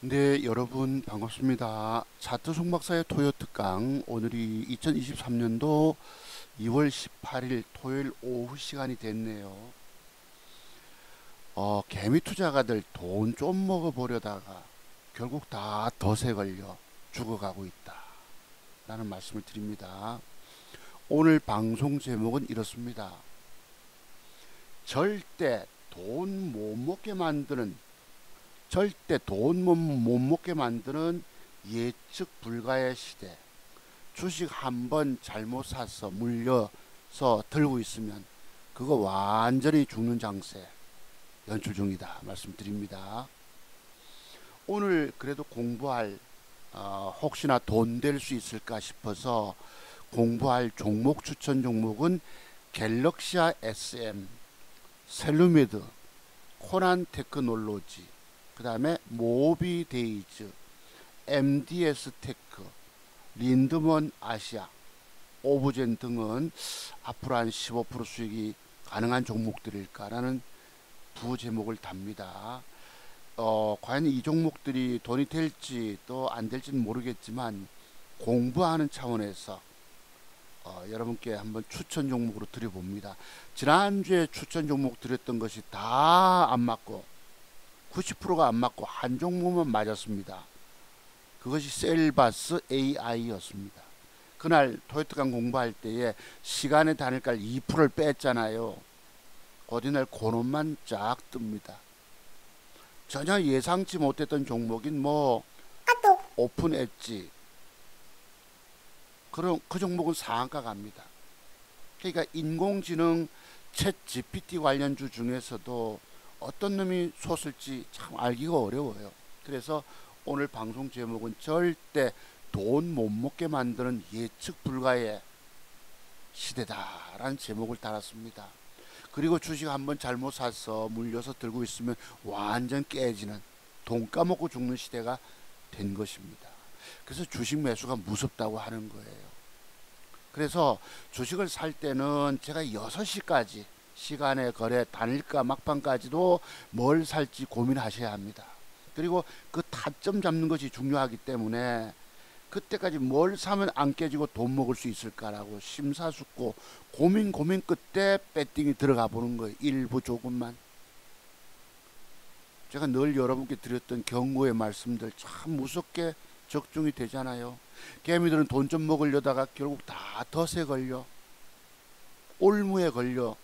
네, 여러분 반갑습니다. 차트 송박사의 토요 특강, 오늘이 2023년도 2월 18일 토요일 오후 시간이 됐네요. 개미 투자가들 돈 좀 먹어보려다가 결국 다 덫에 걸려 죽어가고 있다 라는 말씀을 드립니다. 오늘 방송 제목은 이렇습니다. 절대 돈 못 먹게 만드는 절대 돈 못 먹게 만드는 예측 불가의 시대. 주식 한번 잘못 사서 물려서 들고 있으면 그거 완전히 죽는 장세 연출 중이다 말씀드립니다. 오늘 그래도 공부할 혹시나 돈 될 수 있을까 싶어서 공부할 종목 추천 종목은 갤럭시아 SM, 셀루미드, 코난 테크놀로지, 그 다음에 모비데이즈, MDS 테크, 린드먼 아시아, 오브젠 등은 앞으로 한 15% 수익이 가능한 종목들일까라는 부제목을 답니다. 과연 이 종목들이 돈이 될지 또 안 될지는 모르겠지만 공부하는 차원에서 여러분께 한번 추천 종목으로 드려봅니다. 지난주에 추천 종목 드렸던 것이 다 안 맞고 90%가 안 맞고 한 종목만 맞았습니다. 그것이 셀바스 AI였습니다. 그날 토요특강 공부할 때에 시간의 단일가를 2%를 뺐잖아요. 어디날 그놈만 쫙 뜹니다. 전혀 예상치 못했던 종목인 오픈 엣지, 그런 그 종목은 상한가 갑니다. 그러니까 인공지능 챗 GPT 관련주 중에서도 어떤 놈이 솟을지 참 알기가 어려워요. 그래서 오늘 방송 제목은 절대 돈 못 먹게 만드는 예측 불가의 시대다라는 제목을 달았습니다. 그리고 주식 한번 잘못 사서 물려서 들고 있으면 완전 깨지는, 돈 까먹고 죽는 시대가 된 것입니다. 그래서 주식 매수가 무섭다고 하는 거예요. 그래서 주식을 살 때는 제가 6시까지 시간의 거래 단일가 막판까지도 뭘 살지 고민하셔야 합니다. 그리고 그 타점 잡는 것이 중요하기 때문에 그때까지 뭘 사면 안 깨지고 돈 먹을 수 있을까라고 심사숙고 고민 끝에 배팅이 들어가 보는 거예요. 일부 조금만. 제가 늘 여러분께 드렸던 경고의 말씀들 참 무섭게 적중이 되잖아요. 개미들은 돈 좀 먹으려다가 결국 다 덫에 걸려, 올무에 걸려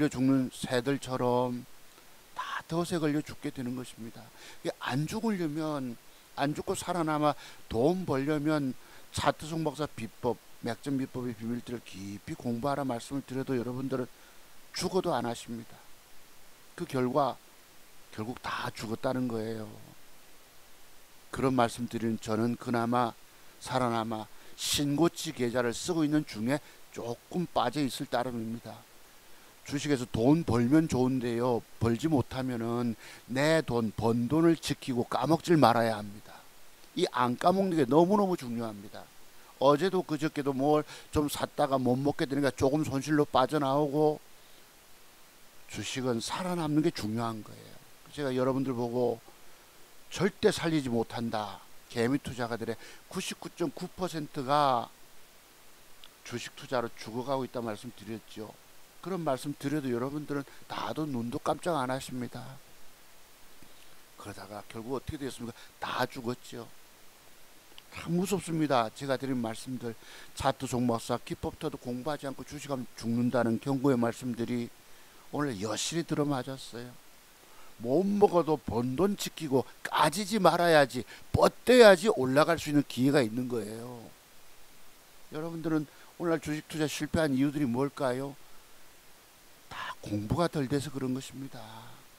죽는 새들처럼 다 덫에 걸려 죽게 되는 것입니다. 안 죽으려면, 안 죽고 살아남아 돈 벌려면 차트 송박사 비법, 맥점 비법의 비밀들을 깊이 공부하라 말씀을 드려도 여러분들은 죽어도 안 하십니다. 그 결과 결국 다 죽었다는 거예요. 그런 말씀 드리는 저는 그나마 살아남아 신고치 계좌를 쓰고 있는 중에 조금 빠져 있을 따름입니다. 주식에서 돈 벌면 좋은데요, 벌지 못하면은 내 돈, 번 돈을 지키고 까먹질 말아야 합니다. 이 안 까먹는 게 너무너무 중요합니다. 어제도 그저께도 뭘 좀 샀다가 못 먹게 되니까 조금 손실로 빠져나오고, 주식은 살아남는 게 중요한 거예요. 제가 여러분들 보고 절대 살리지 못한다, 개미 투자가들의 99.9%가 주식 투자로 죽어가고 있다 말씀 드렸죠. 그런 말씀 드려도 여러분들은 나도 눈도 깜짝 안 하십니다. 그러다가 결국 어떻게 됐습니까? 다 죽었죠. 참 무섭습니다. 제가 드린 말씀들, 차트 종목사 기법터도 공부하지 않고 주식하면 죽는다는 경고의 말씀들이 오늘 여실히 들어맞았어요. 못 먹어도 번 돈 지키고 까지지 말아야지, 뻗대야지 올라갈 수 있는 기회가 있는 거예요. 여러분들은 오늘날 주식 투자 실패한 이유들이 뭘까요? 다 공부가 덜 돼서 그런 것입니다.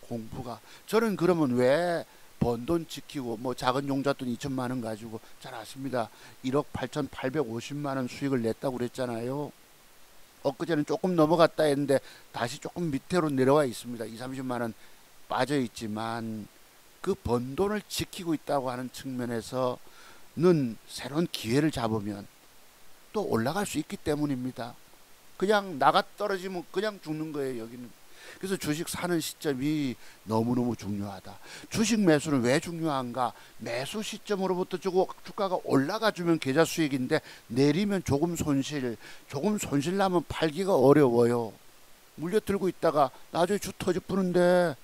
공부가. 저는 그러면 왜 번 돈 지키고 작은 용잣돈 2천만 원 가지고, 잘 아십니다. 1억 8,850만 원 수익을 냈다고 그랬잖아요. 엊그제는 조금 넘어갔다 했는데 다시 조금 밑으로 내려와 있습니다. 2, 30만 원 빠져 있지만 그 번 돈을 지키고 있다고 하는 측면에서는 새로운 기회를 잡으면 또 올라갈 수 있기 때문입니다. 그냥 나가 떨어지면 그냥 죽는 거예요. 여기는 그래서 주식 사는 시점이 너무너무 중요하다. 주식 매수는 왜 중요한가? 매수 시점으로부터 주가가 올라가 주면 계좌 수익인데 내리면 조금 손실 나면 팔기가 어려워요. 물려 들고 있다가 나중에 주 터져 부는데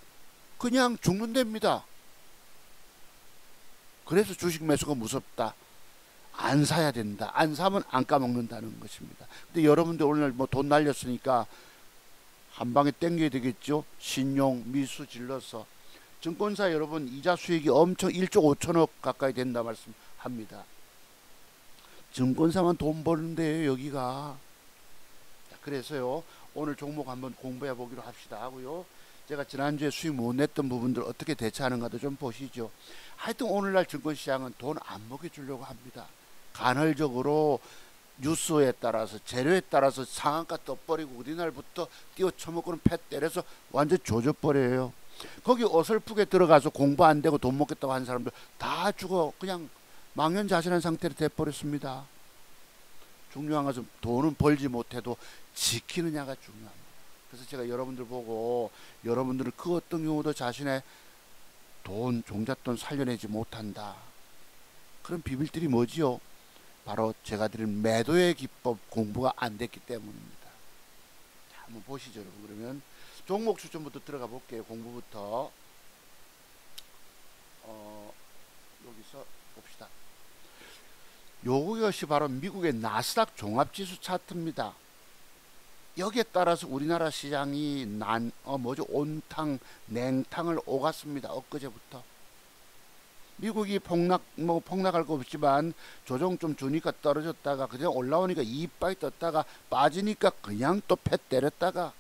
그냥 죽는답니다. 그래서 주식 매수가 무섭다. 안 사야 된다. 안 사면 안 까먹는다는 것입니다. 근데 여러분들 오늘 뭐 돈 날렸으니까 한 방에 땡겨야 되겠죠. 신용, 미수 질러서. 증권사 여러분 이자 수익이 엄청 1조 5천억 가까이 된다 말씀합니다. 증권사만 돈 버는데요 여기가. 그래서요 오늘 종목 한번 공부해 보기로 합시다 하고요. 제가 지난주에 수익 못 냈던 부분들 어떻게 대처하는가도 좀 보시죠. 하여튼 오늘날 증권시장은 돈 안 먹여주려고 합니다. 간헐적으로 뉴스에 따라서 재료에 따라서 상한가 떠버리고 어디날부터 띄워 쳐먹고는 패 때려서 완전 조져버려요. 거기 어설프게 들어가서 공부 안 되고 돈 먹겠다고 하는 사람들 다 죽어 그냥 망연자실한 상태로 돼버렸습니다. 중요한 것은 돈은 벌지 못해도 지키느냐가 중요합니다. 그래서 제가 여러분들 보고 여러분들은 그 어떤 경우도 자신의 돈, 종잣돈 살려내지 못한다. 그런 비밀들이 뭐지요? 바로 제가 드린 매도의 기법 공부가 안 됐기 때문입니다. 자, 한번 보시죠 여러분. 그러면 종목 추천부터 들어가 볼게요. 공부부터 여기서 봅시다. 요것이 바로 미국의 나스닥 종합지수 차트입니다. 여기에 따라서 우리나라 시장이 온탕 냉탕을 오갔습니다. 엊그제부터. 미국이 폭락할 거 없지만 조정 좀 주니까 떨어졌다가 그냥 올라오니까 이빨 떴다가 빠지니까 그냥 또 패 때렸다가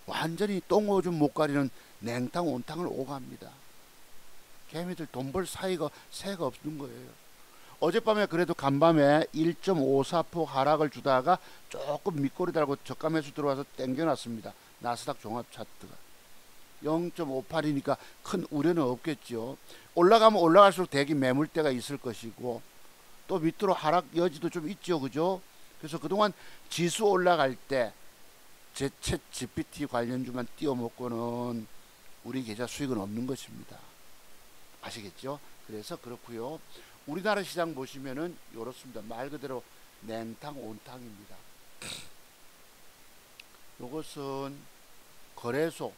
완전히 똥오줌 못 가리는 냉탕 온탕을 오갑니다. 개미들 돈 벌 사이가 새가 없는 거예요. 어젯밤에 그래도 간밤에 1.54% 하락을 주다가 조금 밑꼬리 달고 저가 매수 들어와서 땡겨놨습니다. 나스닥 종합 차트가 0.58이니까 큰 우려는 없겠죠. 올라가면 올라갈수록 대기 매물대가 있을 것이고 또 밑으로 하락 여지도 좀 있죠. 그죠? 그래서 그동안 지수 올라갈 때 제 챗 GPT 관련주만 띄워먹고는 우리 계좌 수익은 없는 것입니다. 아시겠죠? 그래서 그렇고요. 우리나라 시장 보시면은 이렇습니다. 말 그대로 냉탕 온탕입니다. 이것은 거래소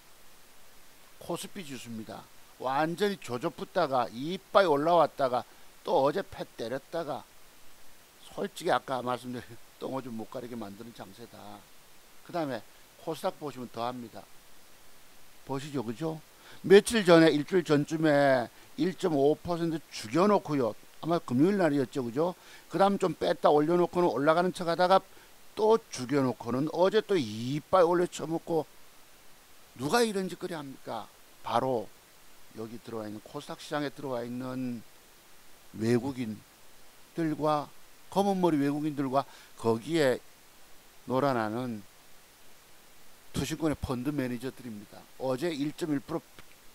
코스피 지수입니다. 완전히 조져붙다가 이빨 올라왔다가 또 어제 패 때렸다가 솔직히 아까 말씀드린 똥오줌 못 가리게 만드는 장세다. 그 다음에 코스닥 보시면 더합니다. 보시죠. 그죠? 며칠 전에 일주일 전쯤에 1.5% 죽여놓고요. 아마 금요일 날이었죠. 그죠? 그 다음 좀 뺐다 올려놓고는 올라가는 척 하다가 또 죽여놓고는 어제 또 이빨 올려 쳐먹고 누가 이런 짓거리 합니까? 바로 여기 들어와 있는 코스닥 시장에 들어와 있는 외국인들과 검은머리 외국인들과 거기에 놀아나는 투신권의 펀드 매니저들입니다. 어제 1.1%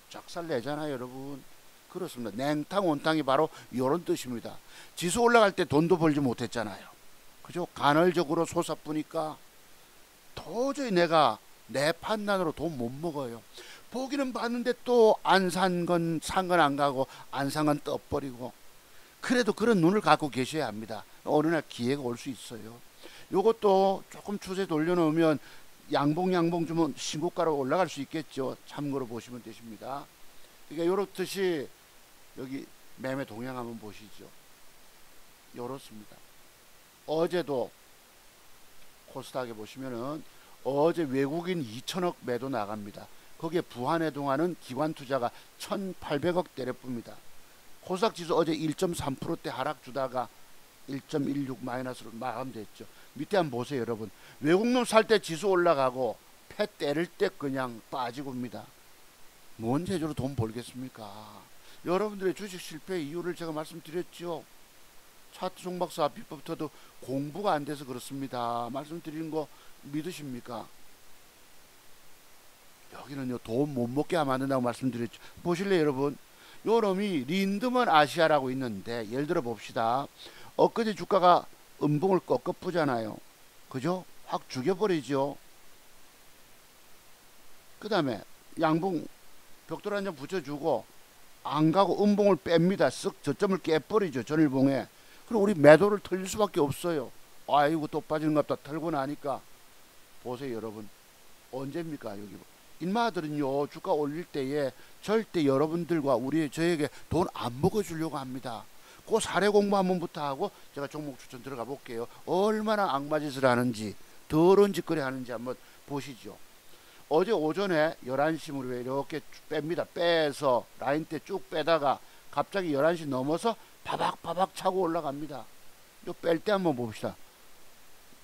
작살 내잖아요 여러분. 그렇습니다. 냉탕 온탕이 바로 이런 뜻입니다. 지수 올라갈 때 돈도 벌지 못했잖아요. 그죠? 간헐적으로 솟아뿌니까 도저히 내가 내 판단으로 돈 못 먹어요. 보기는 봤는데 또 안 산 건 산 건 안 가고 안 산 건 떠버리고. 그래도 그런 눈을 갖고 계셔야 합니다. 어느 날 기회가 올 수 있어요. 요것도 조금 추세 돌려놓으면 양봉 주면 신고가로 올라갈 수 있겠죠. 참고로 보시면 되십니다. 그러니까 요렇듯이 여기 매매 동향 한번 보시죠. 요렇습니다. 어제도 코스닥에 보시면은 어제 외국인 2천억 매도 나갑니다. 거기에 부한해 동안은 기관 투자가 1,800억 때려쁩니다. 코스닥 지수 어제 1.3%대 하락 주다가 1.16 마이너스로 마감됐죠. 밑에 한번 보세요 여러분. 외국놈 살 때 지수 올라가고 패 때릴 때 그냥 빠지고입니다. 뭔 재주로 돈 벌겠습니까? 여러분들의 주식 실패 이유를 제가 말씀드렸죠. 차트 종박사 비법부터도 공부가 안 돼서 그렇습니다. 말씀드리는 거 믿으십니까? 여기는요 돈 못 먹게 하면 안 된다고 말씀드렸죠. 보실래요 여러분? 요 놈이 린드먼 아시아라고 있는데 예를 들어 봅시다. 엊그제 주가가 음봉을 꺾어쁘잖아요. 그죠? 확 죽여버리죠. 그 다음에 양봉 벽돌 한 장 붙여주고 안 가고 음봉을 뺍니다. 쓱 저점을 깨버리죠. 전일봉에. 그럼 우리 매도를 털릴 수밖에 없어요. 아이고 또 빠지는 것 같다. 털고 나니까 보세요 여러분. 언제입니까? 여기 인마들은요 주가 올릴 때에 절대 여러분들과 저에게 돈 안 먹어주려고 합니다. 그 사례 공부 한 번부터 하고 제가 종목 추천 들어가 볼게요. 얼마나 악마짓을 하는지 더러운 짓거리 하는지 한번 보시죠. 어제 오전에 11시물에 이렇게 뺍니다. 빼서 라인 때 쭉 빼다가 갑자기 11시 넘어서 바박바박 차고 올라갑니다. 요 뺄 때 한번 봅시다.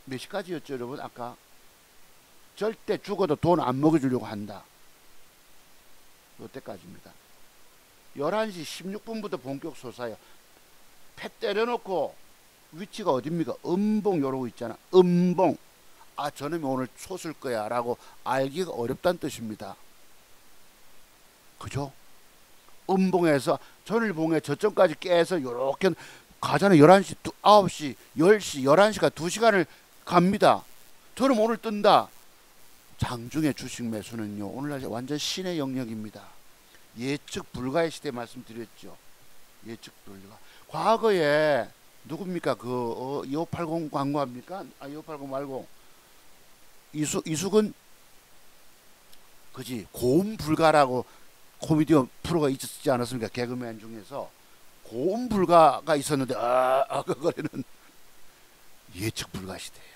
몇 시까지였죠 여러분? 아까 절대 죽어도 돈 안 먹어주려고 한다. 요때까지입니다. 11시 16분부터 본격 솟아요. 패 때려놓고 위치가 어딥니까? 음봉 요러고 있잖아. 음봉. 아 저놈이 오늘 솟을 거야 라고 알기가 어렵다는 뜻입니다. 그죠? 음봉에서 전일봉에 저점까지 깨서 요렇게 가잖아요. 11시, 9시, 10시, 11시가 2시간을 갑니다. 저놈 오늘 뜬다. 장중의 주식 매수는요 오늘날 완전 신의 영역입니다. 예측 불가의 시대 말씀드렸죠. 예측 불가. 과거에 누굽니까? 2580 광고합니까? 2580 말고 이숙은 그지 고음 불가라고 코미디언 프로가 있었지 않았습니까? 개그맨 중에서 고음 불가가 있었는데 그거는 예측 불가 시대예요.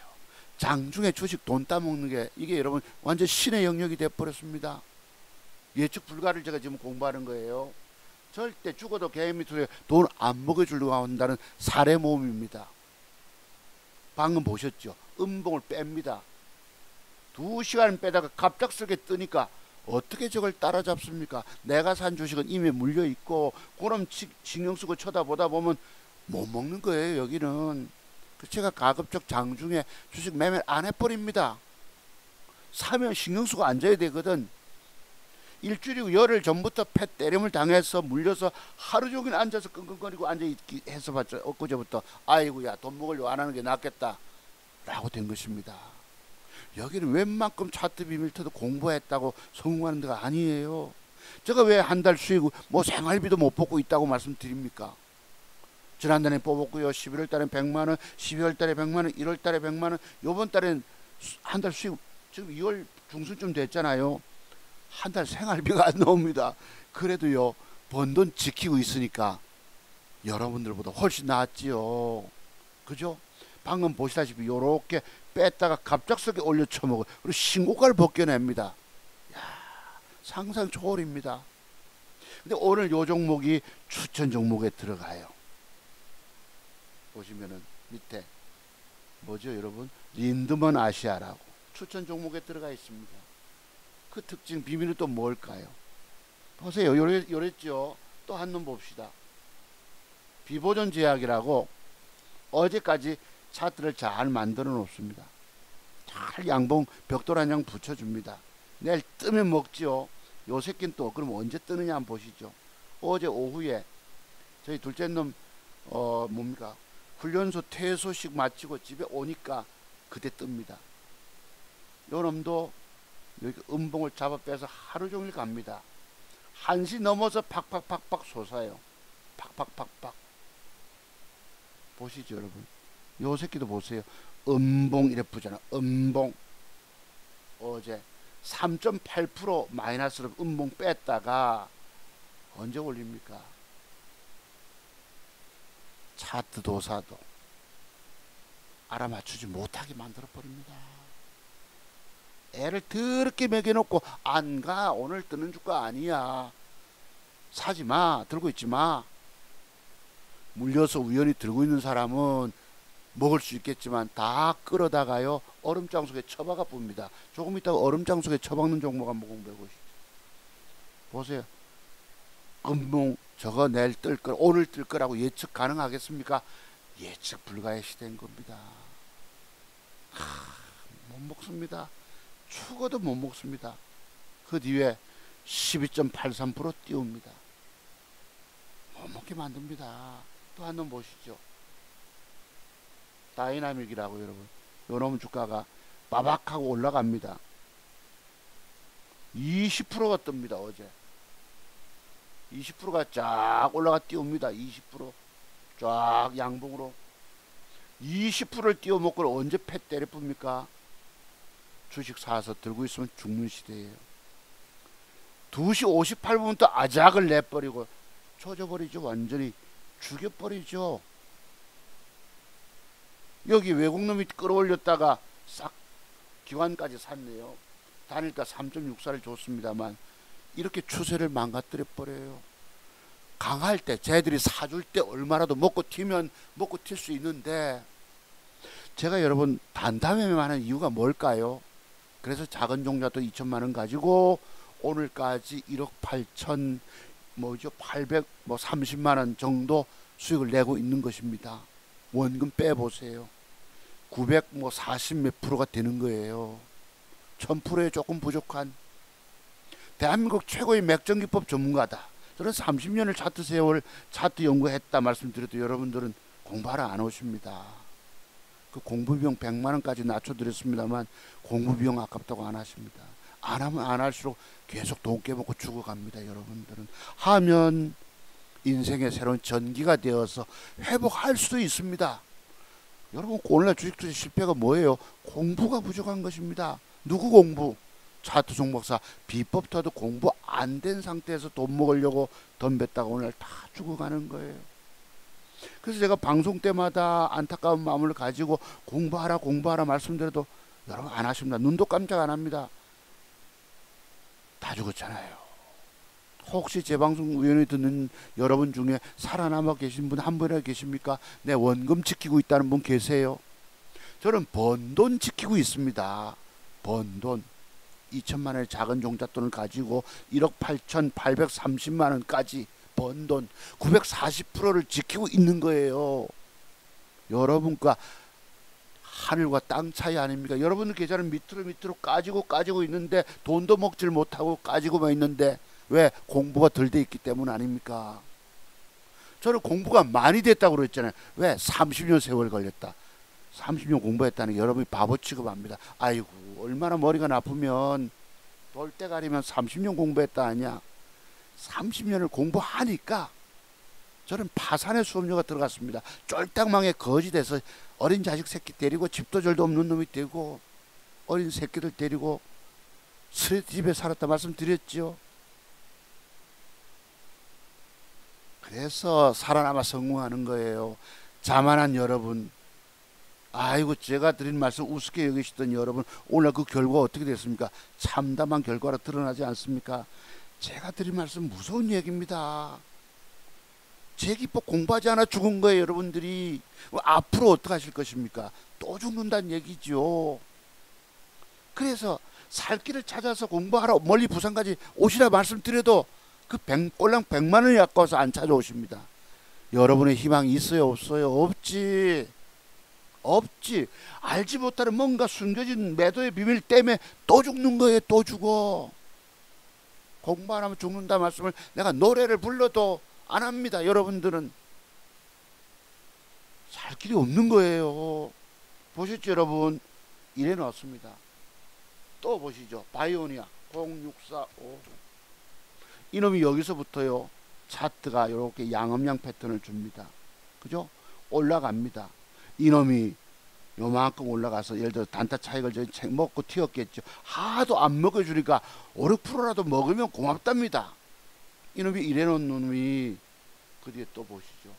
장중에 주식 돈 따먹는 게 이게 여러분 완전 신의 영역이 돼버렸습니다. 예측 불가를 제가 지금 공부하는 거예요. 절대 죽어도 개미 투자에 돈 안 먹여주려고 한다는 사례 모음입니다. 방금 보셨죠? 음봉을 뺍니다. 2시간 빼다가 갑작스럽게 뜨니까 어떻게 저걸 따라잡습니까? 내가 산 주식은 이미 물려있고 그럼 신경 쓰고 쳐다보다 보면 못 먹는 거예요. 여기는. 제가 가급적 장중에 주식 매매를 안 해버립니다. 사면 신경 쓰고 앉아야 되거든. 일주일이고 열흘 전부터 패 때림을 당해서 물려서 하루 종일 앉아서 끙끙거리고 앉아있기 해서 봤죠. 엊그제부터 아이고야 돈 먹으려고 안 하는 게 낫겠다 라고 된 것입니다. 여기는 웬만큼 차트 비밀터도 공부했다고 성공하는 데가 아니에요. 제가 왜 한 달 수익 뭐 생활비도 못 뽑고 있다고 말씀드립니까? 지난달에 뽑았고요. 11월 달엔 100만원, 12월 달에 100만원, 1월 달에 100만원, 요번 달엔 한 달 수익 지금 2월 중순쯤 됐잖아요. 한 달 생활비가 안 나옵니다. 그래도요 번 돈 지키고 있으니까 여러분들보다 훨씬 낫지요. 그죠? 방금 보시다시피 요렇게 뺐다가 갑작스럽게 올려 쳐먹어요. 그리고 신고가를 벗겨냅니다. 야, 상상 초월입니다. 근데 오늘 요 종목이 추천 종목에 들어가요. 보시면은 밑에 뭐죠 여러분? 린드먼 아시아라고 추천 종목에 들어가 있습니다. 그 특징 비밀은 또 뭘까요? 보세요. 요랬죠. 또 한 놈 봅시다. 비보존 제약이라고 어제까지 차트를 잘 만들어 놓습니다. 잘 양봉 벽돌 한 장 붙여줍니다. 내일 뜨면 먹지요. 요 새끼는 또 그럼 언제 뜨느냐 한번 보시죠. 어제 오후에 저희 둘째 놈 뭡니까? 훈련소 퇴소식 마치고 집에 오니까 그때 뜹니다. 요 놈도 여기 음봉을 잡아 빼서 하루 종일 갑니다. 1시 넘어서 팍팍팍팍 솟아요. 팍팍팍팍. 보시죠 여러분. 요 새끼도 보세요. 음봉 이래 부잖아. 음봉. 어제 3.8% 마이너스로 음봉 뺐다가 언제 올립니까? 차트 도사도 알아맞추지 못하게 만들어 버립니다. 애를 더럽게 먹여놓고 안 가. 오늘 뜨는 주가 아니야. 사지 마. 들고 있지 마. 물려서 우연히 들고 있는 사람은 먹을 수 있겠지만 다 끌어다가요 얼음장 속에 처박아 봅니다. 조금 있다가 얼음장 속에 처박는 종목 한번 공부해 보시죠. 보세요. 음봉 저거 내일 뜰 거 오늘 뜰 거라고 예측 가능하겠습니까? 예측 불가의 시대인 겁니다. 못 먹습니다. 죽어도 못 먹습니다. 그 뒤에 12.83% 띄웁니다. 못 먹게 만듭니다. 또 한 놈 보시죠. 다이나믹이라고 여러분. 요놈 주가가 빠박하고 올라갑니다. 20%가 뜹니다. 어제 20%가 쫙 올라가 띄웁니다. 20%쫙 양봉으로 20%를 띄워먹고 언제 패 때려 쁩니까? 주식 사서 들고 있으면 죽는 시대예요. 2시 58분부터 아작을 내버리고 조져버리죠. 완전히 죽여버리죠. 여기 외국놈이 끌어올렸다가 싹 기관까지 샀네요. 단일가 3.64를 줬습니다만 이렇게 추세를 망가뜨려 버려요. 강할 때 쟤들이 사줄 때 얼마라도 먹고 튀면 먹고 튈 수 있는데, 제가 여러분 단담에만 하는 이유가 뭘까요? 그래서 작은 종자도 2천만 원 가지고 오늘까지 1억 8천 뭐죠 830만 원 정도 수익을 내고 있는 것입니다. 원금 빼보세요. 940 몇 프로가 되는 거예요. 1000%에 조금 부족한 대한민국 최고의 맥전기법 전문가다. 저는 30년을 차트 세월 차트 연구했다 말씀드려도 여러분들은 공부하러 안 오십니다. 그 공부비용 100만 원까지 낮춰드렸습니다만 공부비용 아깝다고 안 하십니다. 안 하면 안 할수록 계속 돈 깨먹고 죽어갑니다. 여러분들은 하면 인생의 새로운 전기가 되어서 회복할 수도 있습니다. 여러분 오늘날 주식투자 실패가 뭐예요? 공부가 부족한 것입니다. 누구 공부? 차트 종목사 비법터도 공부 안 된 상태에서 돈 먹으려고 덤볐다가 오늘 다 죽어가는 거예요. 그래서 제가 방송 때마다 안타까운 마음을 가지고 공부하라 말씀드려도 여러분 안 하십니다. 눈도 깜짝 안 합니다. 다 죽었잖아요. 혹시 제 방송 우연히 듣는 여러분 중에 살아남아 계신 분 한 분이나 계십니까? 내 원금 지키고 있다는 분 계세요? 저는 번 돈 지키고 있습니다. 번 돈 2천만 원의 작은 종잣돈을 가지고 1억 8,830만 원까지 번 돈 940%를 지키고 있는 거예요. 여러분과 하늘과 땅 차이 아닙니까? 여러분들 계좌는 밑으로 까지고 있는데 돈도 먹질 못하고 까지고만 있는데 왜? 공부가 덜 돼 있기 때문 아닙니까? 저는 공부가 많이 됐다고 그랬잖아요. 왜? 30년 세월 걸렸다. 30년 공부했다는 게 여러분이 바보 취급합니다. 아이고 얼마나 머리가 나쁘면 돌대가리면 30년 공부했다 하냐. 30년을 공부하니까 저는 파산의 수업료가 들어갔습니다. 쫄딱망에 거지 돼서 어린 자식 새끼 데리고 집도 절도 없는 놈이 되고 어린 새끼들 데리고 스레집에 살았다 말씀드렸죠. 그래서 살아남아 성공하는 거예요. 자만한 여러분, 아이고 제가 드린 말씀 우습게 여기시던 여러분, 오늘 그 결과 어떻게 됐습니까? 참담한 결과로 드러나지 않습니까? 제가 드린 말씀 무서운 얘기입니다. 제 기법 공부하지 않아 죽은 거예요. 여러분들이 앞으로 어떻게 하실 것입니까? 또 죽는다는 얘기죠. 그래서 살 길을 찾아서 공부하러 멀리 부산까지 오시라 말씀드려도 그 꼴랑 100만 원이 아까워서 안 찾아오십니다. 여러분의 희망이 있어요? 없어요? 없지. 알지 못하는 뭔가 숨겨진 매도의 비밀 때문에 또 죽는 거예요. 또 죽어. 공부 안 하면 죽는다 말씀을 내가 노래를 불러도 안 합니다. 여러분들은 살 길이 없는 거예요. 보셨죠 여러분? 이래 넣었습니다. 또 보시죠. 바이오니아 0645 이놈이 여기서부터요 차트가 이렇게 양음양 패턴을 줍니다. 그죠? 올라갑니다. 이놈이 요만큼 올라가서 예를 들어 단타 차익을 저희 먹고 튀었겠죠. 하도 안 먹여주니까 5, 6%라도 먹으면 고맙답니다. 이놈이 이래놓은 놈이 그 뒤에 또 보시죠.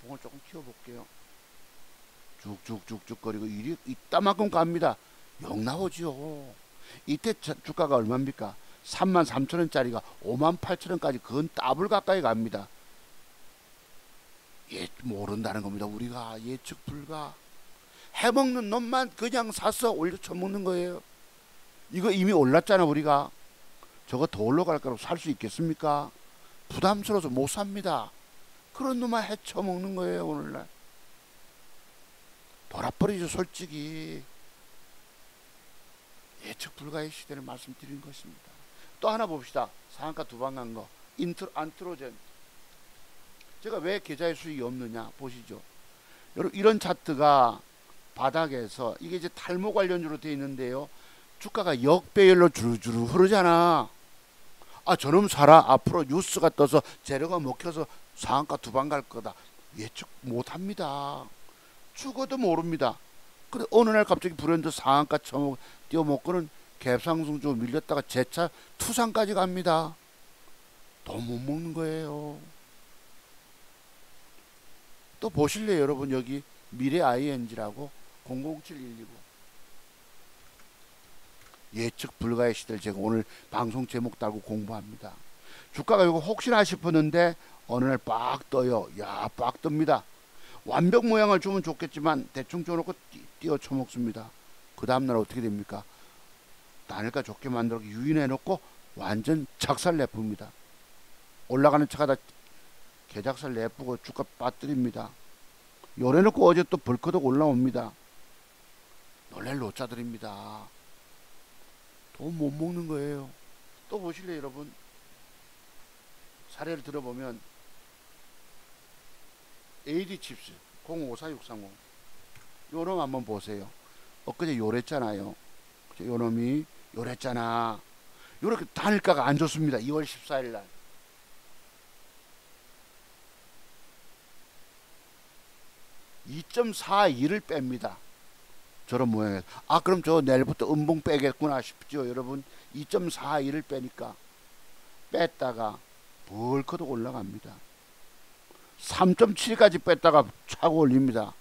봉을 조금 키워볼게요. 쭉쭉쭉쭉 거리고 이따만큼 갑니다. 영 나오죠. 이때 주가가 얼마입니까? 33,000원짜리가 58,000원까지 그건 더블 가까이 갑니다. 모른다는 겁니다. 우리가 예측 불가. 해먹는 놈만 그냥 사서 올려 쳐먹는 거예요. 이거 이미 올랐잖아. 우리가 저거 더 올라갈 거라고 살 수 있겠습니까? 부담스러워서 못 삽니다. 그런 놈만 해쳐먹는 거예요. 오늘날 돌아버리죠. 솔직히 예측 불가의 시대를 말씀드린 것입니다. 또 하나 봅시다. 상한가 두 방 간 거 안트로젠. 제가 왜 계좌의 수익이 없느냐 보시죠. 여러분 이런 차트가 바닥에서 이게 이제 탈모 관련주로 되어 있는데요. 주가가 역배열로 주르주르 흐르잖아. 아, 저놈 사라. 앞으로 뉴스가 떠서 재료가 먹혀서 상한가 두 방 갈 거다. 예측 못합니다. 죽어도 모릅니다. 근데 어느 날 갑자기 브랜드 상한가 띄워먹고는 갭상승 좀 밀렸다가 재차 투상까지 갑니다. 돈 못 먹는 거예요. 또 보실래요 여러분? 여기 미래 ING라고 007129 예측 불가의 시대를 제가 오늘 방송 제목 달고 공부합니다. 주가가 이거 혹시나 싶었는데 어느 날 빡 떠요. 야, 빡 뜹니다. 완벽 모양을 주면 좋겠지만 대충 줘놓고 띄어 쳐먹습니다. 그 다음날 어떻게 됩니까? 단일가 좋게 만들어 유인해놓고 완전 작살 내쁩니다. 올라가는 차가 다 개작살 내쁘고 주가 빠뜨립니다. 요래놓고 어제 또 벌크덕 올라옵니다. 놀랄 노자들입니다. 돈 못 먹는 거예요. 또 보실래요 여러분? 사례를 들어보면 AD칩스 054630 요놈 한번 보세요. 엊그제 요랬잖아요. 요놈이 요랬잖아. 요렇게 단일가가 안 좋습니다. 2월 14일 날. 2.42를 뺍니다. 저런 모양에서. 아, 그럼 저 내일부터 음봉 빼겠구나 싶죠 여러분. 2.42를 빼니까 뺐다가 벌크도 올라갑니다. 3.7까지 뺐다가 차고 올립니다.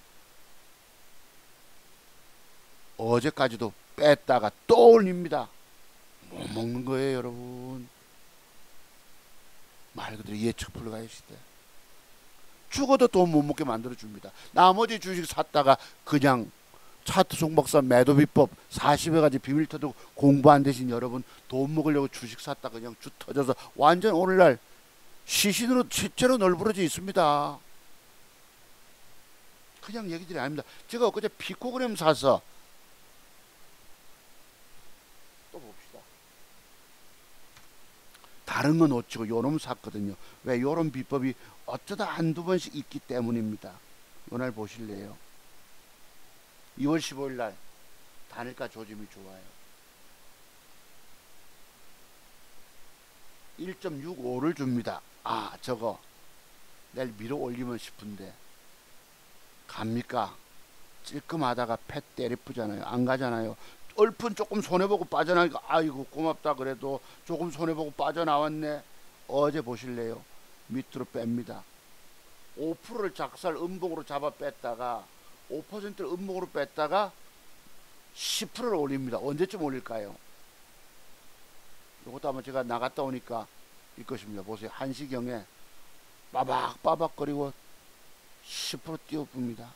어제까지도 뺐다가 또 올립니다. 못 먹는 거예요 여러분. 말 그대로 예측 불가의 시대. 죽어도 돈 못 먹게 만들어줍니다. 나머지 주식 샀다가 그냥 차트 송박사 매도 비법 40여 가지 비밀 터득 공부한 대신 여러분 돈 먹으려고 주식 샀다 그냥 주 터져서 완전 오늘날 시신으로 실제로 널브러져 있습니다. 그냥 얘기들이 아닙니다. 제가 엊그제 피코그램 사서 또 봅시다. 다른 건 어찌고 요놈 샀거든요. 왜? 요런 비법이 어쩌다 한두 번씩 있기 때문입니다. 요날 보실래요? 2월 15일 날 단일가 조짐이 좋아요. 1.65를 줍니다. 아, 저거 내일 밀어 올리면 싶은데 갑니까? 찔끔하다가 팻 때리프잖아요. 안 가잖아요. 얼픈 조금 손해보고 빠져나니까 아이고 고맙다 그래도 조금 손해보고 빠져나왔네. 어제 보실래요? 밑으로 뺍니다. 5%를 작살 음봉으로 잡아 뺐다가 5%를 음봉으로 뺐다가 10%를 올립니다. 언제쯤 올릴까요? 이것도 아마 제가 나갔다 오니까 일 것입니다. 보세요. 1시경에 빠박빠박거리고 10% 띄워봅니다.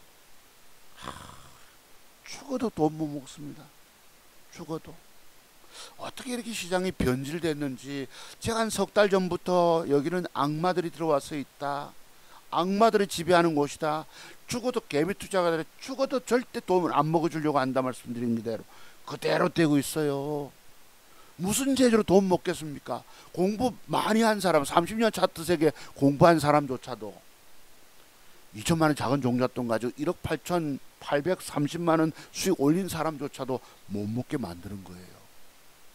죽어도 돈 못 먹습니다. 죽어도. 어떻게 이렇게 시장이 변질됐는지. 제가 한 석 달 전부터 여기는 악마들이 들어와서 있다. 악마들이 지배하는 곳이다. 죽어도 개미 투자가 되라. 죽어도 절대 돈을 안 먹어주려고 한다 말씀드립니다. 그대로 되고 있어요. 무슨 재주로 돈 먹겠습니까? 공부 많이 한 사람, 30년 차트 세계 공부한 사람조차도 2천만원 작은 종잣돈 가지고 1억 8,830만원 수익 올린 사람조차도 못 먹게 만드는 거예요.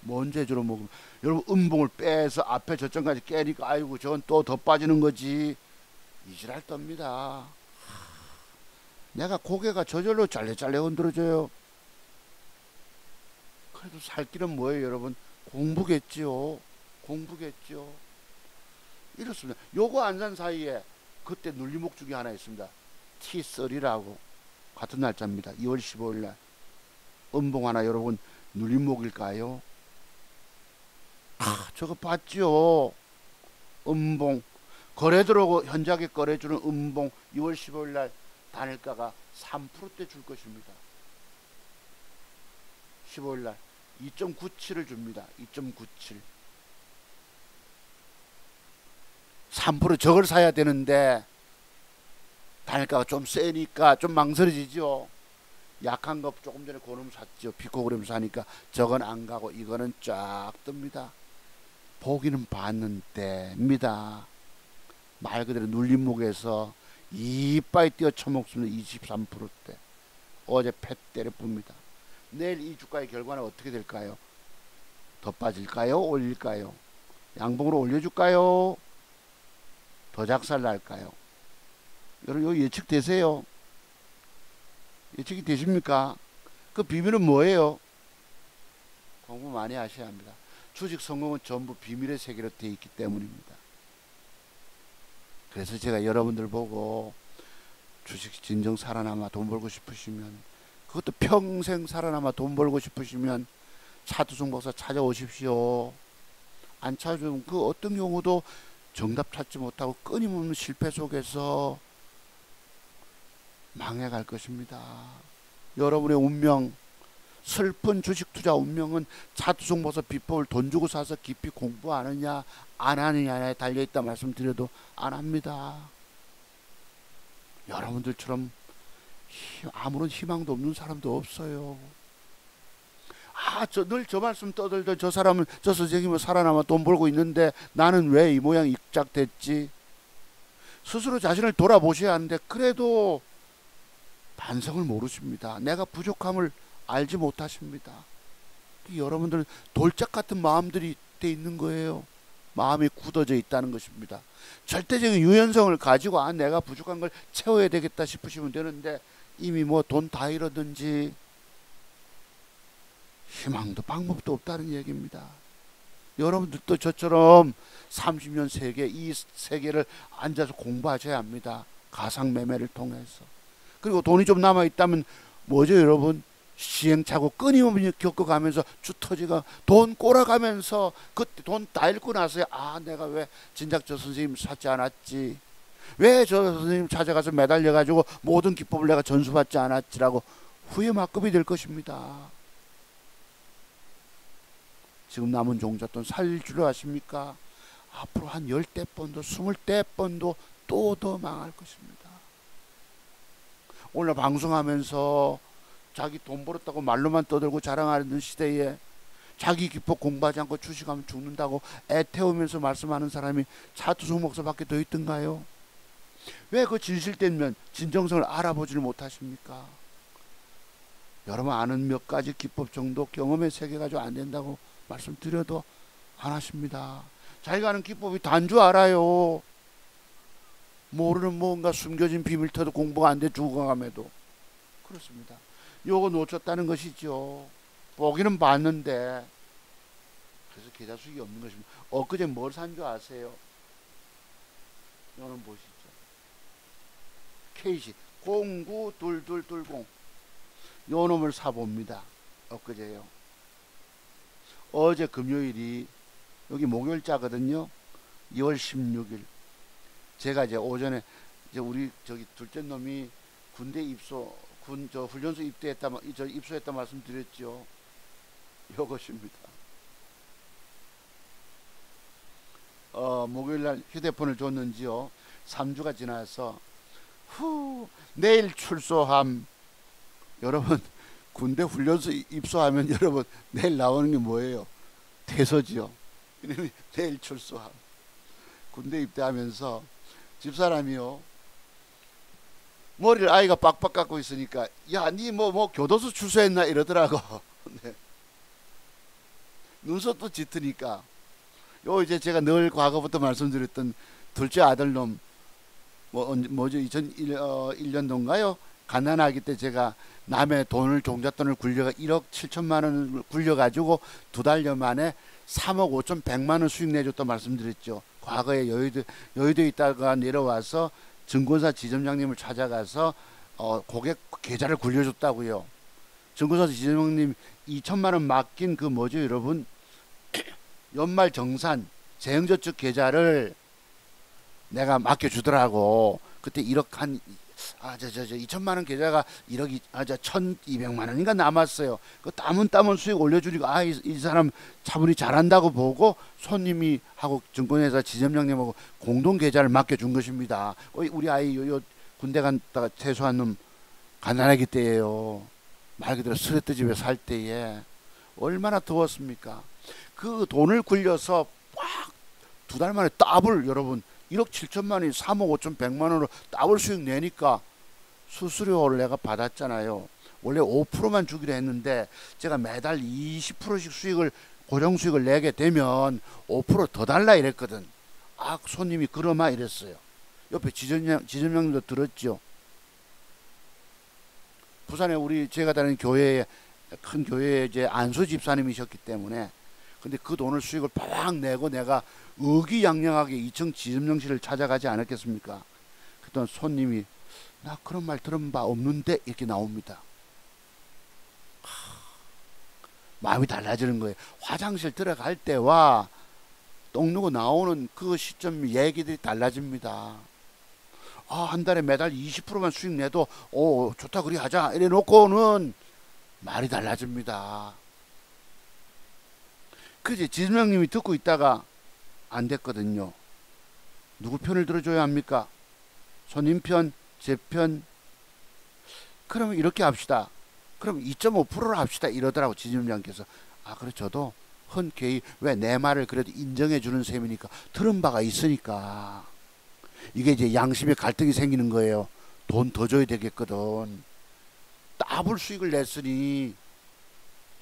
뭔 재주로 먹으면. 여러분 음봉을 빼서 앞에 저점까지 깨니까 아이고 저건 또 더 빠지는 거지. 이지랄 떱니다. 내가 고개가 저절로 잘래잘래 흔들어져요. 그래도 살 길은 뭐예요 여러분? 공부겠지요. 공부겠죠. 이렇습니다. 요거 안 산 사이에 그때 눌림목 중에 하나 있습니다. T3라고 같은 날짜입니다. 2월 15일 날 음봉 하나 여러분 눌림목일까요? 아, 저거 봤죠? 음봉 거래 들어오고 현저하게 거래주는 음봉 2월 15일 날 단일가가 3%대 줄 것입니다. 15일 날 2.97을 줍니다. 2.97. 3% 저걸 사야 되는데 단일가가 좀 세니까 좀 망설여지죠. 약한 거 조금 전에 고놈 샀죠. 피코그램 사니까 저건 안 가고 이거는 쫙 뜹니다. 보기는 봤는데입니다. 말 그대로 눌림목에서 이빠이 뛰어 쳐먹습니다. 23%대. 어제 팻 때려 뿝니다. 내일 이 주가의 결과는 어떻게 될까요? 더 빠질까요? 올릴까요? 양봉으로 올려줄까요? 더 작살 날까요? 여러분 이거 예측되세요? 예측이 되십니까? 그 비밀은 뭐예요? 공부 많이 하셔야 합니다. 주식 성공은 전부 비밀의 세계로 되어 있기 때문입니다. 그래서 제가 여러분들 보고 주식 진정 살아남아 돈 벌고 싶으시면, 그것도 평생 살아남아 돈 벌고 싶으시면 차두승 박사 찾아오십시오. 안 찾으면 그 어떤 경우도 정답 찾지 못하고 끊임없는 실패 속에서 망해갈 것입니다. 여러분의 운명, 슬픈 주식 투자 운명은 차두승 박사 비법을 돈 주고 사서 깊이 공부하느냐 안 하느냐에 달려있다 말씀드려도 안 합니다. 여러분들처럼 아무런 희망도 없는 사람도 없어요. 늘 저 말씀 떠들던 저 사람은, 저 선생님은 살아남아 돈 벌고 있는데 나는 왜 이 모양 입작됐지? 스스로 자신을 돌아보셔야 하는데 그래도 반성을 모르십니다. 내가 부족함을 알지 못하십니다. 여러분들은 돌짝 같은 마음들이 돼 있는 거예요. 마음이 굳어져 있다는 것입니다. 절대적인 유연성을 가지고 내가 부족한 걸 채워야 되겠다 싶으시면 되는데 이미 뭐 돈 다 잃었든지 희망도 방법도 없다는 얘기입니다. 여러분들도 저처럼 30년 세계, 이 세계를 앉아서 공부하셔야 합니다. 가상매매를 통해서. 그리고 돈이 좀 남아있다면 뭐죠 여러분? 시행착오 끊임없이 겪어가면서 주터지가 돈 꼬라가면서 그때 돈 다 잃고 나서야 내가 왜 진작 저 선생님 찾지 않았지, 왜 저 선생님 찾아가서 매달려가지고 모든 기법을 내가 전수받지 않았지라고 후회 막급이 될 것입니다. 지금 남은 종잣돈 살 줄 아십니까? 앞으로 한 10대번도 20대번도 또 더 망할 것입니다. 오늘 방송하면서 자기 돈 벌었다고 말로만 떠들고 자랑하는 시대에 자기 기법 공부하지 않고 주식하면 죽는다고 애태우면서 말씀하는 사람이 차두승 목사밖에 더 있던가요? 왜 그 진실된 진정성을 알아보지를 못하십니까? 여러분 아는 몇 가지 기법 정도 경험의 세계 가지고 안 된다고 말씀드려도 안 하십니다. 자기가 아는 기법이 단 줄 알아요. 모르는 뭔가 숨겨진 비밀터도 공부가 안 돼 죽어감에도. 그렇습니다. 요거 놓쳤다는 것이죠. 보기는 봤는데 그래서 계좌 수익이 없는 것입니다. 엊그제 뭘 산 줄 아세요? 요는 보시죠. KC 092220 요 놈을 사봅니다. 엊그제요. 어제 금요일이 여기 목요일자거든요. 2월 16일. 제가 이제 오전에 이제 우리 저기 둘째 놈이 군대 입소, 저 훈련소 입대했다, 저 입소했다 말씀드렸죠. 이것입니다. 목요일날 휴대폰을 줬는지요. 3주가 지나서 내일 출소함. 여러분 군대 훈련소 입소하면 여러분 내일 나오는 게 뭐예요? 퇴소지요. 내일 출소함. 군대 입대하면서 집사람이요. 머리를 아이가 빡빡 깎고 있으니까 야, 니 뭐 교도소 출소했나 이러더라고. 네. 눈썹도 짙으니까 요 이제 제가 늘 과거부터 말씀드렸던 둘째 아들놈 뭐죠 2001년도인가요? 가난하기 때 제가 남의 돈을 종잣돈을 굴려가 1억 7천만 원을 굴려가지고 2달여 만에 3억 5천 100만 원 수익 내줬다 말씀드렸죠. 과거에 여의도에 있다가 내려와서 증권사 지점장님을 찾아가서 고객 계좌를 굴려줬다고요. 증권사 지점장님 2천만 원 맡긴 그 뭐죠 여러분? 연말 정산 재형저축 계좌를 내가 맡겨주더라고. 그때 1억 한 2천만 원 계좌가 1억 1,200만 원인가 남았어요. 그 땀은 수익 올려주니까 이 사람 차분히 잘한다고 보고 손님이 하고 증권회사 지점장님하고 공동 계좌를 맡겨준 것입니다. 우리 아이 요 군대 갔다가 퇴소한 놈 가난하기 때예요. 말 그대로 스레트 집에 살 때에 얼마나 더웠습니까? 그 돈을 굴려서 막 2달 만에 더블 여러분 1억 7천만 원이 3억 5천 100만 원으로 더블 수익 내니까 수수료를 내가 받았잖아요. 원래 5%만 주기로 했는데 제가 매달 20%씩 수익을 고정 수익을 내게 되면 5%더 달라 이랬거든. 아, 손님이 그러마 이랬어요. 옆에 지점장님도 들었죠. 부산에 우리 제가 다니는 교회에 큰 교회에 이제 안수 집사님이셨기 때문에 근데 그 돈을 수익을 빠박 내고 내가 의기양양하게 2층 지점장실을 찾아가지 않았겠습니까? 그랬더니 손님이 나 그런 말 들은 바 없는데 이렇게 나옵니다. 마음이 달라지는 거예요. 화장실 들어갈 때와 똥 누고 나오는 그 시점 얘기들이 달라집니다. 아, 한 달에 매달 20%만 수익 내도 오 좋다 그리 하자 이래 놓고는 말이 달라집니다. 그지 지점장님이 듣고 있다가 안 됐거든요. 누구 편을 들어줘야 합니까? 손님 편, 제 편. 그러면 이렇게 합시다. 그럼 2.5%를 합시다 이러더라고 지점장께서. 아 그래 저도 흔쾌히 왜 내 말을 그래도 인정해 주는 셈이니까 들은 바가 있으니까. 이게 이제 양심의 갈등이 생기는 거예요. 돈 더 줘야 되겠거든. 더블 수익을 냈으니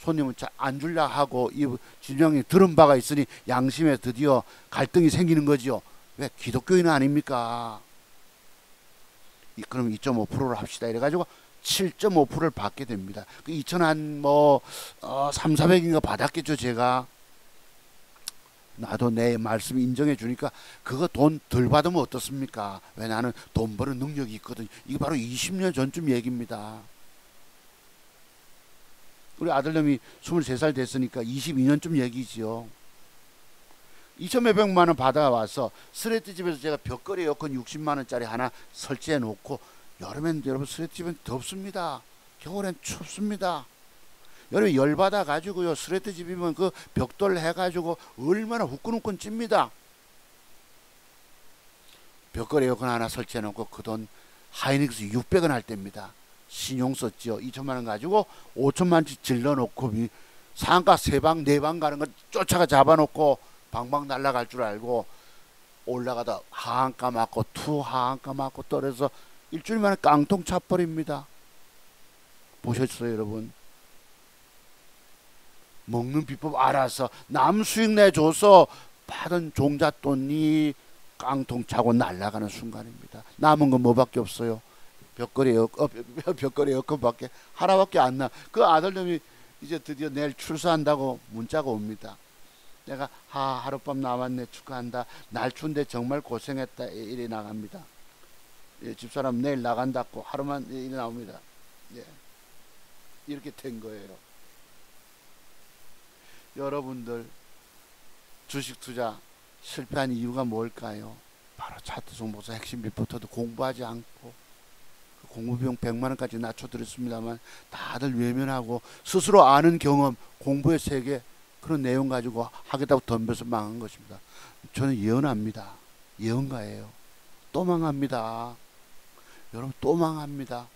손님은 안 줄라 하고 이 지점장이 들은 바가 있으니 양심에 드디어 갈등이 생기는 거지요. 왜 기독교인은 아닙니까? 그럼 2.5%를 합시다 이래가지고 7.5%를 받게 됩니다. 그 2천 한 3, 400인가 받았겠죠 제가. 나도 내 말씀 인정해 주니까 그거 돈 덜 받으면 어떻습니까? 왜 나는 돈 버는 능력이 있거든. 이게 바로 20년 전쯤 얘기입니다. 우리 아들놈이 23살 됐으니까 22년쯤 얘기지요. 2,몇백만 원 받아와서 스레트 집에서 제가 벽걸이 에어컨 60만 원짜리 하나 설치해 놓고 여름엔 여러분 스레트 집은 덥습니다. 겨울엔 춥습니다. 여름에 열받아 가지고요 스레트 집이면 그 벽돌 해가지고 얼마나 후끈후끈 찝니다. 벽걸이 에어컨 하나 설치해 놓고 그 돈 하이닉스 600원 할 때입니다. 신용 썼죠. 2천만 원 가지고 5천만원치 질러놓고 상가 3방 4방 가는 거 쫓아가 잡아놓고 방방 날아갈 줄 알고 올라가다 하한가 맞고 하한가 맞고 떨어져서 일주일 만에 깡통 차버립니다. 보셨어요 여러분? 먹는 비법 알아서 남 수익 내줘서 받은 종잣돈이 깡통 차고 날아가는 순간입니다. 남은 건 뭐밖에 없어요. 벽걸이 에어컨밖에 하나밖에 안 나. 그 아들놈이 이제 드디어 내일 출소한다고 문자가 옵니다. 내가 하룻밤 남았네 축하한다. 날 추운데 정말 고생했다 이래 나갑니다. 예, 집사람 내일 나간다고 하루만 이래 나옵니다. 예, 이렇게 된 거예요. 여러분들 주식 투자 실패한 이유가 뭘까요? 바로 차트 정보사 핵심 리포터도 공부하지 않고 공부 비용 100만 원까지 낮춰드렸습니다만 다들 외면하고 스스로 아는 경험 공부의 세계 그런 내용 가지고 하겠다고 덤벼서 망한 것입니다. 저는 예언합니다. 예언가예요. 또 망합니다. 여러분 또 망합니다.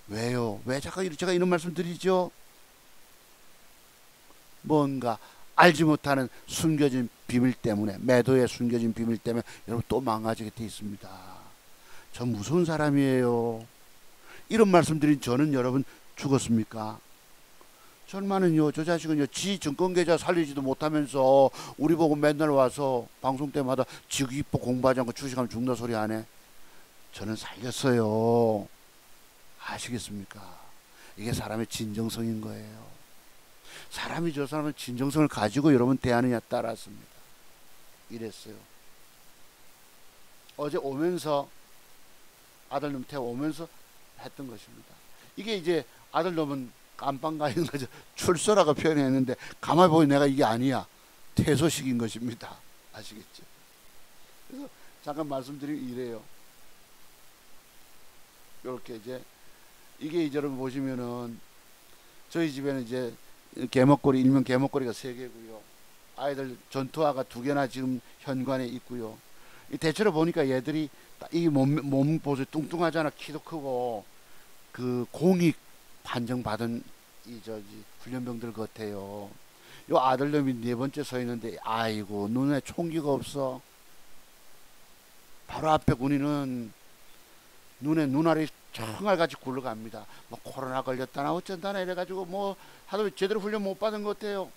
왜요? 왜 자꾸 제가 이런 말씀 드리죠? 뭔가 알지 못하는 숨겨진 비밀 때문에 매도에 숨겨진 비밀 때문에 여러분 또 망가지게 돼 있습니다. 저 무서운 사람이에요. 이런 말씀 드린 저는 여러분 죽었습니까? 절마는요 저 자식은요 지 증권계좌 살리지도 못하면서 우리 보고 맨날 와서 방송 때마다 지기포 공부하지 않고 주식하면 죽는다 소리 하네. 저는 살렸어요. 아시겠습니까? 이게 사람의 진정성인 거예요. 사람이 저 사람의 진정성을 가지고 여러분 대하느냐 따랐습니다. 이랬어요. 어제 오면서 아들놈 태워오면서 했던 것입니다. 이게 이제 아들놈은 깜빵 가 있는 거죠. 출소라고 표현했는데 가만히 보니 내가 이게 아니야. 퇴소식인 것입니다. 아시겠죠? 그래서 잠깐 말씀드리면 이래요. 이렇게 이제 이게 이제 여러분 보시면은 저희 집에는 이제 개목걸이 일명 개목걸이가 3개고요. 아이들 전투화가 2개나 지금 현관에 있고요. 대체로 보니까 얘들이 이 몸 보세요. 뚱뚱하잖아. 키도 크고 그 공익 판정 받은 이 훈련병들 같아요. 요 아들놈이 4번째 서 있는데 아이고 눈에 총기가 없어. 바로 앞에 군인은 눈에 눈알이 정말같이 굴러갑니다. 뭐 코로나 걸렸다나 어쩐다나 이래가지고 뭐 하도 제대로 훈련 못 받은 것 같아요.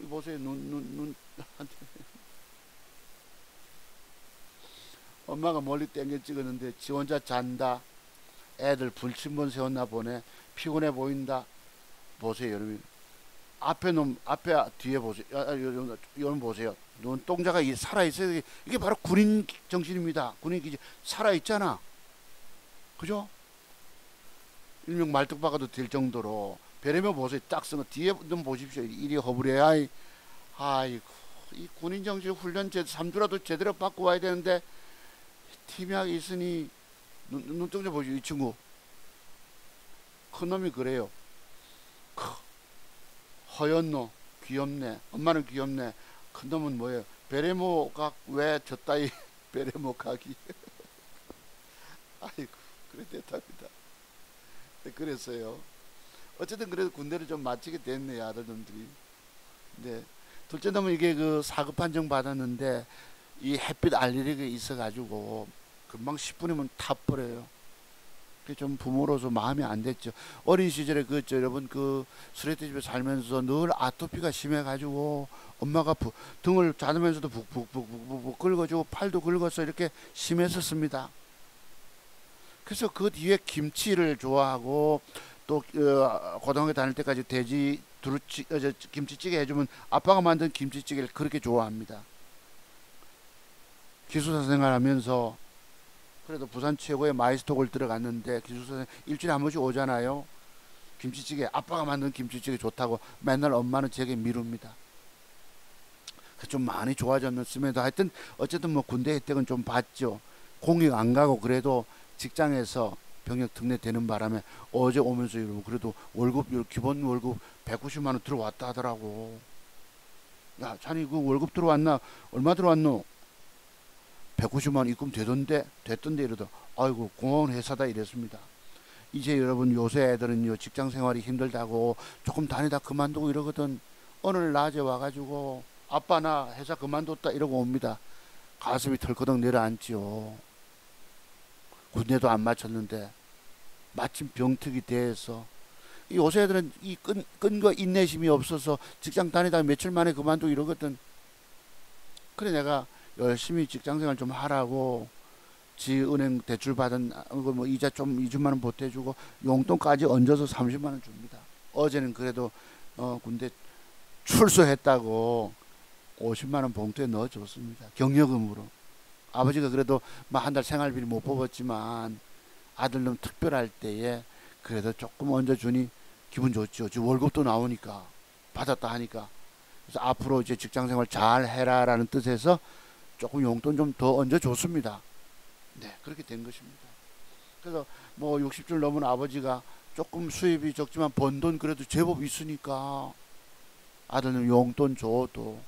보세요. 눈. 엄마가 멀리 땡겨 찍었는데 지 혼자 잔다. 애들 불침번 세웠나 보네. 피곤해 보인다. 보세요 여러분. 앞에 놈 앞에 뒤에 보세요. 여러분 보세요. 눈동자가 살아있어요. 이게 바로 군인 정신입니다. 군인 기질 살아있잖아. 그죠? 일명 말뚝박아도 될 정도로 베레모 보세요. 딱 쓴 거 뒤에 좀 보십시오. 이리 허브레 아이고 이 군인 정신 훈련 3주라도 제대로 받고 와야 되는데 팀약이 있으니 눈동자 보시오. 이 친구 큰 놈이 그래요. 허연 놈 귀엽네. 엄마는 귀엽네. 큰 놈은 뭐예요? 베레모 각왜 저 따위 베레모 각이 아이고 그래 됐답니다. 네, 그랬어요. 어쨌든 그래도 군대를 좀 마치게 됐네요. 아들놈들이. 네. 둘째 놈은 이게 그 4급 판정 받았는데 이 햇빛 알레르기가 있어가지고 금방 10분이면 타버려요. 그게 좀 부모로서 마음이 안 됐죠. 어린 시절에 여러분 스레트집에 살면서 늘 아토피가 심해가지고 엄마가 등을 자면서도 북북북북북 긁어주고 팔도 긁어서 이렇게 심했었습니다. 그래서 그 뒤에 김치를 좋아하고 또 고등학교 다닐 때까지 돼지 김치찌개 해주면 아빠가 만든 김치찌개를 그렇게 좋아합니다. 기숙사 생활하면서 그래도 부산 최고의 마이스톡을 들어갔는데 기숙사 일주일에 한 번씩 오잖아요. 김치찌개 아빠가 만든 김치찌개 좋다고 맨날 엄마는 제게 미룹니다. 좀 많이 좋아졌음에도 하여튼 어쨌든 뭐 군대 혜택은 좀 받죠. 공익 안 가고 그래도 직장에서 병역 특례 되는 바람에 어제 오면서 이러고 그래도 월급 기본 월급 190만 원 들어왔다 하더라고. 야 자네 그 월급 들어왔나? 얼마 들어왔노? 190만 원 입금 됐던데 이러더. 아이고 고마운 회사다 이랬습니다. 이제 여러분 요새 애들은요 직장 생활이 힘들다고 조금 다니다 그만두고 이러거든. 어느 날 낮에 와가지고 아빠 나 회사 그만뒀다 이러고 옵니다. 가슴이 털커덕 내려앉지요. 군대도 안 마쳤는데 마침 병특이 돼서 요새 애들은 이 끈거 인내심이 없어서 직장 다니다가 며칠 만에 그만두고 이러거든. 그래 내가 열심히 직장생활 좀 하라고 지 은행 대출 받은 뭐 이자 좀 20만 원 보태주고 용돈까지 얹어서 30만 원 줍니다. 어제는 그래도 군대 출소했다고 50만 원 봉투에 넣어줬습니다. 경력금으로. 아버지가 그래도 한 달 생활비를 못 뽑았지만 아들놈 특별할 때에 그래도 조금 얹어주니 기분 좋죠. 지금 월급도 나오니까 받았다 하니까. 그래서 앞으로 이제 직장생활 잘 해라라는 뜻에서 조금 용돈 좀 더 얹어줬습니다. 네, 그렇게 된 것입니다. 그래서 뭐 60줄 넘은 아버지가 조금 수입이 적지만 번 돈 그래도 제법 있으니까 아들은 용돈 줘도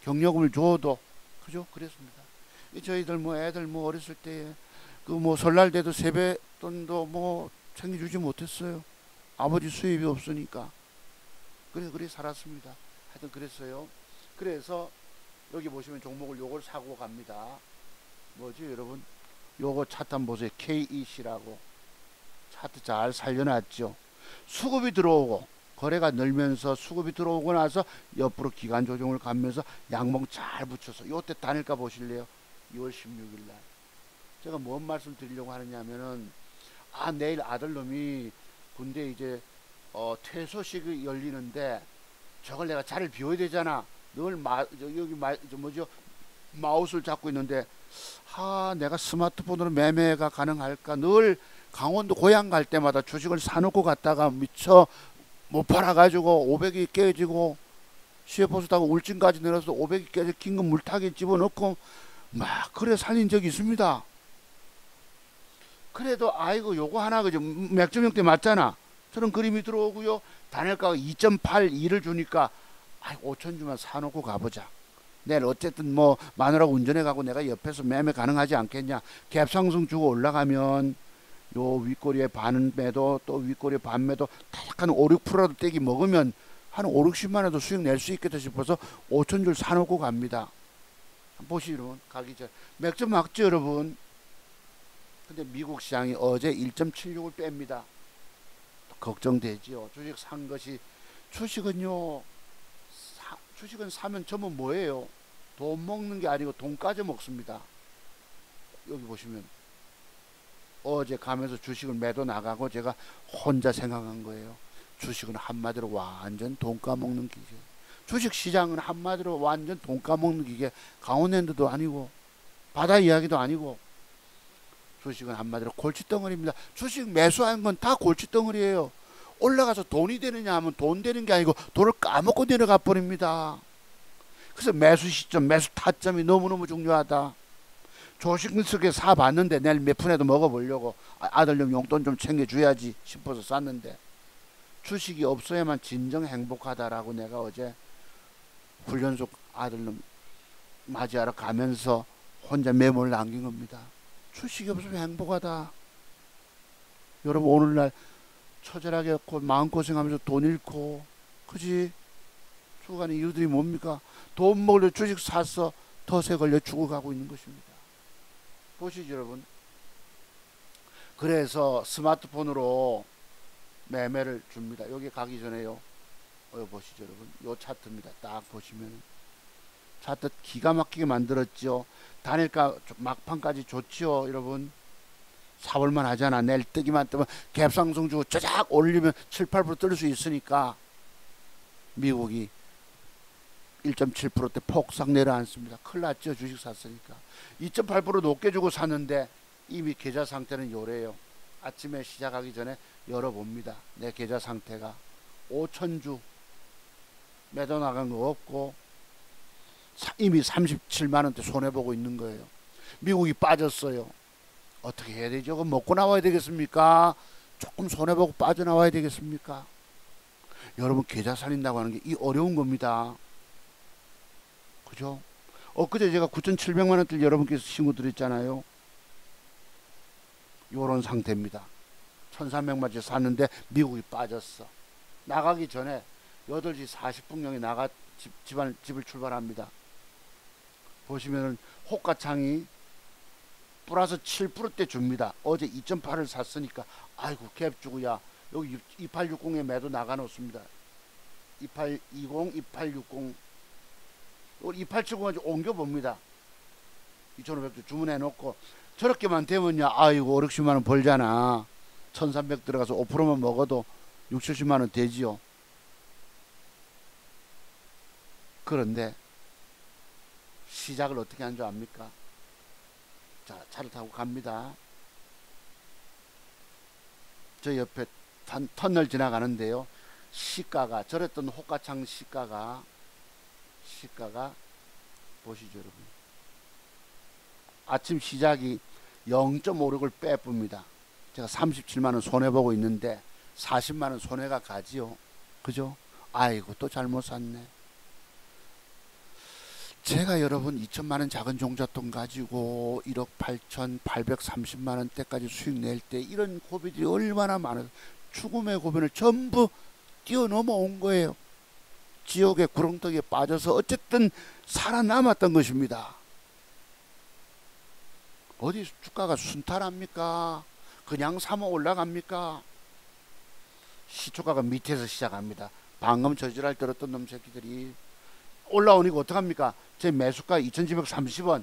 경력금을 줘도 그죠? 그랬습니다. 저희들 뭐 애들 뭐 어렸을 때 그 뭐 설날 때도 세뱃돈도 뭐 챙겨주지 못했어요. 아버지 수입이 없으니까. 그래 살았습니다. 하여튼 그랬어요. 그래서 여기 보시면 종목을 요걸 사고 갑니다. 뭐지 여러분? 요거 차트 한번 보세요. KEC라고 차트 잘 살려놨죠. 수급이 들어오고 거래가 늘면서 수급이 들어오고 나서 옆으로 기간 조정을 가면서 양봉 잘 붙여서 요때 다닐까 보실래요? 2월 16일 날 제가 뭔 말씀 드리려고 하느냐면은 내일 아들놈이 군대 이제 퇴소식이 열리는데 저걸 내가 자리를 비워야 되잖아. 늘 마우스를 잡고 있는데 내가 스마트폰으로 매매가 가능할까? 늘 강원도 고향 갈 때마다 주식을 사놓고 갔다가 미처 못 팔아가지고 500이 깨지고 시외버스 타고 울진까지 내려서 500이 깨져 긴급 물타기 집어넣고 막 그래 살린 적이 있습니다. 그래도 아이고 요거 하나 그죠 맥주명대 맞잖아. 저런 그림이 들어오고요. 단일가가 2.82를 주니까 5천 주만 사놓고 가보자. 내일 어쨌든 뭐 마누라가 운전해 가고 내가 옆에서 매매 가능하지 않겠냐. 갭상승 주고 올라가면 요 윗꼬리에 반 매도 또 윗꼬리에 반 매도 딱 한 5, 6%라도 떼기 먹으면 한 5, 60만 원도 수익 낼 수 있겠다 싶어서 5천 줄 사놓고 갑니다. 보시면 가기 전 맥주 막죠 여러분. 근데 미국 시장이 어제 1.76을 뺍니다. 걱정되지요. 주식 산 것이, 주식은요, 주식은 사면 저는 뭐예요? 돈 먹는 게 아니고 돈까지 먹습니다. 여기 보시면 어제 가면서 주식을 매도 나가고 제가 혼자 생각한 거예요. 주식은 한마디로 완전 돈 까먹는 기계. 주식 시장은 한마디로 완전 돈 까먹는 기계. 강원랜드도 아니고 바다 이야기도 아니고, 주식은 한마디로 골칫덩어리입니다. 주식 매수하는 건 다 골칫덩어리예요. 올라가서 돈이 되느냐 하면 돈 되는 게 아니고 돈을 까먹고 내려가 버립니다. 그래서 매수 시점, 매수 타점이 너무너무 중요하다. 조심스럽게 사봤는데 내일 몇 푼에도 먹어보려고, 아들놈 용돈 좀 챙겨줘야지 싶어서 샀는데, 주식이 없어야만 진정 행복하다라고 내가 어제 훈련소 아들놈 맞이하러 가면서 혼자 메모를 남긴 겁니다. 주식이 없으면 행복하다. 여러분, 오늘날 처절하게 마음고생하면서 돈 잃고, 그지? 죽어가는 이유들이 뭡니까? 돈 먹으려 주식 사서 덫에 걸려 죽어가고 있는 것입니다. 보시죠, 여러분. 그래서 스마트폰으로 매매를 줍니다. 여기 가기 전에요. 보시죠, 여러분. 요 차트입니다. 딱 보시면 차트 기가 막히게 만들었죠. 단일가 막판까지 좋지요, 여러분. 사볼만 하잖아. 내일 뜨기만 뜨면 갭상승 주고 짜작 올리면 7, 8% 뜰 수 있으니까. 미국이 1.7%대 폭삭 내려앉습니다. 큰일 났죠, 주식 샀으니까. 2.8% 높게 주고 샀는데 이미 계좌 상태는 요래요. 아침에 시작하기 전에 열어봅니다. 내 계좌 상태가 5천주 매도 나간 거 없고 이미 37만원대 손해보고 있는 거예요. 미국이 빠졌어요. 어떻게 해야 되죠? 그럼 먹고 나와야 되겠습니까? 조금 손해보고 빠져나와야 되겠습니까? 여러분, 계좌 살린다고 하는 게 이 어려운 겁니다. 그죠? 엊그제 제가 9,700만원대 여러분께서 신고 드렸잖아요. 요런 상태입니다. 1,300만원짜리 샀는데 미국이 빠졌어. 나가기 전에 8시 40분경에 집을 출발합니다. 보시면은 호가창이 플러스 7%대 줍니다. 어제 2.8을 샀으니까 아이고 갭 주고, 야 여기 2860에 매도 나가 놓습니다. 2820, 2860, 2870까지 옮겨 봅니다. 2,500도 주문해 놓고, 저렇게만 되면요, 아이고 5, 60만원 벌잖아. 1,300 들어가서 5%만 먹어도 6, 70만원 되지요. 그런데 시작을 어떻게 한 줄 압니까? 자, 차를 타고 갑니다. 저 옆에 터널 지나가는데요, 시가가, 저랬던 호가창 시가가 보시죠, 여러분. 아침 시작이 0.56을 빼쁩니다. 제가 37만원 손해보고 있는데 40만원 손해가 가지요. 그죠? 아이고 또 잘못 샀네. 제가 여러분 2천만원 작은 종잣돈 가지고 1억 8,830만원대까지 수익 낼 때 이런 고비들이 얼마나 많아요. 죽음의 고비를 전부 뛰어넘어 온 거예요. 지옥의 구렁텅이에 빠져서 어쨌든 살아남았던 것입니다. 어디 주가가 순탄합니까? 그냥 사면 올라갑니까? 시초가가 밑에서 시작합니다. 방금 저지랄 들었던 놈 새끼들이 올라오니까 어떡합니까? 제 매수가 2,730원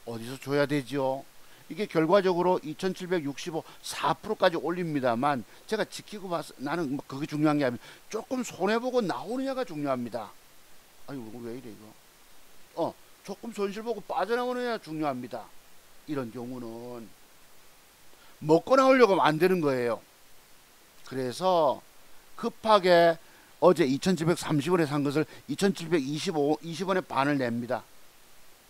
어디서 줘야 되지요? 이게 결과적으로 2,765 4%까지 올립니다만, 제가 지키고 봐서 나는 그게 중요한 게 아니라 조금 손해보고 나오느냐가 중요합니다. 아이고 왜 이래 이거. 조금 손실보고 빠져나오느냐 중요합니다. 이런 경우는 먹고 나오려고 하면 안 되는 거예요. 그래서 급하게 어제 2,730원에 산 것을 2,720원에 반을 냅니다.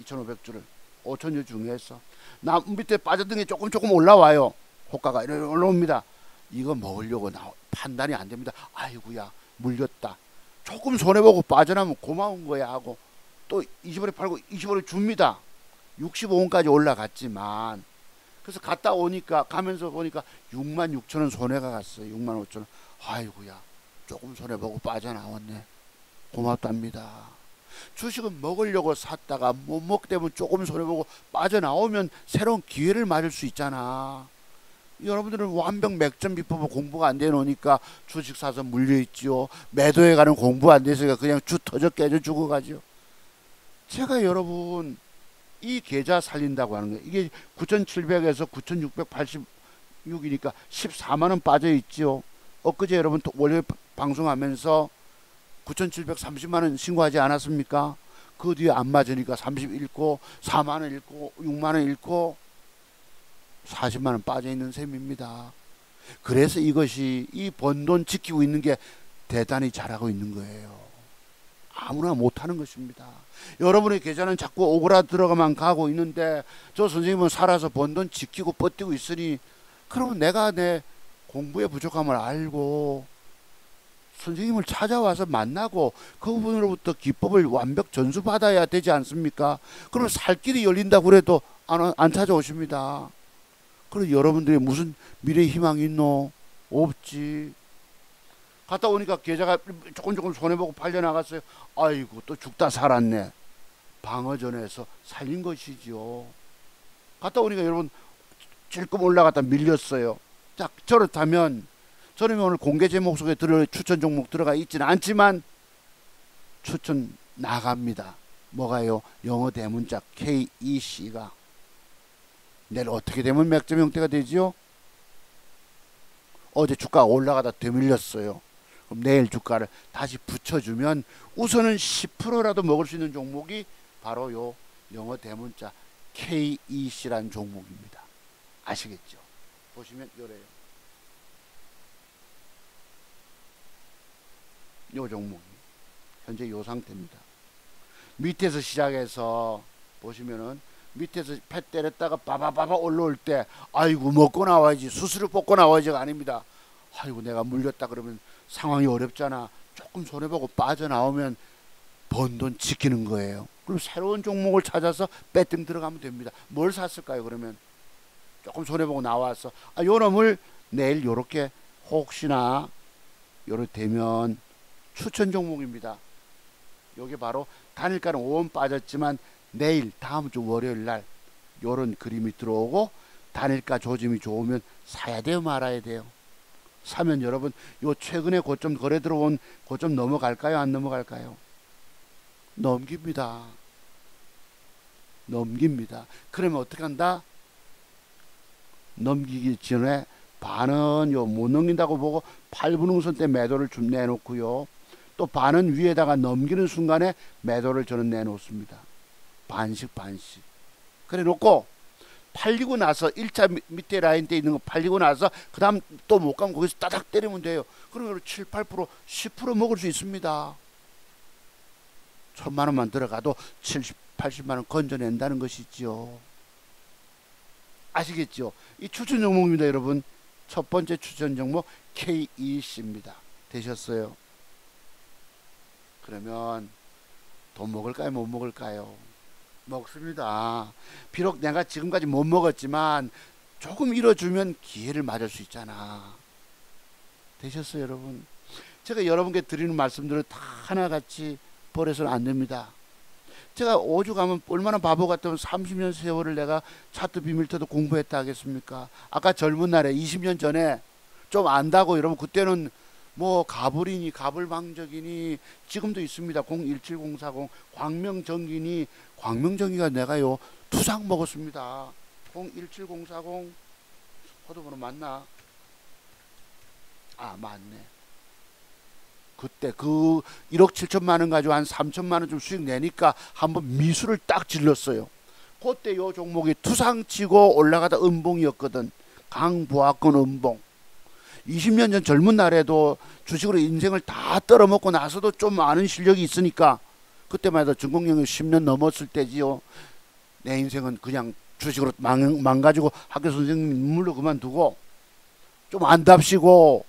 2,500주를 5,000주 중에서 남 밑에 빠졌던 게 조금 올라와요. 호가가 이렇게 올라옵니다. 이거 먹으려고 판단이 안 됩니다. 아이고야 물렸다. 조금 손해보고 빠져나면 고마운 거야 하고 또 20원에 팔고 20원에 줍니다. 65원까지 올라갔지만, 그래서 갔다 오니까, 가면서 보니까 66,000원 손해가 갔어요. 65,000원. 아이고야 조금 손해보고 빠져나왔네. 고맙답니다. 주식은 먹으려고 샀다가 못 먹게 되면 조금 손해보고 빠져나오면 새로운 기회를 맞을 수 있잖아. 여러분들은 완벽 맥점 비법을 공부가 안 돼 놓으니까 주식 사서 물려있지요. 매도에 가는 공부 안 돼서 그냥 주 터져 깨져 죽어가죠. 제가 여러분 이 계좌 살린다고 하는 거예요. 이게 9,700에서 9,686이니까 14만원 빠져있지요. 엊그제 여러분 월요일 방송하면서 9,730만원 신고하지 않았습니까? 그 뒤에 안 맞으니까 30 잃고 4만원 잃고 6만원 잃고 40만원 빠져있는 셈입니다. 그래서 이것이 이 번 돈 지키고 있는 게 대단히 잘하고 있는 거예요. 아무나 못하는 것입니다. 여러분의 계좌는 자꾸 오그라들어가만 가고 있는데 저 선생님은 살아서 번 돈 지키고 버티고 있으니 그러면 내가 내 공부의 부족함을 알고 선생님을 찾아와서 만나고 그분으로부터 기법을 완벽 전수받아야 되지 않습니까? 그러면 살 길이 열린다고 그래도 안 찾아오십니다. 그럼 여러분들이 무슨 미래 희망이 있노? 없지. 갔다 오니까 계좌가 조금 손해보고 팔려나갔어요. 아이고 또 죽다 살았네. 방어전에서 살린 것이죠. 갔다 오니까 여러분 찔끔 올라갔다 밀렸어요. 자, 저렇다면 저는 오늘 공개 제목 속에 추천 종목 들어가 있지는 않지만 추천 나갑니다. 뭐가요? 영어 대문자 KEC가 내일 어떻게 되면 맥점 형태가 되지요? 어제 주가가 올라가다 되밀렸어요. 그럼 내일 주가를 다시 붙여주면 우선은 10%라도 먹을 수 있는 종목이 바로 요 영어 대문자 KEC라는 종목입니다. 아시겠죠? 보시면 요래요. 요 종목이 현재 요 상태입니다. 밑에서 시작해서 보시면은 밑에서 패 때렸다가 바바바바 올라올 때 아이고 먹고 나와야지 수수료 뽑고 나와야지가 아닙니다. 아이고 내가 물렸다 그러면 상황이 어렵잖아. 조금 손해보고 빠져나오면 번 돈 지키는 거예요. 그럼 새로운 종목을 찾아서 배팅 들어가면 됩니다. 뭘 샀을까요? 그러면 조금 손해보고 나와서 요 놈을 내일 요렇게 혹시나 요렇게 되면 추천 종목입니다. 요게 바로 단일가는 5원 빠졌지만 내일 다음 주 월요일 날 요런 그림이 들어오고 단일가 조짐이 좋으면 사야 돼요, 말아야 돼요? 사면 여러분 요 최근에 고점 거래 들어온 고점 넘어갈까요, 안 넘어갈까요? 넘깁니다. 넘깁니다. 그러면 어떻게 한다? 넘기기 전에 반은 요 못 넘긴다고 보고 8분응선 때 매도를 좀 내놓고요. 또 반은 위에다가 넘기는 순간에 매도를 저는 내놓습니다. 반씩 반씩. 그래 놓고 팔리고 나서 1차 밑에 라인 때 있는 거 팔리고 나서 그 다음 또 못 가면 거기서 따닥 때리면 돼요. 그러면 7, 8%, 10% 먹을 수 있습니다. 1,000만원만 들어가도 70, 80만원 건져낸다는 것이죠. 아시겠죠? 이 추천 종목입니다, 여러분. 첫 번째 추천 종목 KEC입니다. 되셨어요? 그러면 돈 먹을까요, 못 먹을까요? 먹습니다. 비록 내가 지금까지 못 먹었지만 조금 잃어주면 기회를 맞을 수 있잖아. 되셨어요, 여러분? 제가 여러분께 드리는 말씀들을 다 하나같이 버려서는 안 됩니다. 제가 5주 가면 얼마나 바보 같으면 30년 세월을 내가 차트 비밀터도 공부했다 하겠습니까? 아까 젊은 날에 20년 전에 좀 안다고 여러분 그때는 뭐 가불이니 가불망적이니 지금도 있습니다. 017040 광명전기니 광명전기가 내가요 투상 먹었습니다. 017040 코드번호 맞나? 아 맞네. 그때 그 1억 7천만원 가지고 한 3천만원 좀 수익 내니까 한번 미수를 딱 질렀어요. 그때 요 종목이 투상치고 올라가다 음봉이었거든. 강보합권 음봉. 20년 전 젊은 날에도 주식으로 인생을 다 떨어먹고 나서도 좀 아는 실력이 있으니까 그때만 해도 전공영역 10년 넘었을 때지요. 내 인생은 그냥 주식으로 망가지고 학교 선생님 눈물로 그만두고 좀 안답시고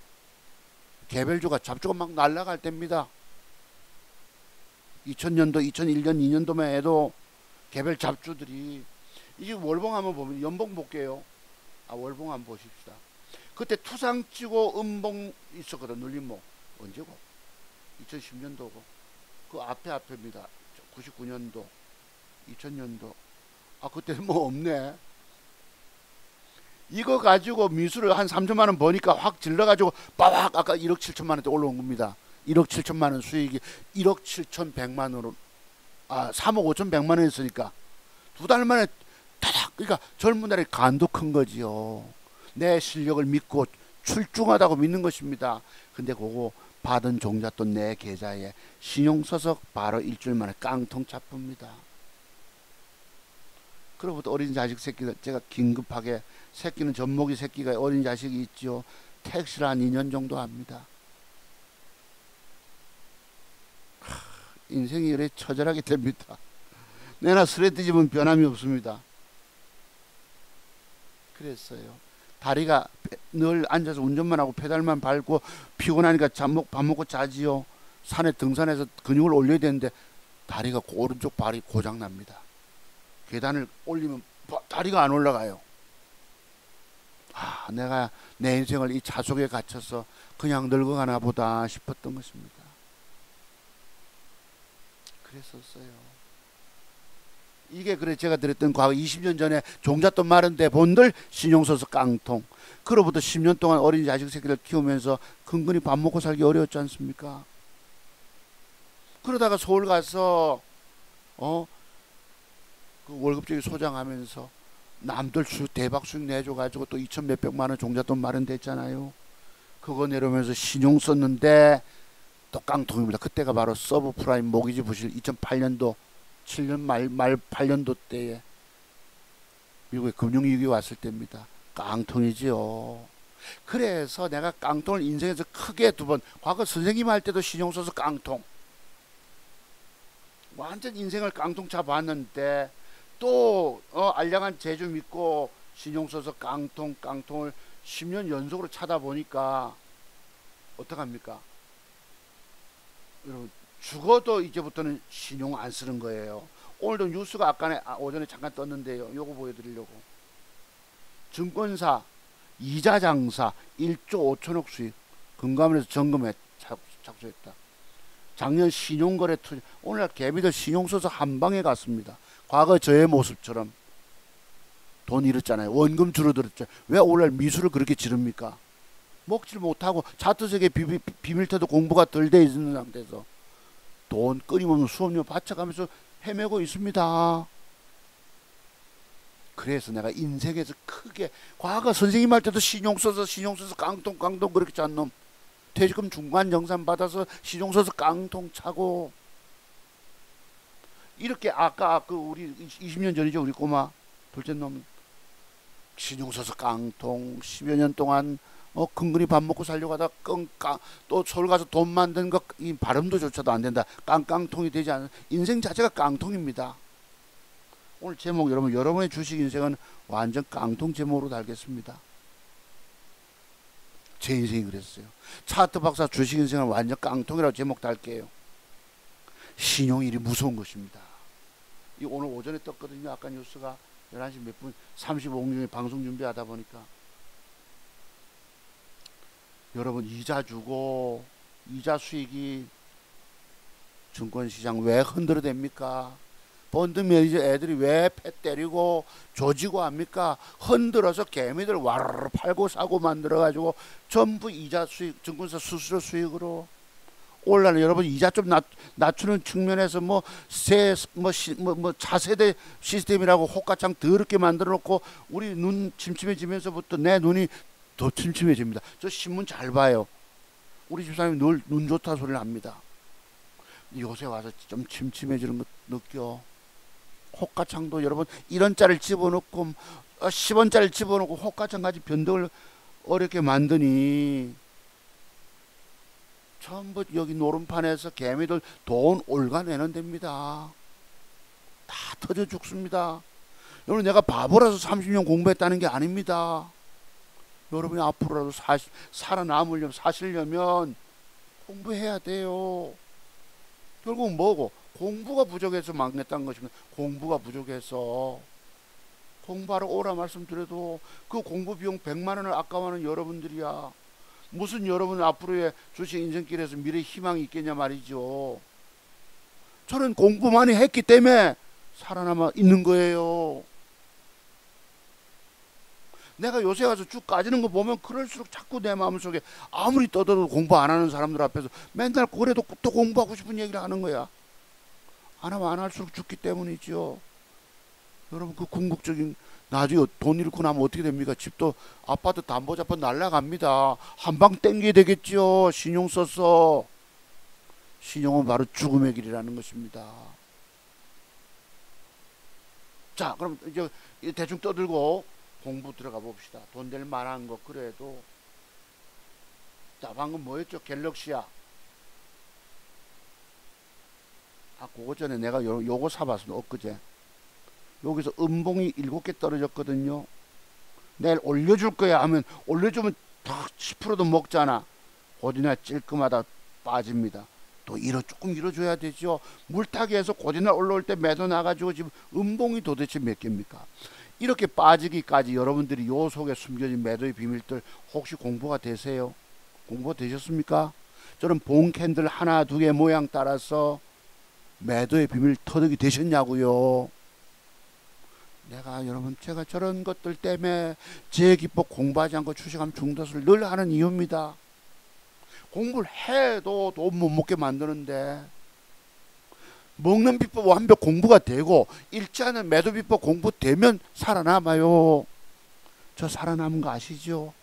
개별주가 잡주가 막 날아갈 때입니다. 2000년도 2001년 2년도만 해도 개별 잡주들이 이게 월봉 한번 보면 연봉 볼게요. 월봉 한번 보십시다. 그때 투상 치고 음봉 있었거든. 눌림목 언제고? 2010년도고 그 앞에입니다. 99년도, 2000년도. 아, 그때는 뭐 없네. 이거 가지고 미술을 한 3천만 원 버니까 확 질러가지고 빠박 아까 1억 7천만 원대 올라온 겁니다. 1억 7천만 원 수익이 1억 7천 100만 원으로 3억 5천 100만 원 했으니까 두 달 만에 타닥. 그러니까 젊은 날에 간도 큰 거지요. 내 실력을 믿고 출중하다고 믿는 것입니다. 근데 그거 받은 종잣돈 내 계좌에 신용 써서 바로 일주일 만에 깡통 잡힙니다. 그로부터 어린 자식 새끼들 제가 긴급하게 새끼는 젖먹이 새끼가 어린 자식이 있지요. 택시를 한 2년 정도 합니다. 인생이 그래 처절하게 됩니다. 내나 스레 뒤집으면 변함이 없습니다. 그랬어요. 다리가 늘 앉아서 운전만 하고 페달만 밟고 피곤하니까 밥 먹고 자지요. 산에 등산해서 근육을 올려야 되는데 다리가 오른쪽 발이 고장납니다. 계단을 올리면 다리가 안 올라가요. 내가 내 인생을 이 자속에 갇혀서 그냥 늙어가나 보다 싶었던 것입니다. 그랬었어요. 이게 그래 제가 드렸던 과거 20년 전에 종잣돈 마련돼 본들 신용서서 깡통. 그로부터 10년 동안 어린 자식 새끼를 키우면서 근근히 밥 먹고 살기 어려웠지 않습니까? 그러다가 서울 가서 그 월급쟁이 소장하면서 남들 대박 수익 내줘가지고 또 2천 몇백만 원 종잣돈 마련됐잖아요. 그거 내려오면서 신용 썼는데 또 깡통입니다. 그때가 바로 서브프라임 모기지 부실 2008년도 7년 말 8년도 때에 미국에 금융위기 왔을 때입니다. 깡통이지요. 그래서 내가 깡통을 인생에서 크게 두 번, 과거 선생님 할 때도 신용 써서 깡통, 완전 인생을 깡통 잡았는데 또 알량한 재주 믿고 신용 써서 깡통을 10년 연속으로 차다 보니까 어떡합니까? 여러분 죽어도 이제부터는 신용 안 쓰는 거예요. 오늘도 뉴스가 오전에 잠깐 떴는데요. 요거 보여드리려고. 증권사 이자 장사 1조 5천억 수익 금감원에서 점검에 착수했다. 작년 신용거래 투자. 오늘날 개미들 신용 써서 한 방에 갔습니다. 과거 저의 모습처럼 돈 잃었잖아요. 원금 줄어들었죠. 왜 오늘날 미술을 그렇게 지릅니까? 먹질 못하고 차트세계 비밀터도 공부가 덜 돼 있는 상태에서 돈 끊임없는 수업료 바쳐가면서 헤매고 있습니다. 그래서 내가 인생에서 크게 과거 선생님 할 때도 신용 써서 깡통 그렇게 짠 놈, 퇴직금 중간 정산 받아서 신용 써서 깡통 차고 이렇게 아까 그 우리 20년 전이죠. 우리 꼬마 둘째 놈 신용 써서 깡통 10여 년 동안 근근히 밥 먹고 살려고 하다 또 서울 가서 돈 만든 거 이 발음도 조차도 안 된다. 깡통이 되지 않는 인생 자체가 깡통입니다. 오늘 제목 여러분의 주식 인생은 완전 깡통 제목으로 달겠습니다. 제 인생이 그랬어요. 차트 박사 주식 인생은 완전 깡통이라고 제목 달게요. 신용일이 무서운 것입니다. 이 오늘 오전에 떴거든요. 아까 뉴스가 11시 몇 분 35분에 방송 준비하다 보니까 여러분 이자 주고 이자 수익이 증권시장 왜 흔들어댑니까? 본드 매니저 애들이 왜 패 때리고 조지고 합니까? 흔들어서 개미들 와르르 팔고 사고 만들어가지고 전부 이자 수익, 증권사 수수료 수익으로 올라는 여러분 이자 좀 낮추는 측면에서 차세대 시스템이라고 호가창 더럽게 만들어 놓고 우리 눈 침침해지면서부터 내 눈이 더 침침해집니다. 저 신문 잘 봐요. 우리 집사람이 늘 눈 좋다 소리를 합니다. 요새 와서 좀 침침해지는 거 느껴. 호가창도 여러분 1원짜리를 집어넣고 10원짜리를 집어넣고 호가창까지 변동을 어렵게 만드니 전부 여기 노름판에서 개미들 돈 올가내는 데입니다. 다 터져 죽습니다. 여러분 내가 바보라서 30년 공부했다는 게 아닙니다. 여러분이 앞으로라도 살아남으려면 사시려면 공부해야 돼요. 결국 뭐고? 공부가 부족해서 망했다는 것입니다. 공부가 부족해서 공부하러 오라 말씀드려도 그 공부 비용 100만 원을 아까워하는 여러분들이야. 무슨 여러분 앞으로의 주식 인생길에서 미래 희망이 있겠냐 말이죠. 저는 공부 많이 했기 때문에 살아남아 있는 거예요. 내가 요새 와서 쭉 까지는 거 보면 그럴수록 자꾸 내 마음속에 아무리 떠들어도 공부 안 하는 사람들 앞에서 맨날 그래도 또 공부하고 싶은 얘기를 하는 거야. 안 하면 안 할수록 죽기 때문이죠. 여러분, 그 궁극적인, 나중에 돈 잃고 나면 어떻게 됩니까? 집도 아파트 담보잡아 날라갑니다. 한 방 땡겨야 되겠죠. 신용 써서. 신용은 바로 죽음의 길이라는 것입니다. 자, 그럼 이제 대충 떠들고 공부 들어가 봅시다. 돈 될 만한 거 그래도. 자, 방금 뭐였죠? 갤럭시야. 아, 그거 전에 내가 요거 사봤어. 엊그제. 여기서 음봉이 7개 떨어졌거든요. 내일 올려줄 거야 하면 올려주면 딱 10%도 먹잖아. 고디나 찔끔하다 빠집니다. 또 조금 잃어줘야 되죠. 물타기에서 고디나 올라올 때 매도 나가지고 지금 음봉이 도대체 몇 개입니까? 이렇게 빠지기까지 여러분들이 요 속에 숨겨진 매도의 비밀들 혹시 공부가 되세요? 공부가 되셨습니까? 저는 본 캔들 하나 두 개 모양 따라서 매도의 비밀 터득이 되셨냐고요? 제가 저런 것들 때문에 제 기법 공부하지 않고 주식하면 중도를 늘 하는 이유입니다. 공부를 해도 돈 못 먹게 만드는데, 먹는 비법 완벽 공부가 되고 잃지 않은 매도 비법 공부되면 살아남아요. 저 살아남은 거 아시죠?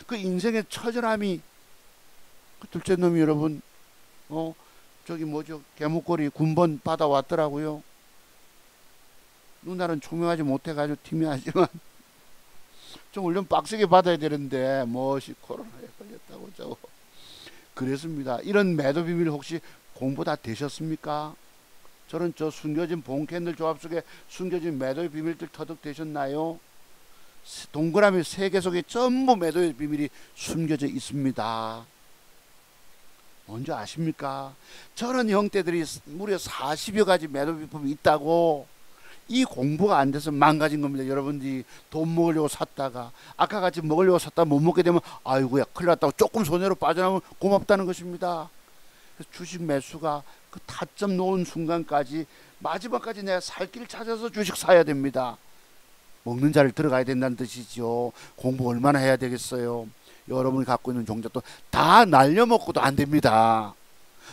그 인생의 처절함이, 그 둘째 놈이 여러분 저기 뭐죠, 개목걸이 군번 받아왔더라고요. 누나는 총명하지 못해가지고 팀이하지만 좀 훈련 빡세게 받아야 되는데 뭐시 코로나에 걸렸다고 저거 그랬습니다. 이런 매도 비밀 혹시 공부 다 되셨습니까? 저는 저 숨겨진 본캔들 조합 속에 숨겨진 매도의 비밀들 터득되셨나요? 동그라미 3개 속에 전부 매도의 비밀이 숨겨져 있습니다. 뭔지 아십니까? 저런 형태들이 무려 40여 가지 매도 비법이 있다고. 이 공부가 안 돼서 망가진 겁니다. 여러분들이 돈 먹으려고 샀다가 아까 같이 먹으려고 샀다가 못 먹게 되면 아이고야 큰일 났다고 조금 손해로 빠져나오면 고맙다는 것입니다. 그래서 주식 매수가 그 타점 놓은 순간까지 마지막까지 내가 살 길 찾아서 주식 사야 됩니다. 먹는 자를 들어가야 된다는 뜻이죠. 공부 얼마나 해야 되겠어요. 여러분이 갖고 있는 종잣돈 다 날려먹고도 안 됩니다.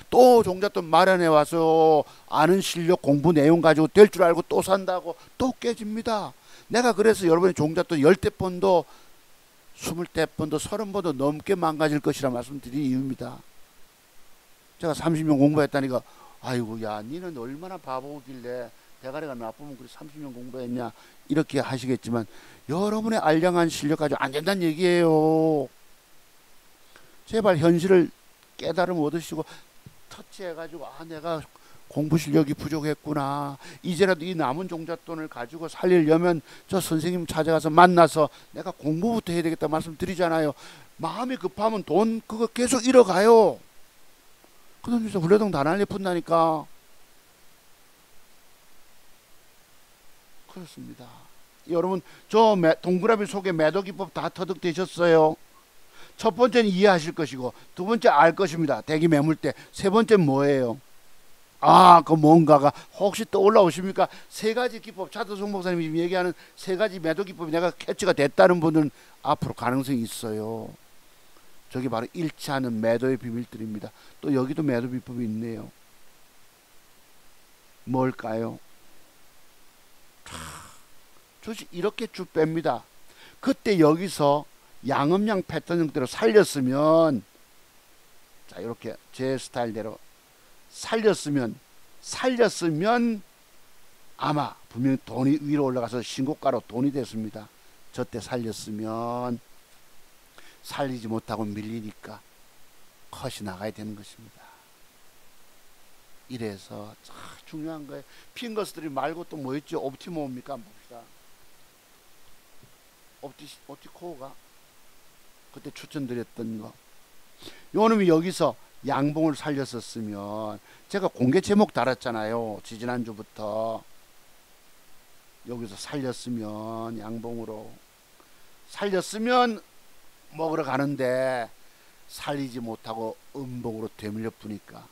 또 종잣돈 마련해 와서 아는 실력 공부 내용 가지고 될 줄 알고 또 산다고 또 깨집니다. 내가 그래서 여러분의 종잣돈 10대번도 20대번도 30번도 넘게 망가질 것이라 말씀드린 이유입니다. 제가 30년 공부했다니까 아이고 야 니는 얼마나 바보길래 대가리가 나쁘면 그래 30년 공부했냐 이렇게 하시겠지만 여러분의 알량한 실력 가지고 안 된다는 얘기예요. 제발 현실을 깨달음 얻으시고 터치해가지고 아 내가 공부 실력이 부족했구나. 이제라도 이 남은 종잣돈을 가지고 살리려면 저 선생님 찾아가서 만나서 내가 공부부터 해야 되겠다 말씀드리잖아요. 마음이 급하면 돈 그거 계속 잃어가요. 그놈 진짜 훈련동 다 날려푼다니까. 그렇습니다. 여러분 저 동그라미 속에 매도 기법 다 터득되셨어요? 첫 번째는 이해하실 것이고 두 번째 알 것입니다. 대기 매물대. 세 번째는 뭐예요? 아, 그 뭔가가 혹시 또 올라오십니까? 세 가지 기법, 차도성 목사님이 지금 얘기하는 세 가지 매도 기법이 내가 캐치가 됐다는 분은 앞으로 가능성이 있어요. 저게 바로 잃지 않은 매도의 비밀들입니다. 또 여기도 매도 비법이 있네요. 뭘까요? 주식 이렇게 쭉 뺍니다. 그때 여기서 양음양 패턴 형태로 살렸으면, 자 이렇게 제 스타일대로 살렸으면 아마 분명히 돈이 위로 올라가서 신고가로 돈이 됐습니다. 저때 살렸으면 살리지 못하고 밀리니까 컷이 나가야 되는 것입니다. 이래서 참 중요한 거예요. 핑거스들이 말고 또 뭐 있죠? 옵티모입니까? 한번 봅시다. 옵티코어가 그때 추천드렸던 거. 요놈이 여기서 양봉을 살렸었으면 제가 공개 제목 달았잖아요. 지지난주부터. 여기서 살렸으면 양봉으로 살렸으면 먹으러 가는데 살리지 못하고 음봉으로 되물려 푸니까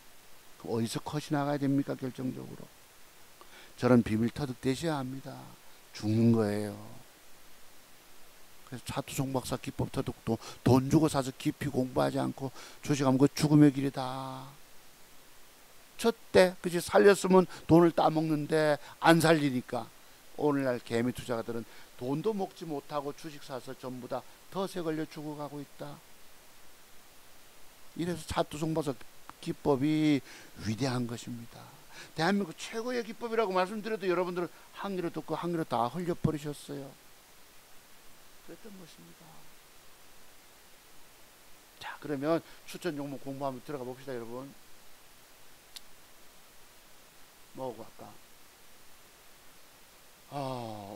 그럼 어디서 컷이 나가야 됩니까? 결정적으로 저런 비밀 터득되셔야 합니다. 죽는 거예요. 그래서 차투송 박사 기법 터득도 돈 주고 사서 깊이 공부하지 않고 주식하면 그 죽음의 길이다. 저때 그치 살렸으면 돈을 따먹는데 안 살리니까 오늘날 개미 투자가들은 돈도 먹지 못하고 주식 사서 전부 다 덫에 걸려 죽어가고 있다. 이래서 차투송 박사 기법이 위대한 것입니다. 대한민국 최고의 기법이라고 말씀드려도 여러분들은 한 귀로 듣고 한 귀로 다 흘려버리셨어요. 그랬던 것입니다. 자, 그러면 추천 종목 공부 한번 들어가 봅시다, 여러분. 뭐고 아까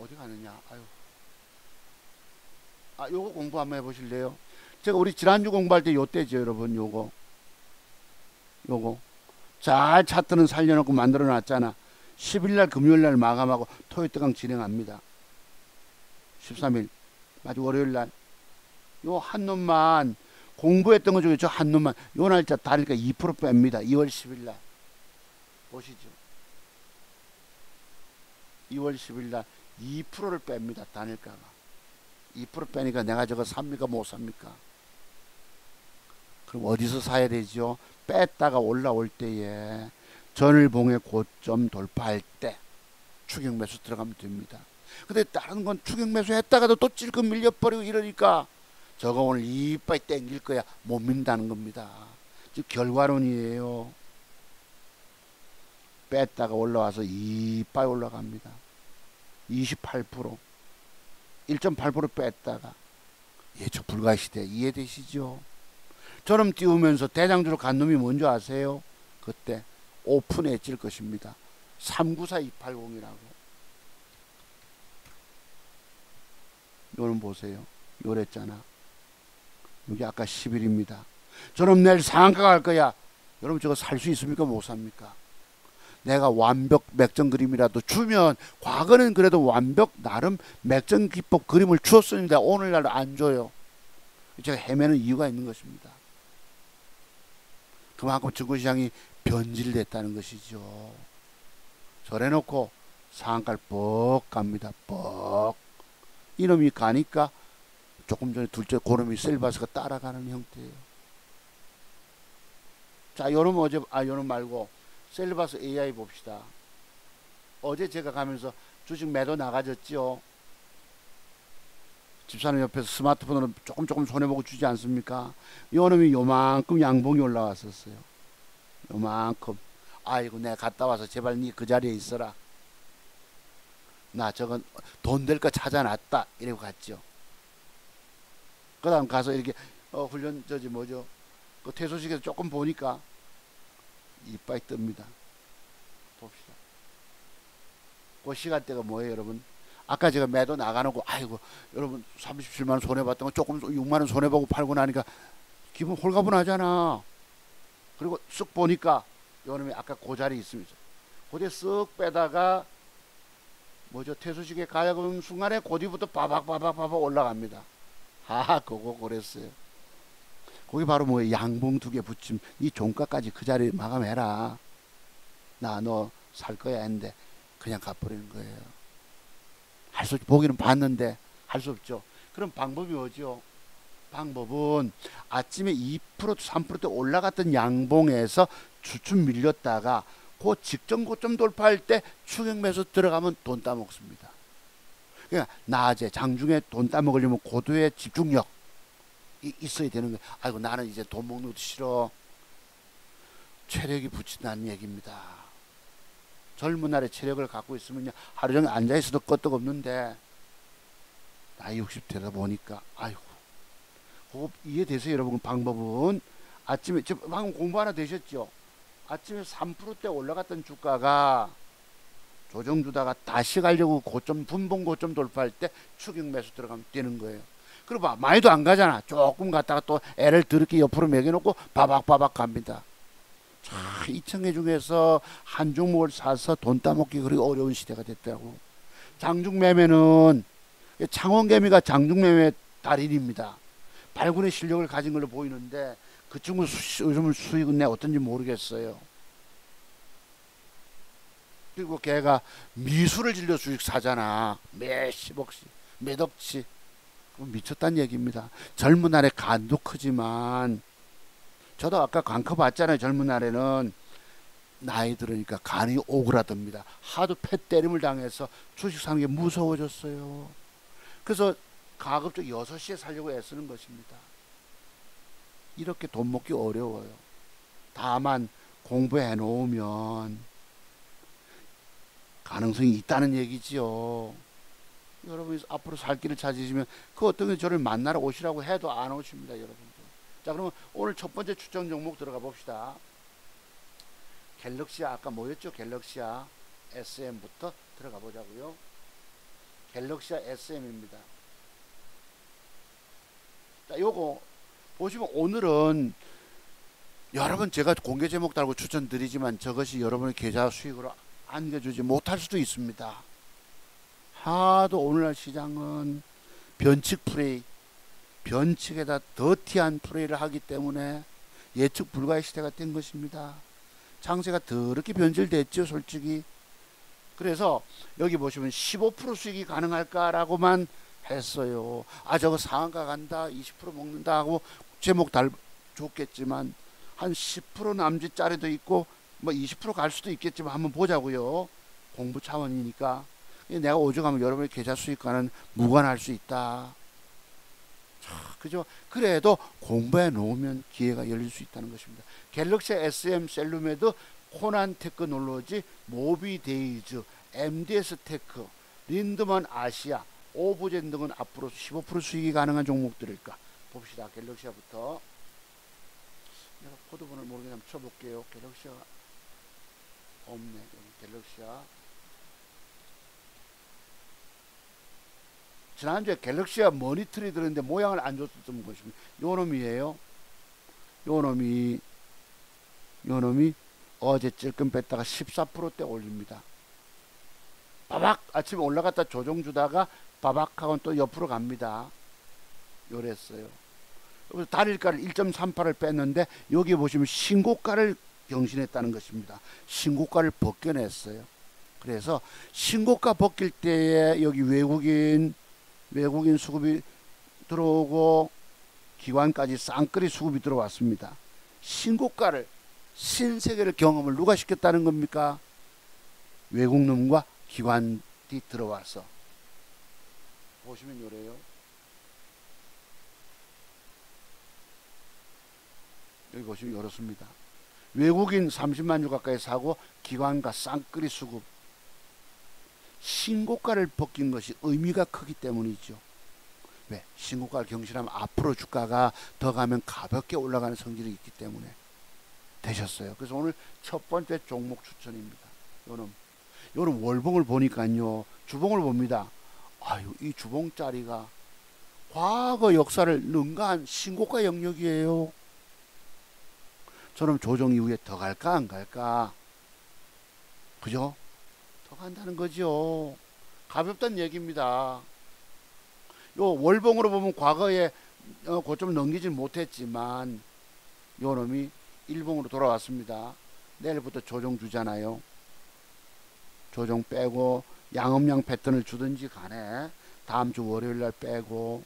어디 가느냐. 요거 공부 한번 해보실래요? 제가 우리 지난주 공부할 때 요때죠, 여러분. 요거 잘 차트는 살려놓고 만들어 놨잖아. 10일날 금요일날 마감하고 토요일 뜨강 진행합니다. 13일 마지막 월요일날 요 한 놈만 공부했던 것 중에 저 한 놈만 요 날짜 다르니까 2% 뺍니다. 2월 10일날 보시죠. 2월 10일날 2%를 뺍니다. 단일가가 2% 빼니까 내가 저거 삽니까 못 삽니까? 그럼 어디서 사야 되죠? 뺐다가 올라올 때에 전일봉의 고점 돌파할 때 추격 매수 들어가면 됩니다. 근데 다른 건 추격 매수 했다가도 또 찔끔 밀려버리고 이러니까 저거 오늘 이빨 땡길 거야 못 민다는 겁니다. 즉 결과론이에요. 뺐다가 올라와서 이빨 올라갑니다. 28% 1.8% 뺐다가 저 불가시대 이해되시죠? 저럼 띄우면서 대장주로 간 놈이 뭔지 아세요? 그때 오픈 엣지일 것입니다. 394280이라고. 요는 보세요. 요랬잖아. 여기 아까 10일입니다. 저럼 내일 상한가 갈 거야. 여러분 저거 살 수 있습니까? 못 삽니까? 내가 완벽 맥점 그림이라도 주면 과거는 그래도 완벽 나름 맥점 기법 그림을 주었습니다. 오늘날 안 줘요. 제가 헤매는 이유가 있는 것입니다. 그만큼 증권시장이 변질됐다는 것이죠. 저래놓고 상한가를 뻑 갑니다. 뻑. 이놈이 가니까 조금 전에 둘째 고놈이 셀바스가 따라가는 형태예요. 자, 요놈 요놈 말고 셀바스 AI 봅시다. 어제 제가 가면서 주식 매도 나가졌죠. 집사람 옆에서 스마트폰으로 조금 손해보고 주지 않습니까? 요놈이 요만큼 양봉이 올라왔었어요. 요만큼. 아이고 내가 갔다 와서 제발 니 그 자리에 있어라. 나 저건 돈 될 거 찾아놨다. 이러고 갔죠. 그 다음 가서 이렇게 훈련 그 퇴소식에서 조금 보니까 이빨이 뜹니다. 봅시다. 그 시간대가 뭐예요 여러분? 아까 제가 매도 나가놓고 아이고 여러분 37만원 손해봤던 거 조금 6만원 손해보고 팔고 나니까 기분 홀가분하잖아. 그리고 쓱 보니까 요놈이 아까 그 자리에 있습니다. 그때 쓱 빼다가 퇴소식에 가야금 순간에 고디부터 바박 올라갑니다. 그거 그랬어요. 거기 바로 양봉 2개 붙임 이 종가까지 그 자리에 마감해라. 나 너 살 거야 했는데 그냥 가버리는 거예요. 할 수 없죠. 보기는 봤는데 할 수 없죠. 그럼 방법이 뭐죠? 방법은 아침에 2% 3%대 올라갔던 양봉에서 주춤 밀렸다가 그 직전 고점 돌파할 때 추격 매수 들어가면 돈 따먹습니다. 그러니까 낮에 장중에 돈 따먹으려면 고도의 집중력 있어야 되는 거예요. 아이고 나는 이제 돈 먹는 것도 싫어. 체력이 붙인다는 얘기입니다. 젊은 날에 체력을 갖고 있으면 하루 종일 앉아있어도 끄떡없는데 나이 60대다 보니까 아이고 그거 이해되세요 여러분? 방법은 아침에 방금 공부 하나 되셨죠? 아침에 3%대 올라갔던 주가가 조정주다가 다시 가려고 고점 분봉 고점 돌파할 때 추격 매수 들어가면 되는 거예요. 그리고 많이도 안 가잖아. 조금 갔다가 또 애를 더럽게 옆으로 매겨놓고 바박 갑니다. 자, 2,000개 중에서 한 종목을 사서 돈 따먹기 그리 어려운 시대가 됐다고. 장중매매는 창원개미가 장중매매 달인입니다. 발군의 실력을 가진 걸로 보이는데 그 친구 요즘 수익은 내 어떤지 모르겠어요. 그리고 걔가 미수를 질러 주식 사잖아. 몇십억씩, 몇 억씩. 미쳤다는 얘기입니다. 젊은 날에 간도 크지만, 저도 아까 간 커 봤잖아요. 젊은 날에는 나이 들으니까 간이 오그라듭니다. 하도 패 때림을 당해서 주식 사는 게 무서워졌어요. 그래서 가급적 6시에 살려고 애쓰는 것입니다. 이렇게 돈 먹기 어려워요. 다만 공부해 놓으면 가능성이 있다는 얘기지요. 여러분이 앞으로 살 길을 찾으시면 그 어떤 게 저를 만나러 오시라고 해도 안 오십니다, 여러분들. 자, 그러면 오늘 첫 번째 추천 종목 들어가 봅시다. 갤럭시아, 아까 뭐였죠? 갤럭시아 SM부터 들어가 보자고요. 갤럭시아 SM입니다. 자, 요거 보시면 오늘은 여러분 제가 공개 제목 달고 추천드리지만 저것이 여러분의 계좌 수익으로 안겨주지 못할 수도 있습니다. 하도 오늘날 시장은 변칙 플레이, 변칙에다 더티한 플레이를 하기 때문에 예측 불가의 시대가 된 것입니다. 장세가 더럽게 변질됐죠, 솔직히. 그래서 여기 보시면 15% 수익이 가능할까라고만 했어요. 아, 저거 상한가 간다, 20% 먹는다 하고 제목 달 줬겠지만 한 10% 남짓짜리도 있고 뭐 20% 갈 수도 있겠지만 한번 보자고요. 공부 차원이니까. 내가 오죽하면 여러분의 계좌 수익과는 무관할 수 있다. 자, 그죠? 그래도 공부해 놓으면 기회가 열릴 수 있다는 것입니다. 갤럭시 SM, 셀루메드, 코난 테크놀로지, 모비데이즈, MDS 테크, 린드먼 아시아, 오브젠 등은 앞으로 15% 수익이 가능한 종목들일까? 봅시다. 갤럭시아부터. 내가 코드번호를 모르겠는데 한번 쳐볼게요. 갤럭시아 없네. 여기 갤럭시아. 지난주에 갤럭시아 머니터리 들었는데 모양을 안 줬었던 것입니다. 요 놈이에요. 요 놈이 어제 찔끔 뺐다가 14%대 올립니다. 바박 아침에 올라갔다 조정 주다가 바박하고는 또 옆으로 갑니다. 요랬어요. 그래서 달일가를 1.38을 뺐는데 여기 보시면 신고가를 경신했다는 것입니다. 신고가를 벗겨냈어요. 그래서 신고가 벗길 때에 여기 외국인 수급이 들어오고 기관까지 쌍끌이 수급이 들어왔습니다. 신고가를, 신세계를 경험을 누가 시켰다는 겁니까? 외국놈과 기관이 들어와서. 보시면 요래요. 여기 보시면 이렇습니다. 외국인 30만 주 가까이 사고 기관과 쌍끌이 수급. 신고가를 벗긴 것이 의미가 크기 때문이죠. 왜? 신고가를 경신하면 앞으로 주가가 더 가면 가볍게 올라가는 성질이 있기 때문에 되셨어요. 그래서 오늘 첫 번째 종목 추천입니다. 요런 월봉을 보니까요, 주봉을 봅니다. 아유, 이 주봉짜리가 과거 역사를 능가한 신고가 영역이에요. 저는 조정 이후에 더 갈까 안 갈까? 그죠? 더 간다는 거죠. 가볍다는 얘기입니다. 요 월봉으로 보면 과거에 고점 넘기질 못했지만 요 놈이 일봉으로 돌아왔습니다. 내일부터 조정 주잖아요. 조정 빼고 양음양 패턴을 주든지 간에 다음 주 월요일날 빼고,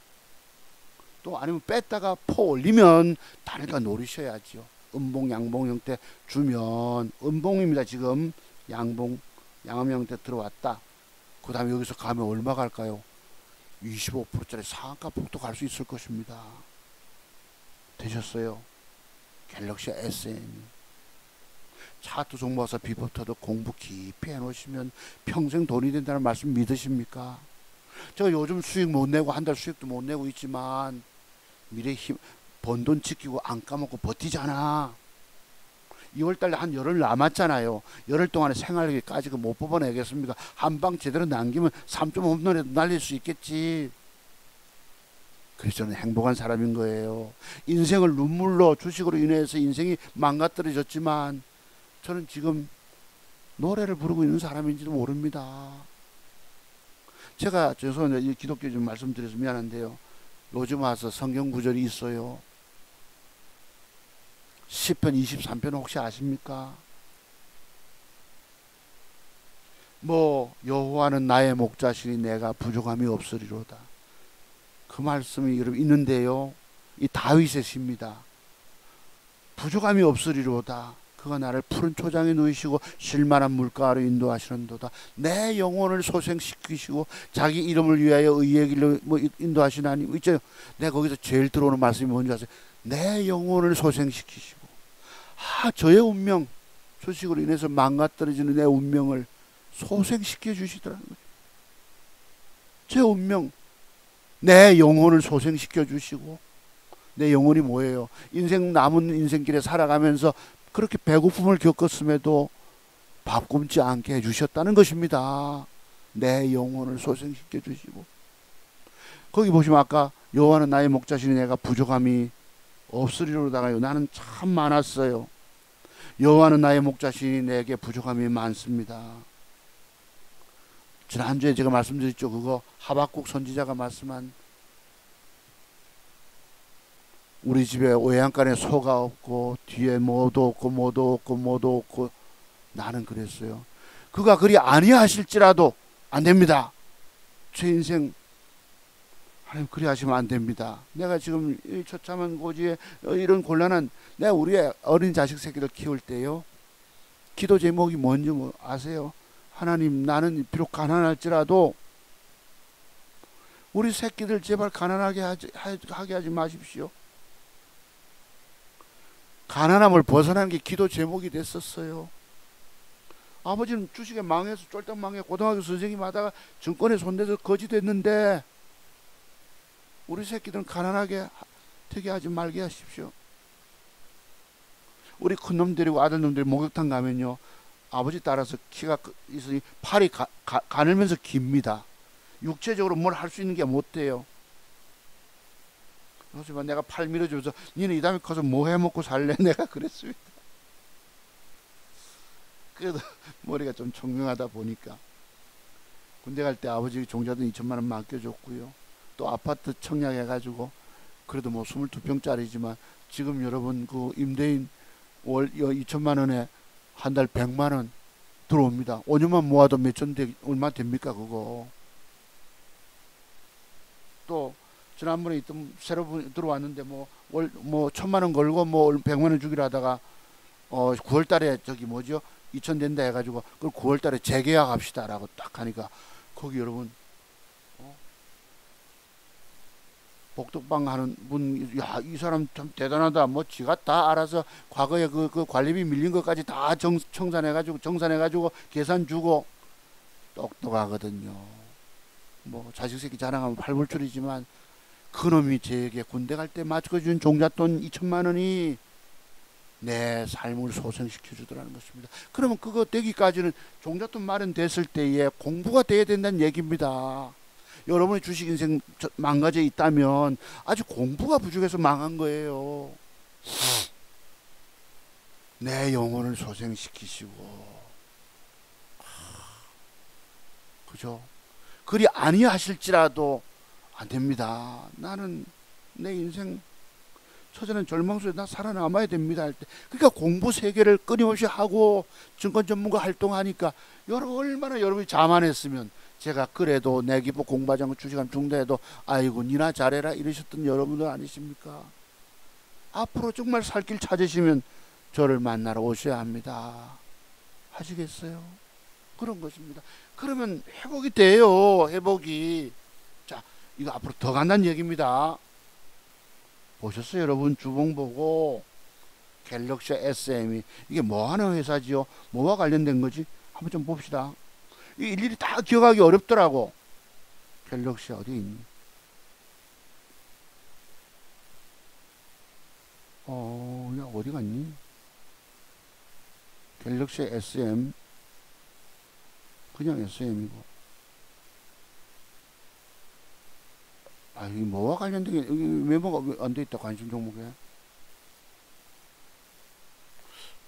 또 아니면 뺐다가 포 올리면 다리가 노리셔야죠. 음봉 양봉 형태 주면, 음봉입니다. 지금 양봉 양음 형태 들어왔다. 그 다음에 여기서 가면 얼마 갈까요? 25%짜리 상한가 폭도 갈 수 있을 것입니다. 되셨어요? 갤럭시 SM. 차트 종목에서 비법터도 공부 깊이 해놓으시면 평생 돈이 된다는 말씀 믿으십니까? 제가 요즘 수익 못 내고 한 달 수익도 못 내고 있지만 미래 힘, 번 돈 지키고 안 까먹고 버티잖아. 2월달에 한 열흘 남았잖아요. 열흘 동안에 생활비까지 못 뽑아내겠습니까? 한 방 제대로 남기면 3.5홈런에도 날릴 수 있겠지. 그래서 저는 행복한 사람인 거예요. 인생을 눈물로, 주식으로 인해서 인생이 망가뜨려졌지만 저는 지금 노래를 부르고 있는 사람인지도 모릅니다. 제가 죄송한데 기독교 좀 말씀드려서 미안한데요. 요즘 와서 성경 구절이 있어요. 시편 23편 혹시 아십니까? 뭐 여호와는 나의 목자시니 내가 부족함이 없으리로다. 그 말씀이 여러분 있는데요. 이 다윗의 시입니다. 부족함이 없으리로다. 그가 나를 푸른 초장에 누이시고 실만한 물가로 인도하시는도다. 내 영혼을 소생시키시고 자기 이름을 위하여 의의 길로 인도하시나니 있죠. 내가 거기서 제일 들어오는 말씀이 뭔지 아세요? 내 영혼을 소생시키시고 저의 운명 소식으로 인해서 망가뜨려지는 내 운명을 소생시켜 주시더라는 거죠. 제 운명 내 영혼을 소생시켜 주시고 내 영혼이 뭐예요? 인생 남은 인생길에 살아가면서 그렇게 배고픔을 겪었음에도 밥 굶지 않게 해주셨다는 것입니다. 내 영혼을 소생시켜 주시고 거기 보시면 아까 여호와는 나의 목자시니 내가 부족함이 없으리로다가요. 나는 참 많았어요. 여호와는 나의 목자시니 내게 부족함이 많습니다. 지난주에 제가 말씀드렸죠. 그거 하박국 선지자가 말씀한 우리 집에 외양간에 소가 없고 뒤에 뭐도 없고 뭐도 없고 뭐도 없고 나는 그랬어요. 그가 그리 아니하실지라도 안 됩니다. 제 인생 하나님 그리 하시면 안 됩니다. 내가 지금 이 처참한 고지에 이런 곤란한 내가 우리 어린 자식 새끼들 키울 때요. 기도 제목이 뭔지 뭐 아세요? 하나님 나는 비록 가난할지라도 우리 새끼들 제발 가난하게 하게 하지 마십시오. 가난함을 벗어나는 게 기도 제목이 됐었어요. 아버지는 주식에 망해서 쫄딱 망해 고등학교 선생님 하다가 증권에 손대서 거지 됐는데 우리 새끼들은 가난하게 되게 하지 말게 하십시오. 우리 큰놈 데리고 아들놈들이 목욕탕 가면요. 아버지 따라서 키가 있으니 팔이 가늘면서 깁니다. 육체적으로 뭘 할 수 있는 게 못 돼요. 하지만 내가 팔 밀어주면서 니는 이 다음에 커서 뭐 해먹고 살래? 내가 그랬습니다. 그래도 머리가 좀 총명하다 보니까 군대 갈 때 아버지 종자돈 2천만 원 맡겨줬고요. 또 아파트 청약해가지고 그래도 뭐 22평짜리지만 지금 여러분 그 임대인 월 2천만 원에 한 달 100만 원 들어옵니다. 5년만 모아도 몇천 얼마 됩니까 그거. 또 지난번에 있던 새로 들어왔는데 뭐 1,000만 원 걸고 뭐 100만 원 주기로 하다가 9월 달에 저기 뭐죠 2천 된다 해가지고 그걸 9월 달에 재계약합시다라고 딱 하니까 거기 여러분 복덕방 하는 분, 야, 이 사람 참 대단하다. 뭐, 지가 다 알아서 과거에 그 관리비 밀린 것까지 다 정산해가지고, 계산 주고, 똑똑하거든요. 뭐, 자식 새끼 자랑하면 팔불출이지만, 그놈이 제게 군대 갈 때 맞춰준 종잣돈 2천만 원이 내 삶을 소생시켜 주더라는 것입니다. 그러면 그거 되기까지는 종잣돈 마련됐을 때에 공부가 돼야 된다는 얘기입니다. 여러분의 주식 인생 망가져 있다면 아주 공부가 부족해서 망한 거예요. 내 영혼을 소생시키시고 그죠? 그리 아니하실지라도 안 됩니다. 나는 내 인생 처자는 절망 속에 나 살아남아야 됩니다 할 때 그러니까 공부 세계를 끊임없이 하고 증권 전문가 활동하니까 여러분 얼마나 여러분이 자만했으면 제가 그래도 내 기부 공부하지 않고 주식하면 죽는다 해도 아이고 니나 잘해라 이러셨던 여러분들 아니십니까? 앞으로 정말 살 길 찾으시면 저를 만나러 오셔야 합니다. 하시겠어요? 그런 것입니다. 그러면 회복이 돼요. 회복이. 자, 이거 앞으로 더 간다는 얘기입니다. 보셨어요 여러분? 주봉 보고 갤럭시 SM이 이게 뭐하는 회사지요? 뭐와 관련된 거지? 한번 좀 봅시다. 일일이 다 기억하기 어렵더라고. 갤럭시 어디 있니? 야 어디 갔니? 갤럭시 SM 그냥 SM이고 아 이게 뭐와 관련된 게 여기 메모가 안 돼 있다. 관심 종목에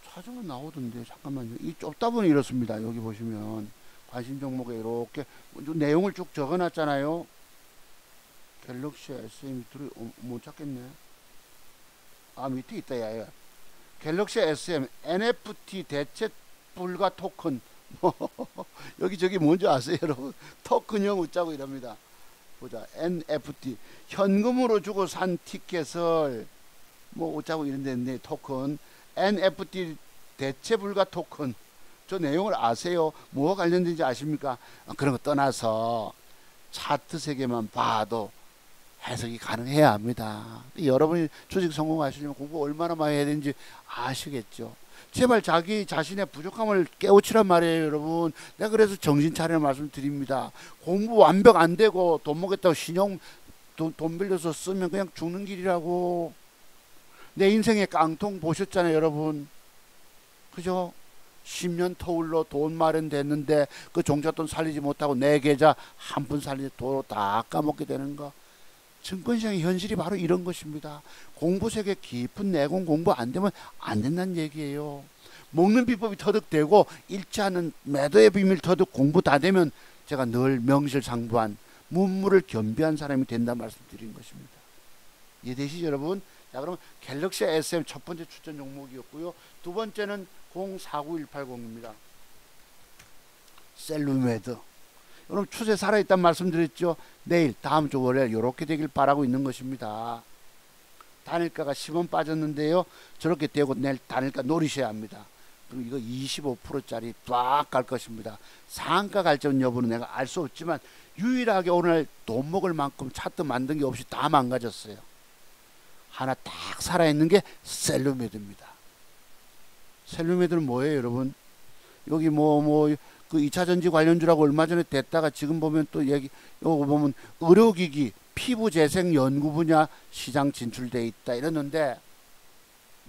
찾으면 나오던데 잠깐만요. 이 좁다 보니 이렇습니다. 여기 보시면 관심 종목에 이렇게 내용을 쭉 적어놨잖아요. 갤럭시 SM 못 찾겠네. 아 밑에 있다. 야 갤럭시 SM NFT 대체 불가 토큰 여기저기 뭔지 아세요 여러분? 토큰형 웃자고 이럽니다. 보자. NFT 현금으로 주고 산 티켓을 뭐 웃자고 이런 데 있네. 토큰 NFT 대체 불가 토큰. 저 내용을 아세요? 뭐와 관련된지 아십니까? 그런 거 떠나서 차트 세계만 봐도 해석이 가능해야 합니다. 여러분이 주식 성공하시려면 공부 얼마나 많이 해야 되는지 아시겠죠? 제발 자기 자신의 부족함을 깨우치란 말이에요 여러분. 내가 그래서 정신 차리는 말씀 드립니다. 공부 완벽 안 되고 돈 먹겠다고 신용 돈 빌려서 쓰면 그냥 죽는 길이라고. 내 인생의 깡통 보셨잖아요 여러분. 그죠? 10년 터울로 돈 마련됐는데 그 종잣돈 살리지 못하고 내 계좌 한 푼 살리지 도로 다 까먹게 되는 거. 증권시장의 현실이 바로 이런 것입니다. 공부 세계 깊은 내공 공부 안 되면 안 된다는 얘기예요. 먹는 비법이 터득되고 잃지 않는 매도의 비밀 터득 공부 다 되면 제가 늘 명실상부한 문무를 겸비한 사람이 된다 말씀드린 것입니다. 이해되시죠 여러분? 자, 그럼 갤럭시 SM 첫 번째 추천 종목이었고요. 두 번째는 049180입니다. 셀루메드. 여러분 추세 살아있다는 말씀드렸죠. 내일 다음 주 월요일 이렇게 되길 바라고 있는 것입니다. 단일가가 10원 빠졌는데요. 저렇게 되고 내일 단일가 노리셔야 합니다. 그럼 이거 25%짜리 쫙 갈 것입니다. 상한가 갈지 여부는 내가 알 수 없지만 유일하게 오늘 돈 먹을 만큼 차트 만든 게 없이 다 망가졌어요. 하나 딱 살아있는 게 셀루메드입니다. 셀루메드는 뭐예요 여러분? 여기 그 2차전지 관련주라고 얼마 전에 됐다가 지금 보면 또 얘기, 요거 보면 의료기기, 피부재생 연구 분야 시장 진출돼 있다 이랬는데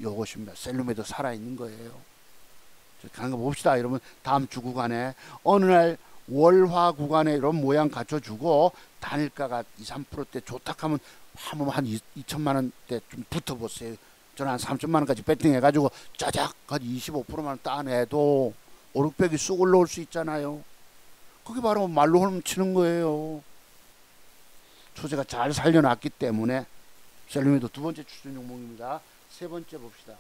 요것입니다. 셀루메드 살아있는 거예요. 가는 거 봅시다 여러분. 다음 주 구간에 어느 날 월화 구간에 이런 모양 갖춰주고 단일가가 2~3%대 좋다 하면 한 2천만 원대 좀 붙어보세요. 저는 한 3천만 원까지 배팅 해가지고 짜작 한 25%만 따내도 5,600이 쑥 올라올 수 있잖아요. 그게 바로 말로 훔치는 거예요. 추세가 잘 살려놨기 때문에 셀루메드 두 번째 추천 종목입니다. 세 번째 봅시다.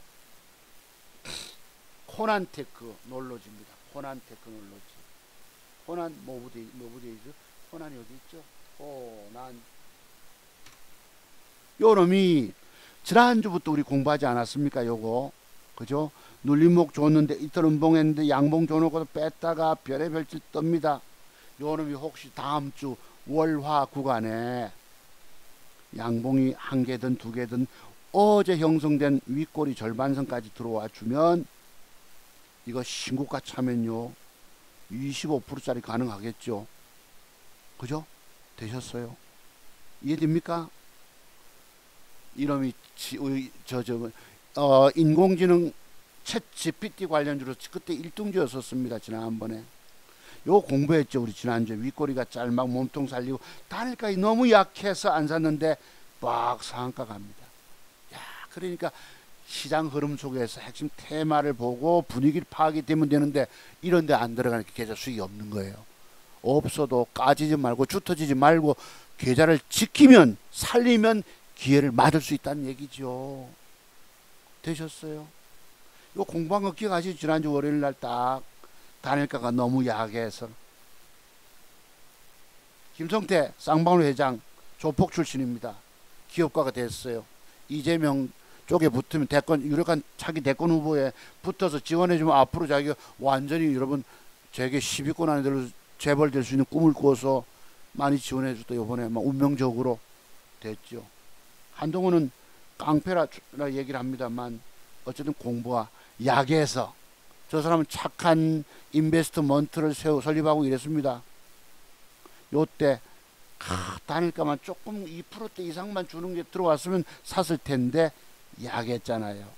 코난테크 놀러지입니다. 코난테크 놀러지. 코난 뭐부대이죠? 코난이 어디 있죠? 코난. 요 놈이 지난주부터 우리 공부하지 않았습니까? 요거 그죠? 눌림목 줬는데 이틀 음봉했는데 양봉 줘놓고 뺐다가 별의별 짓 뜹니다. 요 놈이 혹시 다음 주 월화 구간에 양봉이 한 개든 두 개든 어제 형성된 윗꼬리 절반선까지 들어와 주면 이거 신고가 차면요 25%짜리 가능하겠죠. 그죠? 되셨어요? 이해됩니까? 이놈이 인공지능 챗 GPT 관련주로 그때 1등주였었습니다. 지난번에 요 공부했죠. 우리 지난주에 윗꼬리가 짤막 몸통 살리고 단일가에 너무 약해서 안 샀는데 막 상한가 갑니다. 야, 그러니까 시장 흐름 속에서 핵심 테마를 보고 분위기를 파악이 되면 되는데 이런데 안 들어가니까 계좌 수익이 없는 거예요. 없어도 까지지 말고 주터지지 말고 계좌를 지키면 살리면 기회를 맞을 수 있다는 얘기죠. 되셨어요? 요 공부한 거 기억하시죠? 지난주 월요일 날 딱 단일가가 너무 약해서 김성태 쌍방울 회장 조폭 출신입니다. 기업가가 됐어요. 이재명 쪽에 붙으면 대권 유력한 차기 대권 후보에 붙어서 지원해주면 앞으로 자기가 완전히 여러분 세계 10위권 안에 들어 재벌될 수 있는 꿈을 꾸어서 많이 지원해줬다. 이번에 막 운명적으로 됐죠. 한동훈은 깡패라 얘기를 합니다만 어쨌든 공부가 약해서 저 사람은 착한 인베스트먼트를 설립하고 이랬습니다. 요때 단일가만 조금 2%대 이상만 주는 게 들어왔으면 샀을 텐데 약했잖아요.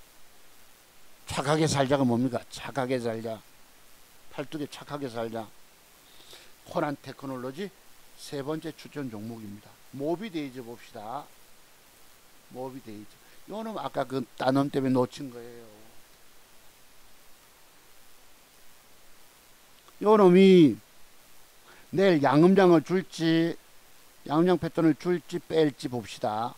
착하게 살자가 뭡니까? 착하게 살자. 팔뚝에 착하게 살자. 코난 테크놀로지 세 번째 추천 종목입니다. 모비데이즈 봅시다. 모비데이즈. 요놈 아까 그 단원 때문에 놓친 거예요. 요놈이 내일 양음장을 줄지 양음장 패턴을 줄지 뺄지 봅시다.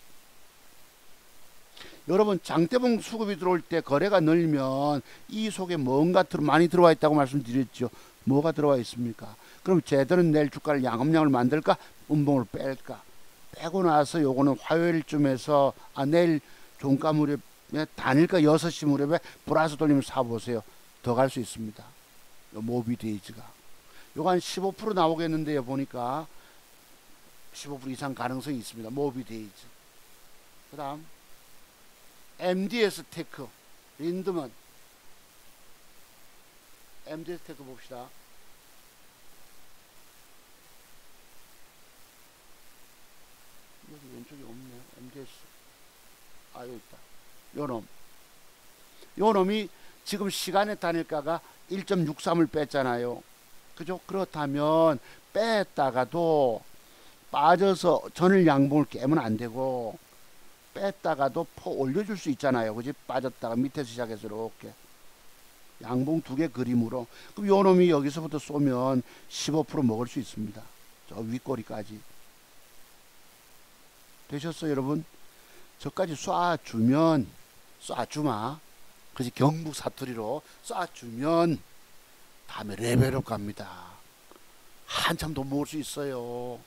여러분 장대봉 수급이 들어올 때 거래가 늘면 이 속에 뭔가 많이 들어와 있다고 말씀드렸죠. 뭐가 들어와 있습니까? 그럼 쟤들은 내일 주가를 양음양을 만들까? 음봉을 뺄까? 빼고 나서 요거는 화요일쯤에서 내일 종가 무렵에 단일가 6시 무렵에 플러스 돌리면 사보세요. 더 갈 수 있습니다. 요 모비데이즈가 요거 한 15% 나오겠는데요. 보니까 15% 이상 가능성이 있습니다. 모비데이즈. 그 다음 MDS 테크 린드먼. MDS 테크 봅시다. 여기 왼쪽이 없네. MDS. 여기 있다. 요 놈이 지금 시간의 단일가가 1.63을 뺐잖아요. 그죠? 그렇다면 뺐다가도 빠져서 전일 양봉을 깨면 안 되고 뺐다가도 퍼 올려줄 수 있잖아요. 그지? 빠졌다가 밑에서 시작해서 이렇게 양봉 두 개 그림으로. 그럼 요 놈이 여기서부터 쏘면 15% 먹을 수 있습니다. 저 윗꼬리까지. 되셨어요, 여러분? 저까지 쏴주면, 쏴주마. 그지? 경북 사투리로 쏴주면 다음에 레벨업 갑니다. 한참 돈 모을 수 있어요.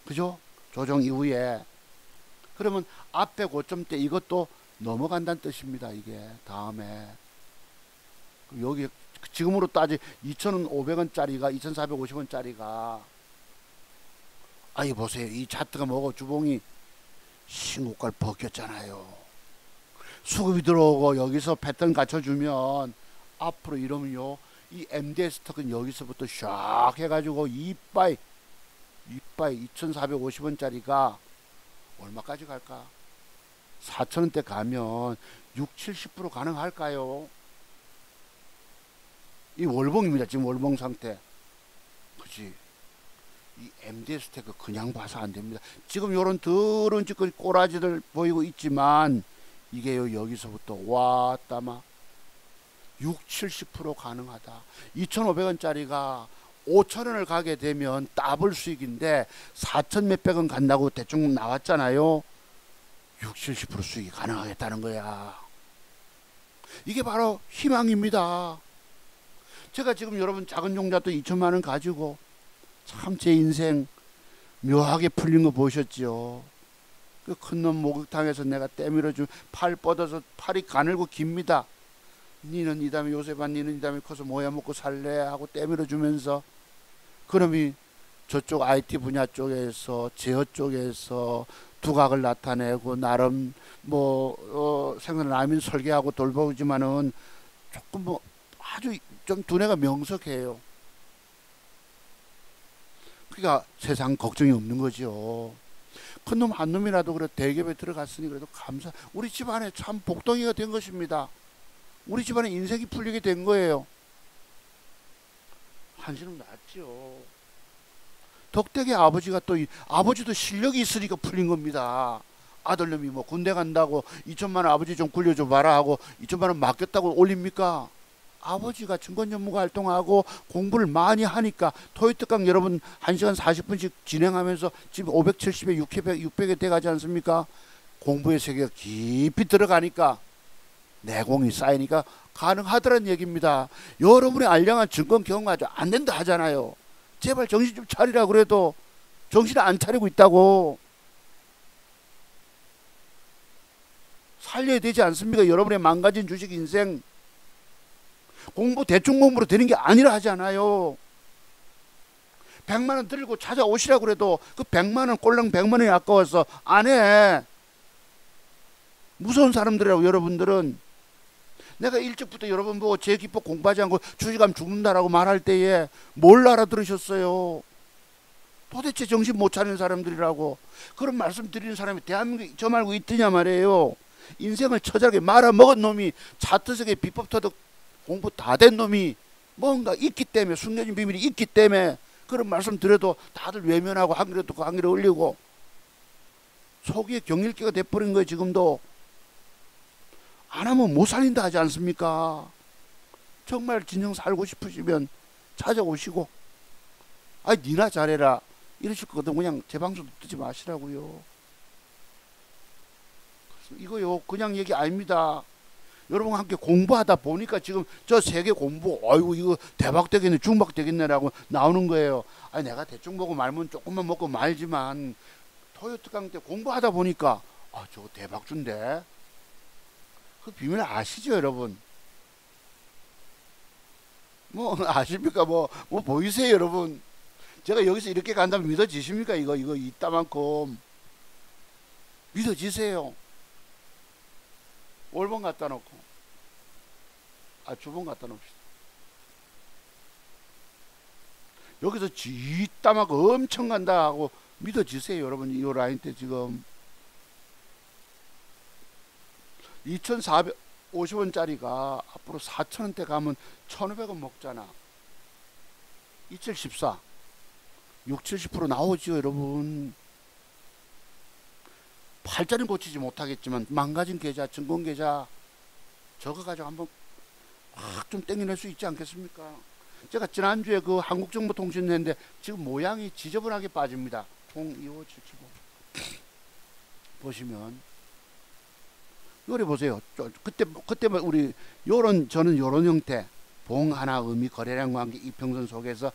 그죠? 조정 이후에. 그러면 앞에 고점대 이것도 넘어간다는 뜻입니다. 이게 다음에 여기 지금으로 따지 2,500원짜리가 2,450원짜리가 이 보세요. 이 차트가 뭐고 주봉이 신고가를 벗겼잖아요. 수급이 들어오고 여기서 패턴 갖춰주면 앞으로 이러면요, 이 MDS 스톡은 여기서부터 샥 해가지고 이빠이 2,450원짜리가 얼마까지 갈까? 4,000원대 가면 6, 70% 가능할까요? 이 월봉입니다. 지금 월봉 상태. 그치? 이 MDS 테크 그냥 봐서 안 됩니다. 지금 요런 더러운 짓거리 꼬라지들 보이고 있지만 이게요, 여기서부터 왔다마 6, 70% 가능하다. 2,500원짜리가 5,000원을 가게 되면 더블 수익인데 4,000 몇백 원 간다고 대충 나왔잖아요. 6, 70% 수익이 가능하겠다는 거야. 이게 바로 희망입니다. 제가 지금 여러분 작은 종잣돈 2천만 원 가지고 참 제 인생 묘하게 풀린 거 보셨죠? 그 큰 놈 목욕탕에서 내가 때밀어주면 팔 뻗어서 팔이 가늘고 깁니다. 니는 이 다음에 요새반 니는 이 다음에 커서 뭐야 먹고 살래 하고 때밀어주면서, 그러면 저쪽 IT 분야 쪽에서 제어 쪽에서 두각을 나타내고 나름 생산 라면 설계하고 돌보지만은 조금 아주 좀 두뇌가 명석해요. 그러니까 세상 걱정이 없는 거죠. 큰 놈 한 놈이라도 그래 대기업에 들어갔으니 그래도 감사. 우리 집안에 참 복덩이가 된 것입니다. 우리 집안에 인생이 풀리게 된 거예요. 한시름 났죠. 덕택의 아버지가 또 아버지도 실력이 있으니까 풀린 겁니다. 아들놈이 뭐 군대 간다고 2천만 원 아버지 좀 굴려줘 봐라 하고 2천만 원 맡겼다고 올립니까? 아버지가 증권 전문가 활동하고 공부를 많이 하니까 토익특강 여러분 1시간 40분씩 진행하면서 지금 570에 600에 돼가지 않습니까? 공부의 세계가 깊이 들어가니까 내공이 쌓이니까 가능하더란 얘기입니다. 여러분의 알량한 증권 경험 가지고 안 된다 하잖아요. 제발 정신 좀 차리라 그래도 정신 안 차리고 있다고. 살려야 되지 않습니까? 여러분의 망가진 주식 인생. 공부 대충 공부로 되는 게 아니라 하잖아요. 100만 원 들고 찾아오시라고 그래도 그 100만 원 꼴랑 100만 원이 아까워서 안 해. 무서운 사람들이라고. 여러분들은 내가 일찍부터 여러분 보고 제 기법 공부하지 않고 주식하면 죽는다라고 말할 때에 뭘 알아들으셨어요? 도대체 정신 못 차리는 사람들이라고. 그런 말씀 드리는 사람이 대한민국에 저 말고 있더냐 말이에요. 인생을 처절하게 말아먹은 놈이 차트석에 비법 터득 공부 다 된 놈이 뭔가 있기 때문에, 숨겨진 비밀이 있기 때문에 그런 말씀 드려도 다들 외면하고 한 귀로 듣고 한 귀로 올리고 속에 경일기가 돼버린 거예요. 지금도 안 하면 못 살린다 하지 않습니까? 정말 진정 살고 싶으시면 찾아오시고 니나 잘해라 이러실 거거든. 그냥 제 방송도 뜨지 마시라고요. 이거요 그냥 얘기 아닙니다. 여러분 함께 공부하다 보니까 지금 저 세계 공부, 아이고 이거 대박 되겠네, 중박 되겠네라고 나오는 거예요. 아니 내가 대충 보고 말면 조금만 먹고 말지만 토요트 강때 공부하다 보니까 아 저거 대박 준대. 그 비밀 아시죠 여러분? 뭐 아십니까? 뭐 보이세요 여러분? 제가 여기서 이렇게 간다면 믿어지십니까? 이거 이따만큼 믿어지세요? 월봉 갖다 놓고 주봉 갖다 놓읍시다. 여기서 이따만큼 엄청 간다 하고 믿어지세요 여러분? 이 라인 때 지금 2450원짜리가 앞으로 4000원대 가면 1500원 먹잖아. 2714 60-70% 나오죠 여러분. 팔자는 고치지 못하겠지만 망가진 계좌, 증권 계좌 저거 가지고 한번 확 좀 땡겨낼 수 있지 않겠습니까? 제가 지난주에 그 한국정보통신 했는데 지금 모양이 지저분하게 빠집니다. 통 25775 보시면 요래 보세요. 그때 우리 저는 요런 형태 봉 하나 의미 거래량 관계 이평선 속에서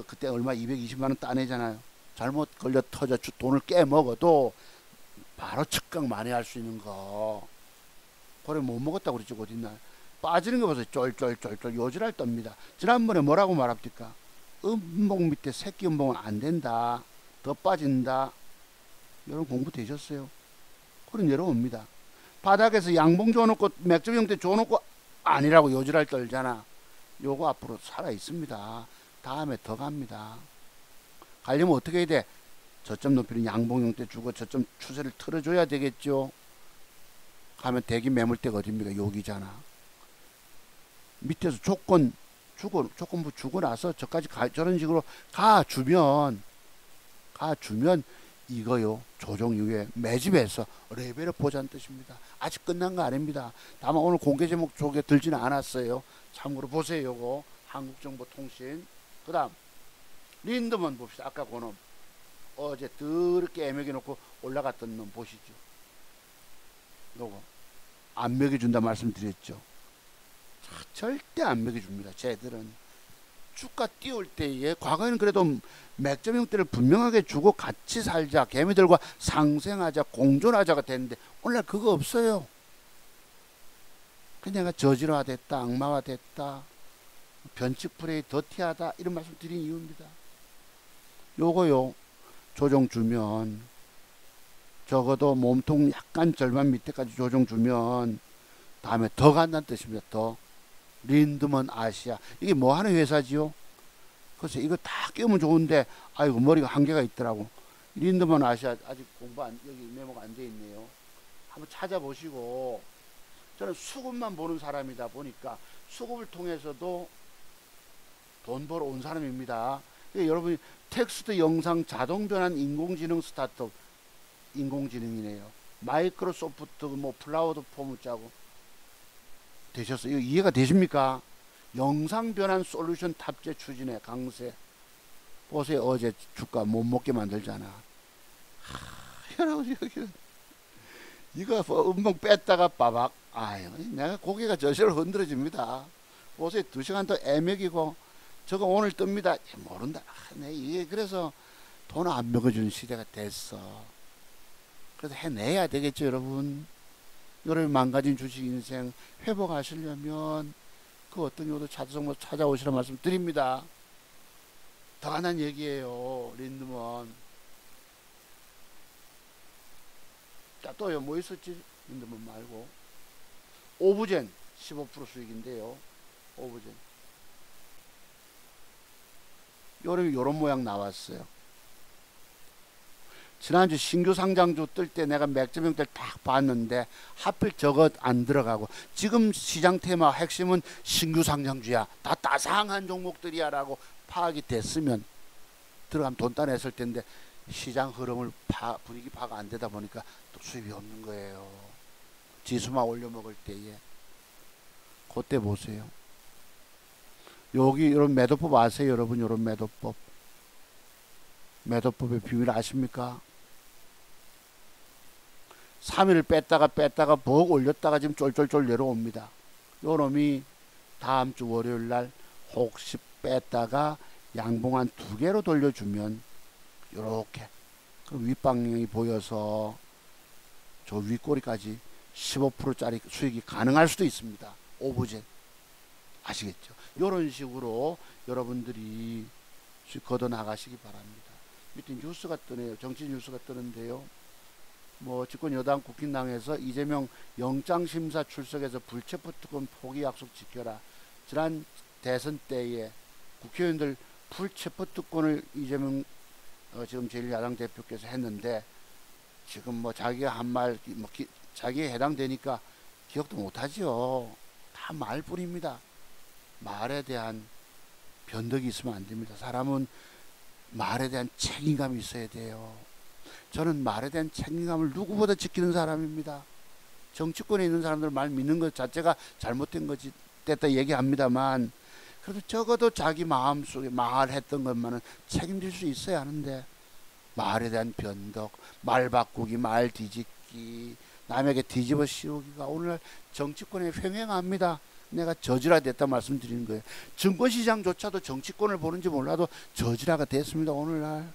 그때 얼마 220만원 따내잖아요. 잘못 걸려 터져 돈을 깨먹어도 바로 측강 만회할 수 있는 거. 그래 못 먹었다고 그랬죠. 어딨나. 빠지는 거 보세요. 쫄쫄쫄쫄 요지랄 떱니다. 지난번에 뭐라고 말합니까? 음봉 밑에 새끼 음봉은 안 된다. 더 빠진다. 이런 공부 되셨어요? 그런 예로 옵니다. 바닥에서 양봉 줘놓고 맥점 형태 줘놓고 아니라고 요지랄 떨잖아. 요거 앞으로 살아 있습니다. 다음에 더 갑니다. 가려면 어떻게 해야 돼? 저점 높이는 양봉 형태 주고 저점 추세를 틀어줘야 되겠죠. 가면 대기 매물대가 어딥니까? 여기잖아. 밑에서 조건부 주고 나서 저까지 저런 식으로 가주면 이거요. 조정 이후에 매집해서 레벨업 보자는 뜻입니다. 아직 끝난 거 아닙니다. 다만 오늘 공개 제목 쪽에 들지는 않았어요. 참고로 보세요. 요거 한국정보통신. 그 다음 린드먼 봅시다. 아까 그놈 어제 더럽게 애매게 놓고 올라갔던 놈 보시죠. 요거 안 먹여준다 말씀드렸죠. 절대 안 먹여줍니다. 쟤들은 주가 띄울 때에 과거에는 그래도 맥점 형태를 분명하게 주고 같이 살자, 개미들과 상생하자, 공존하자가 됐는데 오늘날 그거 없어요. 그냥 내가 저질화됐다, 악마화됐다, 변칙 플레이 더티하다 이런 말씀 드린 이유입니다. 요거요 조정 주면 적어도 몸통 약간 절반 밑에까지 조정 주면 다음에 더 간다는 뜻입니다. 더 린드먼 아시아 이게 뭐 하는 회사지요? 글쎄 이거 다 끼우면 좋은데 아이고 머리가 한계가 있더라고. 린드먼 아시아 아직 공부 여기 메모가 안 돼 있네요. 한번 찾아보시고 저는 수급만 보는 사람이다 보니까 수급을 통해서도 돈 벌어 온 사람입니다. 여러분이 텍스트 영상 자동 변환 인공지능 스타트업 인공지능이네요. 마이크로소프트 뭐 플라우드 폼을 짜고 되셨어요? 이해가 되십니까? 영상 변환 솔루션 탑재 추진에 강세. 보세요. 어제 주가 못 먹게 만들잖아. 여러분 이거 음봉 뺐다가 빠박. 아유 내가 고개가 저절로 흔들어집니다. 보세요. 2시간 더 애매기고 저거 오늘 뜹니다. 모른다. 이게 그래서 돈 안 먹어주는 시대가 됐어. 그래서 해내야 되겠죠 여러분. 여러분 망가진 주식 인생 회복하시려면 그 어떤 요도 찾아오시라 말씀 드립니다. 더 하나는 얘기예요. 린드먼. 자 또요 뭐 있었지? 린드먼 말고 오브젠 15% 수익인데요. 오브젠 요런 모양 나왔어요. 지난주 신규 상장주 뜰 때 내가 맥점 형태를 딱 봤는데 하필 저것 안 들어가고 지금 시장 테마 핵심은 신규 상장주야. 다 따상한 종목들이야 라고 파악이 됐으면 들어가면 돈 따냈을 텐데 시장 흐름을 분위기 파악 안 되다 보니까 또 수입이 없는 거예요. 지수만 올려먹을 때에 그때 보세요. 여기 이런 매도법 아세요 여러분? 이런 매도법. 매도법의 비밀 아십니까? 3일 뺐다가 벅 올렸다가 지금 쫄쫄쫄 내려옵니다. 요 놈이 다음 주 월요일 날 혹시 뺐다가 양봉 한 2개로 돌려주면 요렇게 그럼 윗방향이 보여서 저 윗꼬리까지 15%짜리 수익이 가능할 수도 있습니다. 오브젠 아시겠죠? 요런 식으로 여러분들이 수익 걷어 나가시기 바랍니다. 밑에 뉴스가 뜨네요. 정치 뉴스가 뜨는데요. 뭐 집권 여당 국힘당에서 이재명 영장심사 출석해서 불체포 특권 포기 약속 지켜라. 지난 대선 때에 국회의원들 불체포 특권을 이재명 지금 제1야당 대표께서 했는데 지금 뭐 자기가 한 말 뭐 자기에 해당되니까 기억도 못하죠. 다 말뿐입니다. 말에 대한 변덕이 있으면 안 됩니다. 사람은 말에 대한 책임감이 있어야 돼요. 저는 말에 대한 책임감을 누구보다 지키는 사람입니다. 정치권에 있는 사람들 말 믿는 것 자체가 잘못된 거지 됐다 얘기합니다만 그래도 적어도 자기 마음속에 말했던 것만은 책임질 수 있어야 하는데 말에 대한 변덕, 말 바꾸기, 말 뒤집기, 남에게 뒤집어 씌우기가 오늘날 정치권에 횡행합니다. 내가 저지라 됐다 말씀드리는 거예요. 증권시장조차도 정치권을 보는지 몰라도 저지라가 됐습니다. 오늘날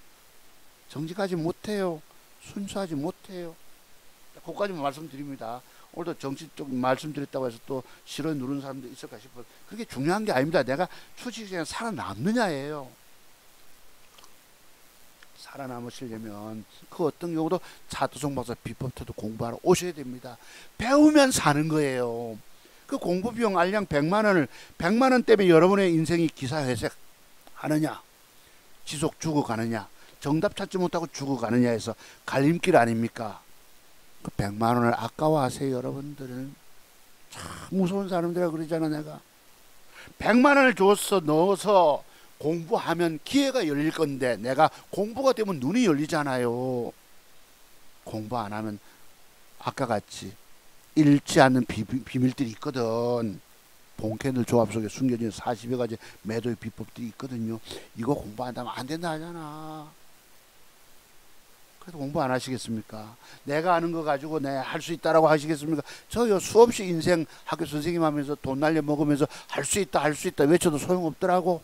정직하지 못해요. 순수하지 못해요. 그것까지만 말씀드립니다. 오늘도 정치 쪽 말씀드렸다고 해서 또 싫어 누르는 사람도 있을까 싶어요. 그게 중요한 게 아닙니다. 내가 주식시장에 살아남느냐예요. 살아남으시려면 그 어떤 경우도 차두송 박사 비법터도 공부하러 오셔야 됩니다. 배우면 사는 거예요. 그 공부 비용 알량 100만 원 때문에 여러분의 인생이 기사회색 하느냐 지속 죽어가느냐 정답 찾지 못하고 죽어가느냐 해서 갈림길 아닙니까? 그 100만 원을 아까워하세요. 여러분들은 참 무서운 사람들이라 그러잖아. 내가 100만 원을 줬어 넣어서 공부하면 기회가 열릴 건데 내가 공부가 되면 눈이 열리잖아요. 공부 안 하면 아까 같이 잃지 않는 비밀들이 있거든. 본캐들 조합 속에 숨겨진 40여 가지 매도의 비법들이 있거든요. 이거 공부 안 하면 안 된다 하잖아. 그래도 공부 안 하시겠습니까? 내가 아는 거 가지고 내 할 수 있다라고 하시겠습니까? 저요 수없이 인생 학교 선생님 하면서 돈 날려 먹으면서 할 수 있다 외쳐도 소용없더라고.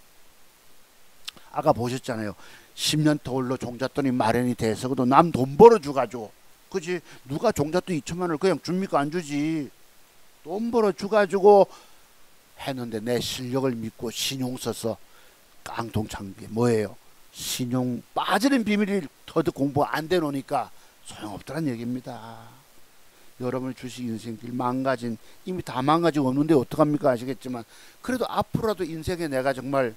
아까 보셨잖아요. 10년 터울로 종잣돈이 마련이 돼서 그도 남 돈 벌어줘가지고 그지? 누가 종잣돈 2천만 원을 그냥 줍니까? 안 주지. 돈 벌어줘가지고 했는데 내 실력을 믿고 신용 써서 깡통창비 뭐예요? 신용 빠지는 비밀이 터득 공부 안 돼 놓으니까 소용없다는 얘기입니다. 여러분의 주식 인생길 망가진 이미 다 망가지고 없는데 어떡합니까? 아시겠지만 그래도 앞으로라도 인생에 내가 정말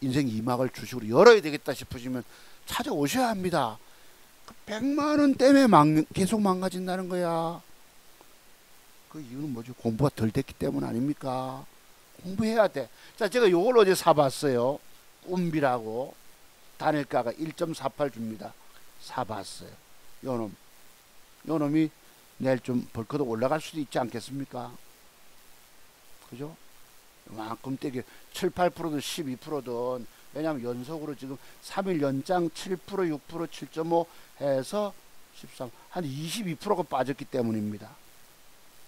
인생 2막을 주식으로 열어야 되겠다 싶으시면 찾아오셔야 합니다. 100만 원 때문에 계속 망가진다는 거야. 그 이유는 뭐죠? 공부가 덜 됐기 때문 아닙니까? 공부해야 돼. 자, 제가 요걸 어제 사봤어요. 꿈비라고 단일가가 1.48 줍니다. 사봤어요. 요 놈이 내일 좀 벌크도 올라갈 수도 있지 않겠습니까? 그죠? 만큼 떼기 7, 8%든 12%든 왜냐하면 연속으로 지금 3일 연장 7%, 6%, 7.5 해서 13, 한 22%가 빠졌기 때문입니다.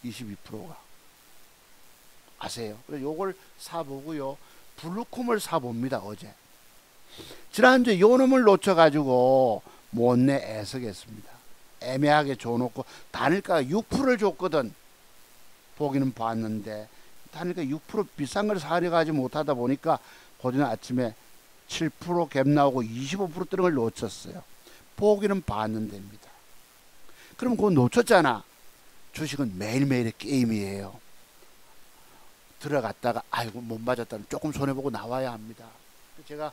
22%가. 아세요? 그래서 요걸 사보고요. 블루콤을 사봅니다. 어제. 지난주에 요 놈을 놓쳐가지고 못내 애석했습니다. 애매하게 줘놓고 단일가가 6%를 줬거든. 보기는 봤는데 단일가 6% 비싼 걸 사려고 하지 못하다 보니까 고전 아침에 7% 갭 나오고 25% 뜨는 걸 놓쳤어요. 보기는 봤는데입니다. 그럼 그거 놓쳤잖아. 주식은 매일매일의 게임이에요. 들어갔다가 아이고 못 맞았다는 조금 손해보고 나와야 합니다. 제가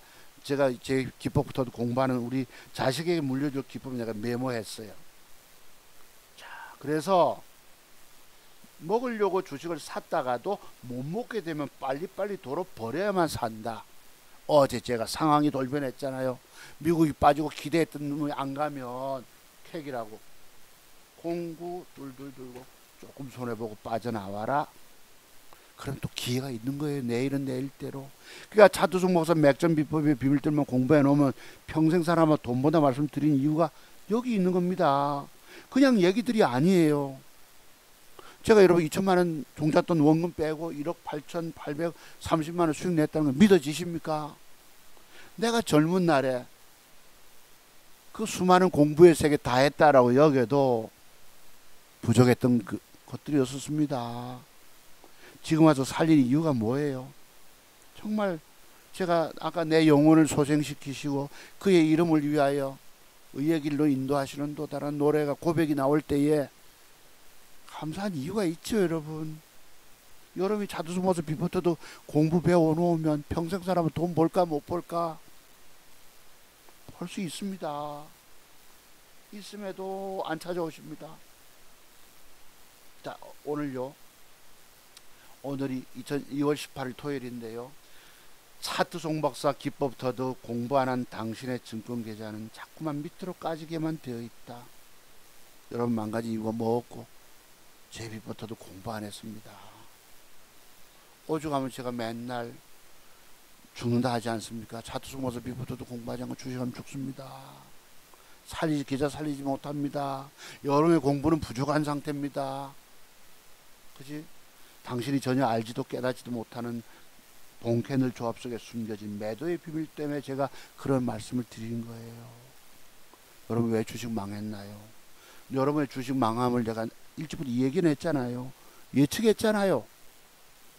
제 기법부터도 공부하는 우리 자식에게 물려줄 기법을 내가 메모했어요. 자, 그래서 먹으려고 주식을 샀다가도 못 먹게 되면 빨리빨리 도로 버려야만 산다. 어제 제가 상황이 돌변했잖아요. 미국이 빠지고 기대했던 놈이 안 가면 캑이라고 공구 둘둘 들고 조금 손해보고 빠져나와라. 그럼 또 기회가 있는 거예요. 내일은 내일대로. 그러니까 차두승 목사 맥점 비법의 비밀들만 공부해 놓으면 평생 살아만 돈보다 말씀드린 이유가 여기 있는 겁니다. 그냥 얘기들이 아니에요. 제가 여러분 2천만 원 종잣돈 원금 빼고 1억 8,830만 원 수익 냈다는 거 믿어지십니까? 내가 젊은 날에 그 수많은 공부의 세계 다 했다라고 여겨도 부족했던 것들이었습니다. 지금 와서 살릴 이유가 뭐예요? 정말 제가 아까 내 영혼을 소생시키시고 그의 이름을 위하여 의의 길로 인도하시는 또 다른 노래가 고백이 나올 때에 감사한 이유가 있죠, 여러분. 여러분이 자두수 모습 비포트도 공부 배워놓으면 평생 살아면 돈 벌까 못 벌까? 벌 수 있습니다. 있음에도 안 찾아오십니다. 자, 오늘요. 오늘이 2월 18일 토요일인데요. 차트 송박사 기법 더듬 공부 안 한 당신의 증권 계좌는 자꾸만 밑으로 까지게만 되어 있다. 여러분 만가지 이유가 뭐었고 제 비법터도 공부 안 했습니다. 오죽하면 제가 맨날 죽는다 하지 않습니까? 차트 송박사 비법터도 공부하지 않고 주식하면 죽습니다. 계좌 살리지 못합니다. 여러분의 공부는 부족한 상태입니다. 그지? 당신이 전혀 알지도 깨닫지도 못하는 본캐널 조합 속에 숨겨진 매도의 비밀 때문에 제가 그런 말씀을 드리는 거예요. 여러분 왜 주식 망했나요? 여러분의 주식 망함을 내가 일찍부터 얘기는 했잖아요. 예측했잖아요.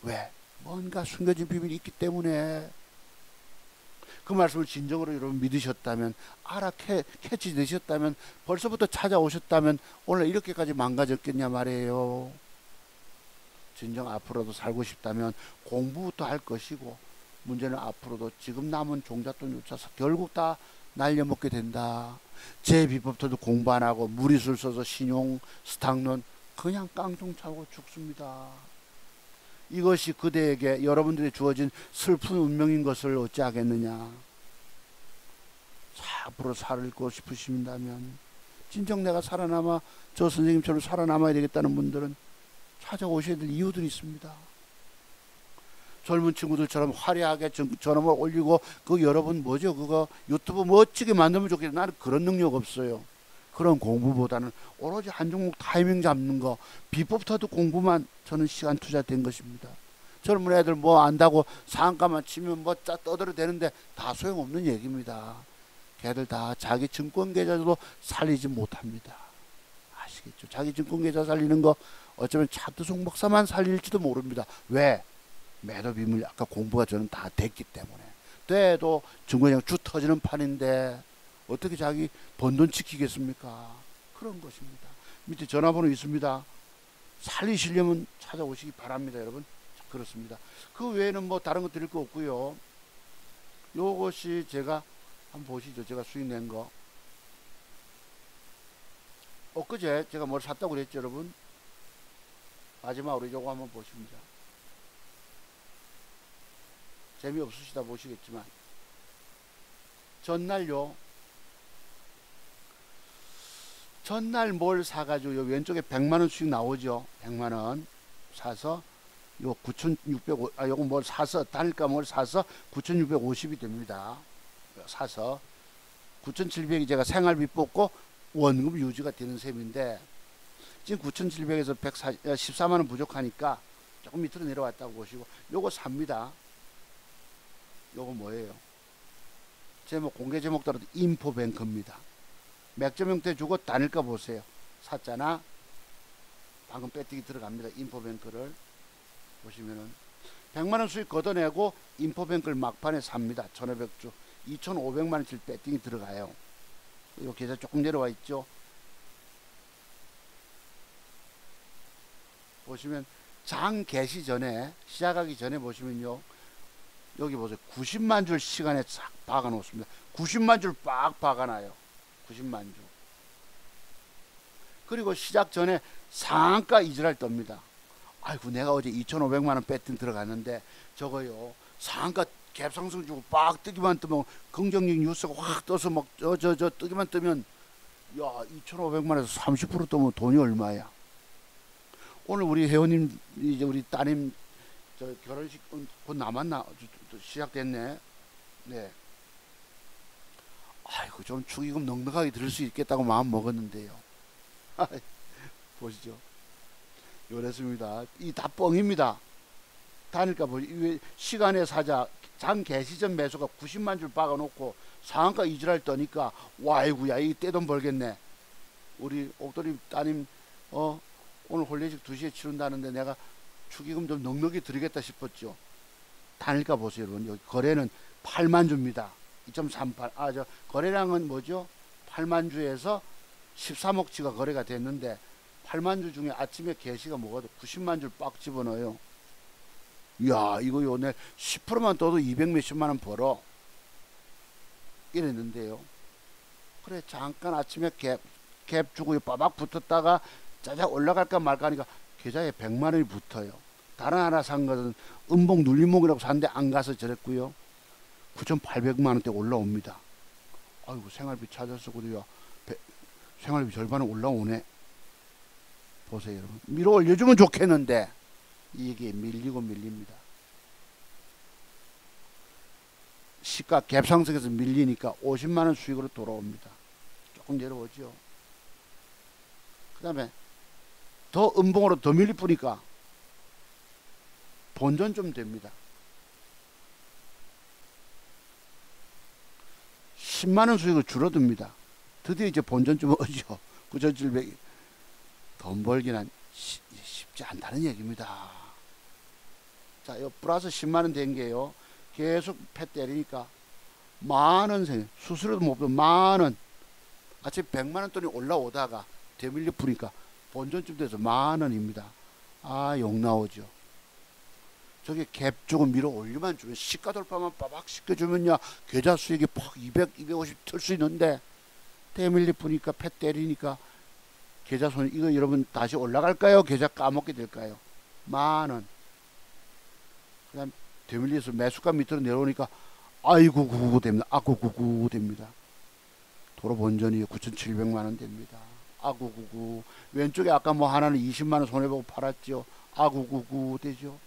왜? 뭔가 숨겨진 비밀이 있기 때문에. 그 말씀을 진정으로 여러분 믿으셨다면, 캐치되셨다면, 벌써부터 찾아오셨다면 오늘 이렇게까지 망가졌겠냐 말이에요. 진정 앞으로도 살고 싶다면 공부부터 할 것이고, 문제는 앞으로도 지금 남은 종잣돈 요차서 결국 다 날려먹게 된다. 제 비법들도 공부 안 하고 무리수를 써서 신용 스탁론 그냥 깡통 차고 죽습니다. 이것이 그대에게 여러분들이 주어진 슬픈 운명인 것을 어찌 하겠느냐. 앞으로 살고 싶으신다면, 진정 내가 살아남아 저 선생님처럼 살아남아야 되겠다는 분들은 찾아오셔야 될 이유들이 있습니다. 젊은 친구들처럼 화려하게 전화를 올리고 여러분 뭐죠? 그거 유튜브 멋지게 만들면 좋겠다. 나는 그런 능력 없어요. 그런 공부보다는 오로지 한 종목 타이밍 잡는 거, 비법부터도 공부만 저는 시간 투자된 것입니다. 젊은 애들 뭐 안다고 상한가만 치면 뭐 떠들어 대는데 다 소용없는 얘기입니다. 걔들 다 자기 증권 계좌도 살리지 못합니다. 아시겠죠? 자기 증권 계좌 살리는 거 어쩌면 차트 송박사만 살릴지도 모릅니다. 왜? 매도 비밀 아까 공부가 저는 다 됐기 때문에. 돼도 증권시장 주 터지는 판인데 어떻게 자기 번 돈 지키겠습니까? 그런 것입니다. 밑에 전화번호 있습니다. 살리시려면 찾아오시기 바랍니다, 여러분. 그렇습니다. 그 외에는 뭐 다른 거 드릴 거 없고요. 요것이 제가 한번 보시죠. 제가 수익 낸 거. 엊그제 제가 뭘 샀다고 그랬죠, 여러분? 마지막으로 요거 한번 보십니다. 재미없으시다 보시겠지만 전날 뭘 사가지고 요 왼쪽에 100만원 수익 나오죠. 100만원 사서 요 9,650, 요거 뭘 사서 단일가 뭘 사서 9,650이 됩니다. 사서 9,700이 제가 생활비 뽑고 원금 유지가 되는 셈인데, 지금 9,700에서 14만원 부족하니까 조금 밑으로 내려왔다고 보시고 요거 삽니다. 요거 뭐예요? 제목, 공개 제목 따라도 인포뱅크입니다. 맥점 형태 주고 단일가 보세요. 샀잖아. 방금 배팅이 들어갑니다. 인포뱅크를 보시면은 100만원 수익 걷어내고 인포뱅크를 막판에 삽니다. 1500주 2500만원치 배팅이 들어가요. 요 계좌 조금 내려와 있죠. 보시면 장 개시 전에, 시작하기 전에 보시면요, 여기 보세요. 90만 줄 시간에 싹 박아 놓습니다. 90만 줄 빡 박아놔요. 90만 줄. 그리고 시작 전에 상한가 이지랄 떱니다. 아이고, 내가 어제 2,500만원 배팅 들어갔는데 저거요, 상한가 갭상승 주고 빡 뜨기만 뜨면, 긍정적 뉴스가 확 떠서 막 뜨기만 뜨면, 야, 2,500만원에서 30% 뜨면 돈이 얼마야? 오늘 우리 회원님, 이제 우리 따님 저 결혼식 곧 남았나? 시작됐네. 네. 아이고, 좀 축의금 넉넉하게 들을 수 있겠다고 마음 먹었는데요. 보시죠. 요랬습니다. 이 다 뻥입니다. 단일가 보시, 시간의 사자 장 개시 전 매수가 90만 줄 박아놓고 상한가 이지랄 떠니까 와이구야 이 떼돈 벌겠네. 우리 옥돌이 따님 오늘 홀례식 2시에 치른다는데 내가 축의금 좀 넉넉히 드리겠다 싶었죠. 단일가 보세요 여러분. 여기 거래는 8만 주입니다. 2.38 저 거래량은 뭐죠? 8만 주에서 13억치가 거래가 됐는데 8만 주 중에 아침에 개시가 뭐가 90만 줄 빡 집어넣어요. 이야 이거 오늘 10%만 떠도 200 몇십만 원 벌어 이랬는데요. 그래 잠깐 아침에 갭 주고 빠박 붙었다가 짜자 올라갈까 말까 하니까 계좌에 100만 원이 붙어요. 다른 하나 산 것은 음봉 눌림목이라고 샀는데 안 가서 저랬고요. 9,800만 원대 올라옵니다. 아이고 생활비 찾아서 그래요. 생활비 절반은 올라오네. 보세요 여러분. 밀어 올려주면 좋겠는데 이게 밀리고 밀립니다. 시가 갭 상승에서 밀리니까 50만 원 수익으로 돌아옵니다. 조금 내려오죠. 그 다음에 더 음봉으로 더 밀리 뿌니까 본전 좀 됩니다. 10만 원 수익으로 줄어듭니다. 드디어 이제 본전 좀 오죠. 9,700이 돈 벌기는 쉽지 않다는 얘기입니다. 자, 이 플러스 10만 원 된 게요. 계속 패 때리니까 만원 생 수수료도 못 받고 만원 아침 100만 원 돈이 올라오다가 되밀려 푸니까 본전쯤 돼서 만원입니다. 아, 욕 나오죠. 저게 갭 주고 밀어 올리만 주면 시가 돌파만 빠박 시켜주면요 계좌 수익이 퍽 200, 250 틀 수 있는데 되밀려 푸니까 패 때리니까 계좌 손이 이거 여러분 다시 올라갈까요? 계좌 까먹게 될까요? 만원. 그 다음 되밀려서 매수가 밑으로 내려오니까 아이고 구구 됩니다. 아구 구구 됩니다. 도로 본전이 9,700만 원 됩니다. 아구 구구. 왼쪽에 아까 뭐 하나는 20만 원 손해보고 팔았죠. 아구 구구 되죠.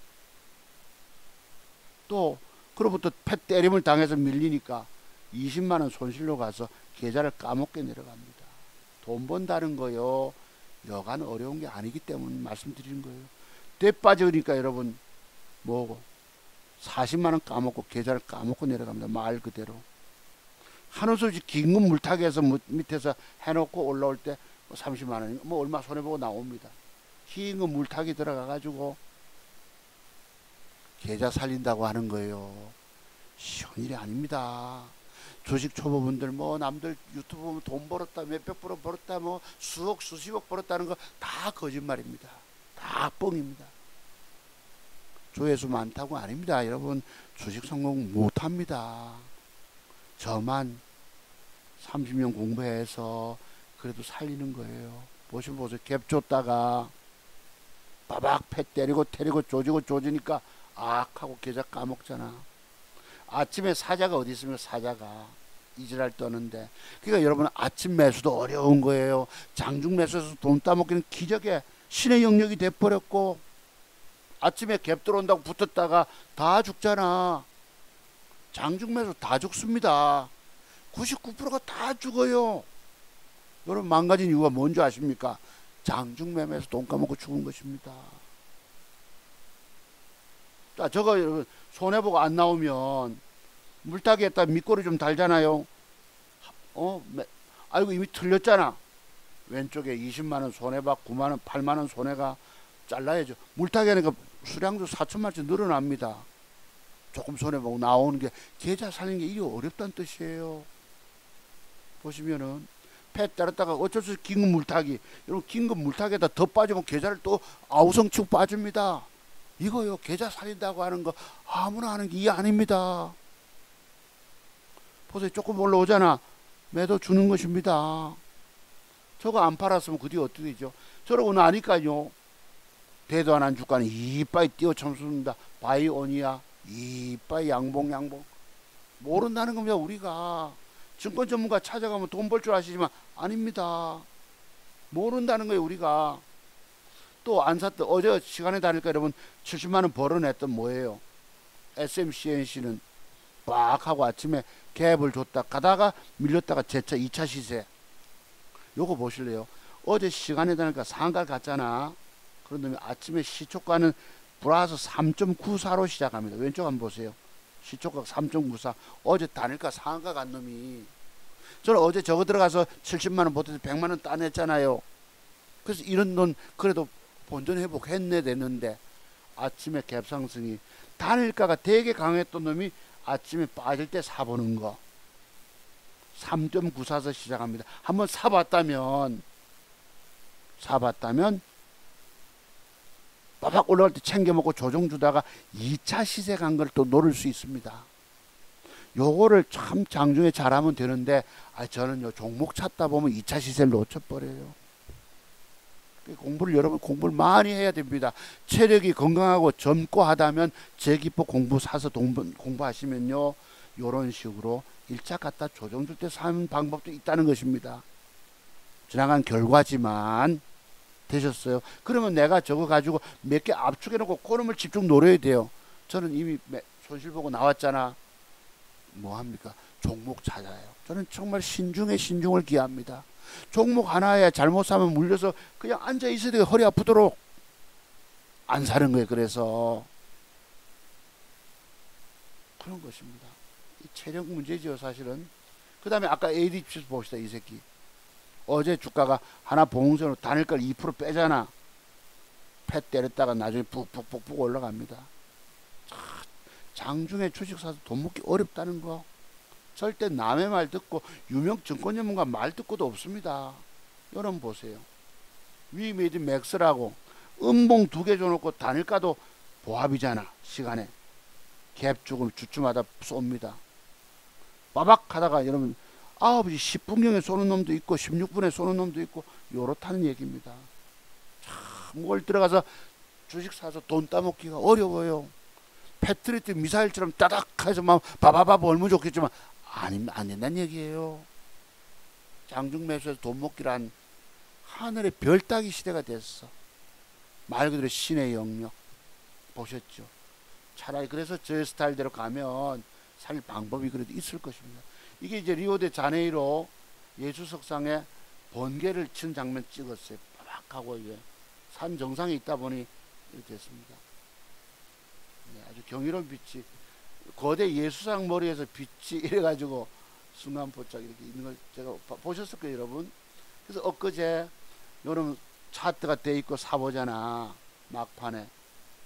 또 그로부터 패 때림을 당해서 밀리니까 20만 원 손실로 가서 계좌를 까먹게 내려갑니다. 돈 번다는 거요 여간 어려운 게 아니기 때문에 말씀드리는 거예요. 돼 빠지니까 여러분 뭐고 40만 원 까먹고 계좌를 까먹고 내려갑니다. 말 그대로. 한우소지 긴급 물타기에서 밑에서 해놓고 올라올 때 30만 원, 뭐 얼마 손해보고 나옵니다. 긴급 물타기 들어가 가지고 계좌 살린다고 하는 거예요. 쉬운 일이 아닙니다. 주식 초보분들 뭐 남들 유튜브 보면 돈 벌었다 몇백 프로 벌었다 뭐 수억 수십억 벌었다는 거 다 거짓말입니다. 다 뻥입니다. 조회수 많다고 아닙니다. 여러분 주식 성공 못합니다. 저만 30년 공부해서 그래도 살리는 거예요. 보시면 보세요. 갭 줬다가 바박 패 때리고 조지니까 악하고 계좌 까먹잖아. 아침에 사자가 어디 있으면 사자가 이지랄 떠는데 그러니까 여러분 아침 매수도 어려운 거예요. 장중 매수에서 돈 따먹기는 기적의 신의 영역이 돼버렸고 아침에 갭 들어온다고 붙었다가 다 죽잖아. 장중 매수 다 죽습니다. 99%가 다 죽어요. 여러분 망가진 이유가 뭔지 아십니까? 장중 매매에서 돈 까먹고 죽은 것입니다. 자, 저거 여러분 손해보고 안 나오면 물타기 했다 밑꼬리 좀 달잖아요. 아이고 이미 틀렸잖아. 왼쪽에 20만원 손해봐 9만원 8만원 손해가 잘라야죠. 물타기 하니까 수량도 4천만원씩 늘어납니다. 조금 손해보고 나오는 게 계좌 살리는 게 이게 어렵다는 뜻이에요. 보시면은 패 따랐다가 어쩔 수 없이 긴급 물타기. 여러분 긴급 물타기에다 더 빠지면 계좌를 또 아우성치고 빠집니다. 이거요 계좌 살린다고 하는 거 아무나 하는 게 이게 아닙니다. 보세요. 조금 올라오잖아. 매도 주는 것입니다. 저거 안 팔았으면 그 뒤에 어떻게 되죠? 저러고 나니까요 대도 안 한 주가는 이빠이 뛰어참습니다. 바이오니아 이빠이 양봉 모른다는 겁니다. 우리가 증권 전문가 찾아가면 돈 벌 줄 아시지만 아닙니다. 모른다는 거예요. 우리가 또 안 샀던 어제 시간에 다니까 여러분 70만원 벌어냈던 뭐예요? SMCNC는 빡 하고 아침에 갭을 줬다 가다가 밀렸다가 재차 2차 시세 요거 보실래요? 어제 시간에 다니까 상가 갔잖아. 그런 놈이 아침에 시초가는 플러스 3.94로 시작합니다. 왼쪽 한번 보세요. 시초가 3.94. 어제 다닐까 상가 간 놈이. 저는 어제 저거 들어가서 70만원 보태서 100만원 따냈잖아요. 그래서 이런 돈 그래도 본전 회복했네 됐는데 아침에 갭상승이 단일가가 되게 강했던 놈이 아침에 빠질 때 사보는 거 3.94서 시작합니다. 한번 사봤다면 빠박 올라갈 때 챙겨먹고 조정 주다가 2차 시세 간 걸 또 노릴 수 있습니다. 요거를 참 장중에 잘하면 되는데 저는 요 종목 찾다 보면 2차 시세를 놓쳐버려요. 여러분 공부를 많이 해야 됩니다. 체력이 건강하고 젊고 하다면 제기법 공부 사서 공부하시면요 요런 식으로 일자 갖다 조정 줄 때 사는 방법도 있다는 것입니다. 지나간 결과지만 되셨어요. 그러면 내가 저거 가지고 몇 개 압축해 놓고 그놈을 집중 노려야 돼요. 저는 이미 손실 보고 나왔잖아. 뭐합니까? 종목 찾아요. 저는 정말 신중에 신중을 기합니다. 종목 하나에 잘못 사면 물려서 그냥 앉아 있어야 돼요. 허리 아프도록 안 사는 거예요. 그래서 그런 것입니다. 이 체력 문제죠 사실은. 그 다음에 아까 ADX 봅시다. 이 새끼 어제 주가가 하나 봉선으로 단일가를 2% 빼잖아. 패 때렸다가 나중에 푹푹푹푹 올라갑니다. 장중에 주식 사서 돈 먹기 어렵다는 거 절대 남의 말 듣고 유명 증권 전문가 말 듣고도 없습니다. 여러분 보세요. 위메이드 맥스라고 음봉 2개 줘놓고 단일가도 보합이잖아. 시간에 갭 주고 주주마다 쏩니다. 빠박 하다가 여러분 9시 10분경에 쏘는 놈도 있고 16분에 쏘는 놈도 있고 요렇다는 얘기입니다. 참 뭘 들어가서 주식 사서 돈 따먹기가 어려워요. 패트리트 미사일처럼 따닥 해서 막 바바바 얼마 좋겠지만 안 된다는 얘기예요. 장중 매수해서 돈 먹기란 하늘의 별 따기 시대가 됐어. 말 그대로 신의 영역 보셨죠. 차라리 그래서 저 스타일대로 가면 살 방법이 그래도 있을 것입니다. 이게 이제 리오데자네이로 예수석상에 번개를 친 장면 찍었어요. 빠박하고 이게 산 정상에 있다 보니 이렇게 됐습니다. 네, 아주 경이로운 빛이 거대 예수상 머리에서 빛이 이래가지고 순간포착 이렇게 있는 걸 제가 보셨을 거예요, 여러분. 그래서 엊그제 여러분 차트가 돼 있고 사보잖아. 막판에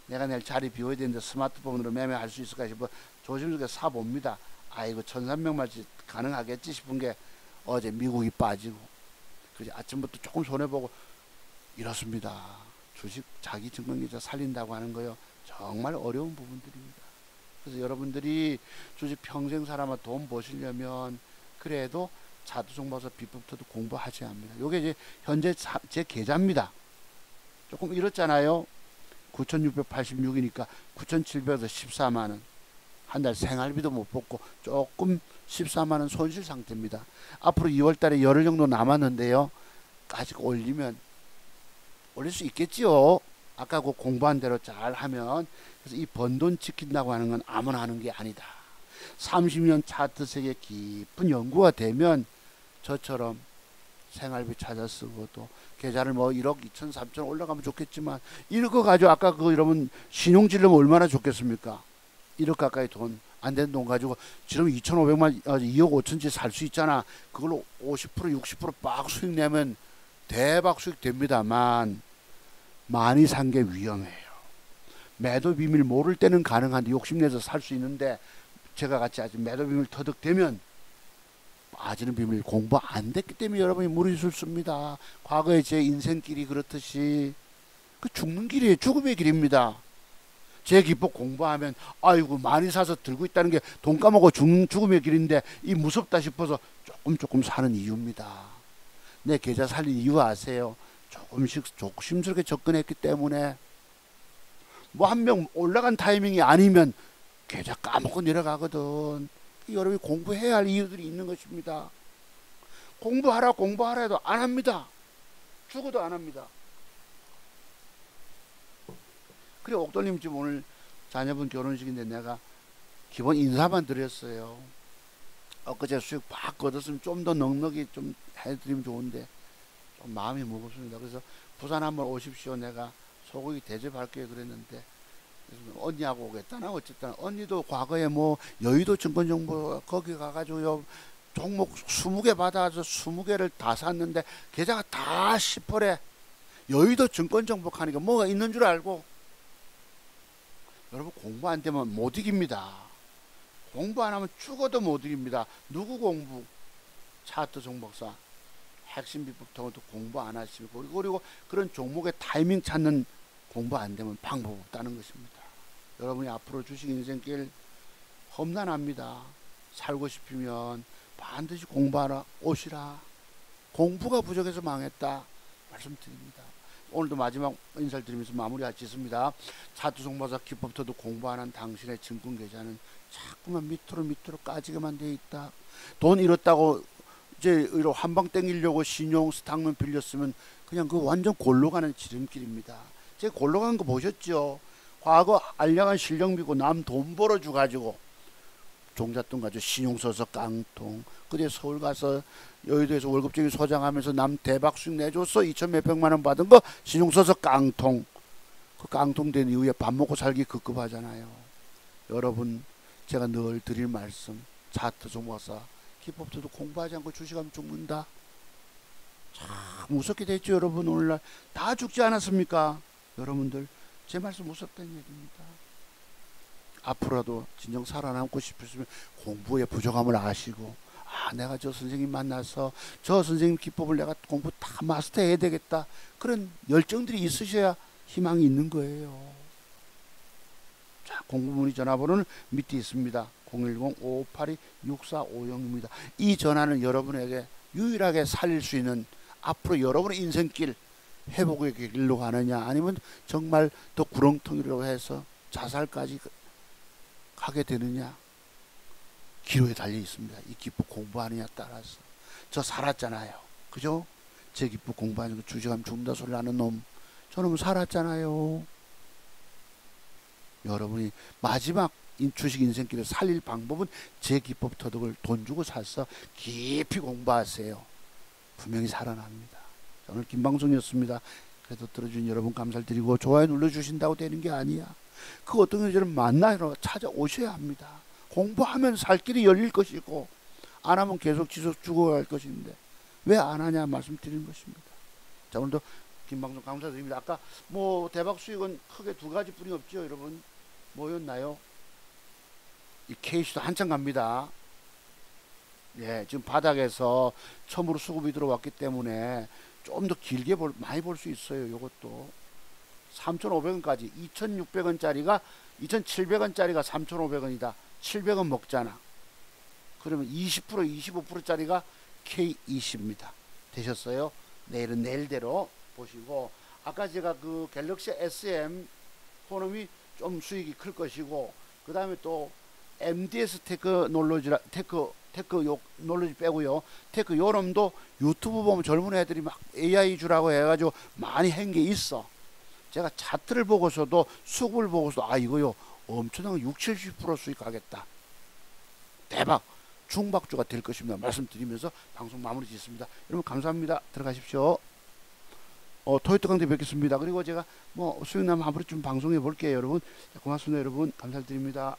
내가 내일 자리 비워야 되는데 스마트폰으로 매매할 수 있을까 싶어 조심스럽게 사봅니다. 아이고 1300만치 가능하겠지 싶은 게 어제 미국이 빠지고 그지 아침부터 조금 손해보고 이렇습니다. 주식 자기 증권계좌 살린다고 하는 거요 정말 어려운 부분들입니다. 그래서 여러분들이 주식 평생 살아만 돈 버시려면 그래도 자두종봐서 비법부터 공부하셔야 합니다. 요게 이제 현재 제 계좌입니다. 조금 이렇잖아요. 9686이니까 9700에서 14만원 한 달 생활비도 못 받고 조금 14만원 손실 상태입니다. 앞으로 2월달에 열흘 정도 남았는데요. 아직 올리면 올릴 수 있겠지요. 아까 그 공부한 대로 잘 하면. 그래서 이 번 돈 지킨다고 하는 건 아무나 하는 게 아니다. 30년 차트 세계 깊은 연구가 되면 저처럼 생활비 찾아 쓰고 또 계좌를 뭐 1억 2천 3천 올라가면 좋겠지만 이거 가지고 아까 그 여러분 신용질르면 얼마나 좋겠습니까? 1억 가까이 돈 안 되는 돈 가지고 지금 2,500만 2억 5천치 살 수 있잖아. 그걸로 50% 60% 수익 내면 대박 수익 됩니다만 많이 산 게 위험해요. 매도 비밀 모를 때는 가능한데 욕심내서 살 수 있는데 제가 같이 아직 매도 비밀 터득되면 빠지는 비밀 공부 안 됐기 때문에 여러분이 무리수습니다. 과거에 제 인생길이 그렇듯이 그 죽는 길이에요. 죽음의 길입니다. 제 기법 공부하면 아이고 많이 사서 들고 있다는 게 돈 까먹고 죽음의 길인데 이 무섭다 싶어서 조금 사는 이유입니다. 내 계좌 살린 이유 아세요? 조금씩 조심스럽게 접근했기 때문에 뭐 한 명 올라간 타이밍이 아니면 계좌 까먹고 내려가거든. 여러분이 공부해야 할 이유들이 있는 것입니다. 공부하라 해도 안 합니다. 죽어도 안 합니다. 그래 옥돌님 지금 오늘 자녀분 결혼식인데 내가 기본 인사만 드렸어요. 엊그제 수익 팍 걷었으면 좀 더 넉넉히 좀 해드리면 좋은데 좀 마음이 무겁습니다. 그래서 부산 한번 오십시오. 내가 소고기 대접할게 그랬는데 그래서 언니하고 오겠다나 어쨌든 언니도 과거에 뭐 여의도 증권정보 거기 가가지고요 종목 20개 받아서 20개를 다 샀는데 계좌가 다 시퍼래. 여의도 증권정보 하니까 뭐가 있는 줄 알고. 여러분 공부 안 되면 못 이깁니다. 공부 안 하면 죽어도 못 이깁니다. 누구 공부? 차트 종목사 핵심 비법 통해도 공부 안 하시고 그리고 그런 종목의 타이밍 찾는 공부 안 되면 방법 없다는 것입니다. 여러분이 앞으로 주식 인생길 험난합니다. 살고 싶으면 반드시 공부하라 오시라. 공부가 부족해서 망했다 말씀드립니다. 오늘도 마지막 인사를 드리면서 마무리 짓습니다. 차트 종목사 기법터도 공부 안 한 당신의 증권 계좌는 자꾸만 밑으로 까지게만 돼 있다. 돈 잃었다고 이제 한방 땡기려고 신용 스탁론 빌렸으면 그냥 그 완전 골로 가는 지름길입니다. 제가 골로 간 거 보셨죠? 과거 알량한 실력미고 남 돈 벌어줘 가지고 종잣돈 가지고 신용 써서 깡통. 그때 서울 가서 여의도에서 월급쟁이 소장하면서 남 대박 수익 내줬어. 2천 몇백만 원 받은 거 신용 써서 깡통. 그 깡통 된 이후에 밥 먹고 살기 급급하잖아요. 여러분 제가 늘 드릴 말씀 차트 종목사 기법도 공부하지 않고 주식하면 죽는다. 참 무섭게 됐죠. 여러분 오늘날 다 죽지 않았습니까? 여러분들 제 말씀 무섭다는 얘기입니다. 앞으로도 진정 살아남고 싶으시면 공부의 부족함을 아시고 내가 저 선생님 만나서 저 선생님 기법을 내가 공부 다 마스터해야 되겠다. 그런 열정들이 있으셔야 희망이 있는 거예요. 자, 공부문의 전화번호는 밑에 있습니다. 010-5582-6450입니다. 이 전화는 여러분에게 유일하게 살릴 수 있는 앞으로 여러분의 인생길 회복의 길로 가느냐 아니면 정말 더 구렁텅이라고 해서 자살까지 가게 되느냐 기로에 달려 있습니다. 이 기법 공부하느냐 따라서. 저 살았잖아요. 그죠? 제 기법 공부하는 거 주식하면 죽는다 소리 나는 놈 저놈은 살았잖아요. 여러분이 마지막 주식 인생길을 살릴 방법은 제 기법 터득을 돈 주고 사서 깊이 공부하세요. 분명히 살아납니다. 오늘 김방송이었습니다. 그래도 들어준 여러분 감사드리고 좋아요 눌러주신다고 되는 게 아니야. 그 어떤 여러분 만나러 찾아오셔야 합니다. 공부하면 살 길이 열릴 것이고 안 하면 계속 지속 죽어갈 것인데 왜 안 하냐 말씀드리는 것입니다. 자 오늘도 김방송 감사드립니다. 아까 뭐 대박 수익은 크게 두 가지 뿐이 없죠. 여러분 뭐였나요? 이 케이스도 한참 갑니다. 예, 지금 바닥에서 처음으로 수급이 들어왔기 때문에 좀 더 길게 많이 볼 수 있어요. 요것도 3,500원까지 2,600원짜리가 2,700원짜리가 3,500원이다. 700원 먹잖아. 그러면 20% 25%짜리가 K20입니다. 되셨어요? 내일은 내일대로 보시고 아까 제가 그 갤럭시 SM 그놈이 좀 수익이 클 것이고 그 다음에 또 MDS 테크놀로지라 테크 요 놀러지 빼고요. 테크 요놈도 유튜브 보면 젊은 애들이 막 AI 주라고 해가지고 많이 한 게 있어. 제가 차트를 보고서도 수급을 보고서도 이거요 엄청나게 60-70% 수익 가겠다. 대박 중박주가 될 것입니다. 말씀드리면서 방송 마무리 짓습니다. 여러분 감사합니다. 들어가십시오. 토요일 강대 뵙겠습니다. 그리고 제가 뭐 수익 나면 한 번에 좀 방송해 볼게요. 여러분 고맙습니다. 여러분 감사드립니다.